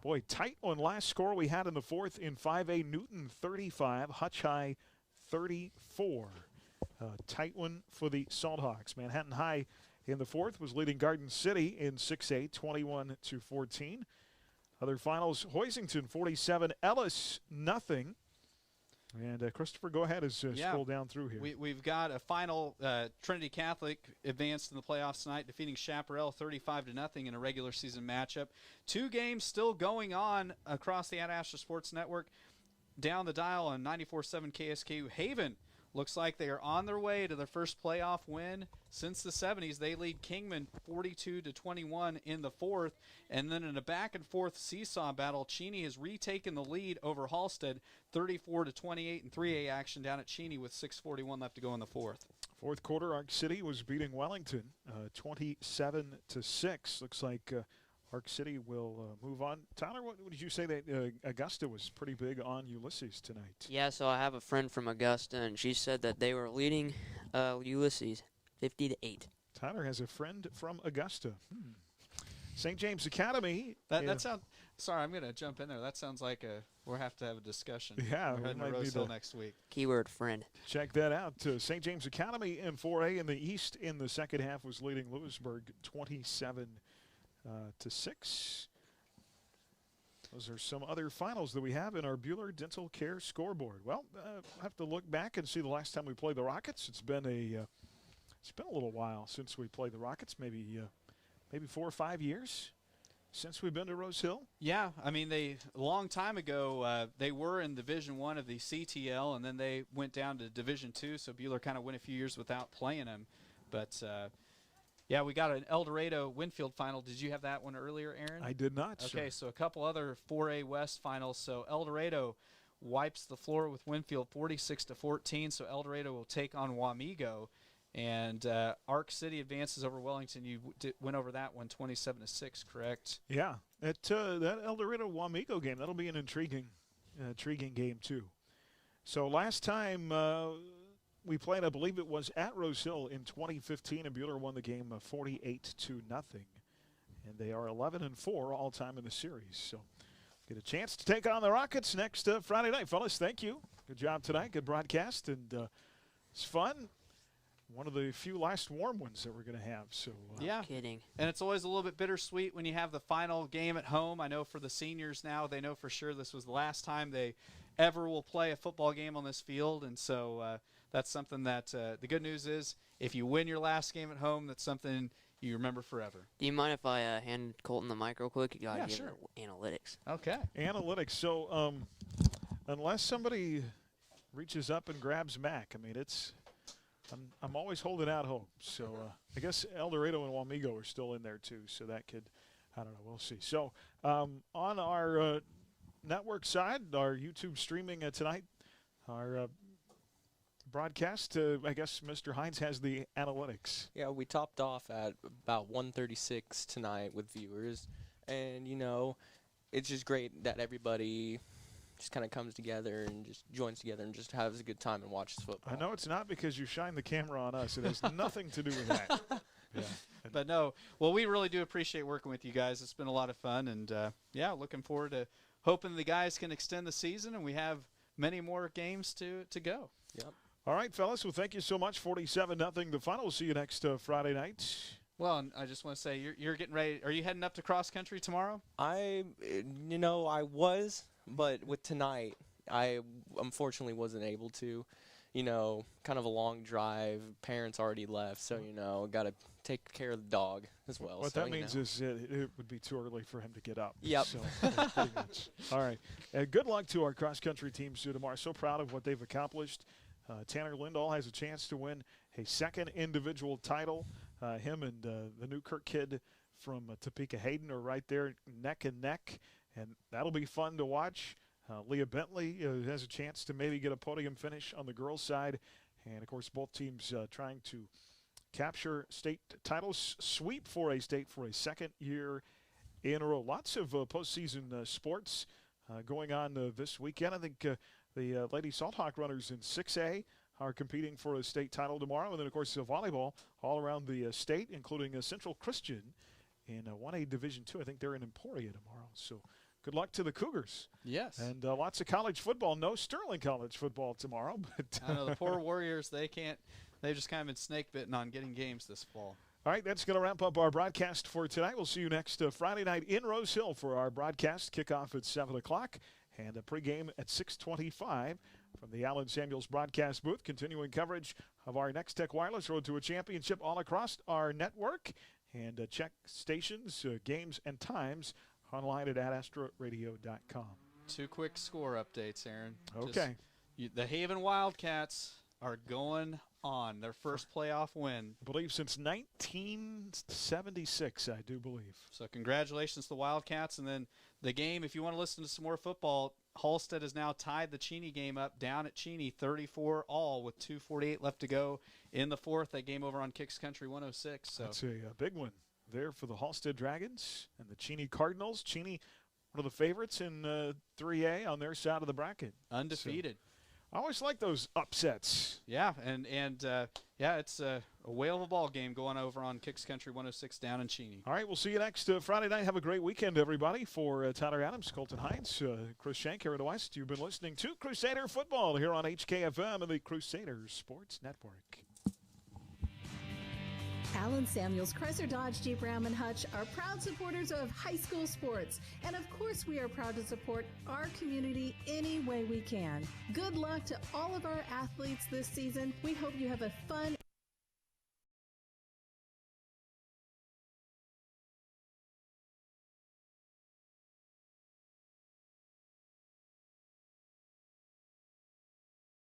Boy, tight one. Last score we had in the fourth in 5A, Newton 35, Hutch High 34. Tight one for the Salthawks. Manhattan High in the fourth was leading Garden City in 6A 21-14. Other finals, Hoisington 47, Ellis nothing. And Christopher, go ahead as scroll down through here. We've got a final. Trinity Catholic advanced in the playoffs tonight, defeating Chaparral 35-0 in a regular season matchup. Two games still going on across the Ad Astra Sports Network. Down the dial on 94.7 KSKU, Haven looks like they are on their way to their first playoff win since the 70s. They lead Kingman 42-21 in the fourth. And then in a back-and-forth seesaw battle, Cheney has retaken the lead over Halstead 34-28 in 3A action down at Cheney with 6:41 left to go in the fourth. Fourth quarter, Arc City was beating Wellington 27-6. Looks like Arc City will move on. Tyler, what did you say that Augusta was pretty big on Ulysses tonight? Yeah, so I have a friend from Augusta, and she said that they were leading Ulysses 50-8. Tyler has a friend from Augusta. St. James Academy. That sounds. Sorry, I'm going to jump in there. That sounds like we'll have to have a discussion. Yeah, we're heading to Rose Hill next week. Keyword friend. Check that out. St. James Academy in 4A in the East in the second half was leading Lewisburg 27-6. Those are some other finals that we have in our Bueller Dental Care scoreboard. Well, I have to look back and see the last time we played the Rockets. It's been a little while since we played the Rockets. Maybe 4 or 5 years since we've been to Rose Hill. Yeah, I mean, a long time ago, they were in Division I of the CTL, and then they went down to Division II, so Bueller kind of went a few years without playing them. But, yeah, we got an El Dorado-Winfield final. Did you have that one earlier, Aaron? I did not, Okay, sir. so a couple other 4A West finals. So El Dorado wipes the floor with Winfield 46-14, so El Dorado will take on Wamego. And Arc City advances over Wellington. You went over that one 27-6, correct? Yeah, that El Dorado Wamego game, that'll be an intriguing game too. So last time we played, I believe it was at Rose Hill in 2015, and Bueller won the game 48-0, and they are 11-4 all time in the series. So get a chance to take on the Rockets next Friday night, fellas. Thank you. Good job tonight. Good broadcast, and it's fun. One of the few last warm ones that we're going to have. So yeah, kidding. And it's always a little bit bittersweet when you have the final game at home. I know for the seniors now, they know for sure this was the last time they ever will play a football game on this field, and so that's something that the good news is if you win your last game at home, that's something you remember forever. Do you mind if I hand Colton the mic real quick? You gotta give sure. Analytics. Okay. Analytics. So unless somebody reaches up and grabs Mac, I mean, I'm always holding out hope. So I guess El Dorado and Wamego are still in there too. So that could, I don't know, we'll see. So on our network side, our YouTube streaming tonight, our broadcast, I guess Mr. Hines has the analytics. Yeah, we topped off at about 136 tonight with viewers. And, you know, it's just great that everybody just kind of comes together and just joins together and just has a good time and watches football. I know it's not because you shine the camera on us. It has nothing to do with that. Yeah. But no, well, we really do appreciate working with you guys. It's been a lot of fun, and yeah, looking forward to hoping the guys can extend the season, and we have many more games to go. Yep. All right, fellas. Well, thank you so much. 47-0 the final. We'll see you next Friday night. Well, and I just want to say you're getting ready. Are you heading up to cross country tomorrow? I was, but with tonight, I unfortunately wasn't able to. You know, kind of a long drive. Parents already left, so, you know, got to take care of the dog as well. What that means is it would be too early for him to get up. Yep. So, pretty much. All right. Good luck to our cross-country teams tomorrow. So proud of what they've accomplished. Tanner Lindahl has a chance to win a second individual title. Him and the Newkirk kid from Topeka Hayden are right there neck and neck, and that'll be fun to watch. Leah Bentley has a chance to maybe get a podium finish on the girls' side. And, of course, both teams trying to capture state titles, sweep for a state for a second year in a row. Lots of postseason sports going on this weekend. I think the Lady Salthawk runners in 6A are competing for a state title tomorrow. And then, of course, volleyball all around the state, including Central Christian in 1A Division II. I think they're in Emporia tomorrow. So good luck to the Cougars. Yes. And lots of college football. No Sterling College football tomorrow. But I know the poor Warriors, they've just kind of been snake bitten on getting games this fall. All right, that's going to wrap up our broadcast for tonight. We'll see you next Friday night in Rose Hill for our broadcast. Kickoff at 7 o'clock and a pregame at 6:25 from the Allen Samuels broadcast booth. Continuing coverage of our Next Tech Wireless Road to a Championship all across our network. And check stations, games, and times online at astradio.com. 2 quick score updates, Aaron. Okay. The Haven Wildcats are going on their first playoff win. I believe since 1976, I do believe. So congratulations to the Wildcats. And then the game, if you want to listen to some more football, Halstead has now tied the Cheney game up down at Cheney 34-all with 2:48 left to go in the fourth. That game over on Kicks Country 106. So that's a big one there for the Halstead Dragons and the Cheney Cardinals. Cheney, one of the favorites in 3A on their side of the bracket. Undefeated. So, I always like those upsets. Yeah, and yeah, it's a whale of a ball game going over on Kicks Country 106 down in Cheney. All right, we'll see you next Friday night. Have a great weekend, everybody. For Tyler Adams, Colton Hines, Chris Shank, Aaron West, you've been listening to Crusader Football here on HKFM and the Crusader Sports Network. Allen Samuels, Chrysler Dodge Jeep Ram and Hutch are proud supporters of high school sports. And of course, we are proud to support our community any way we can. Good luck to all of our athletes this season. We hope you have a fun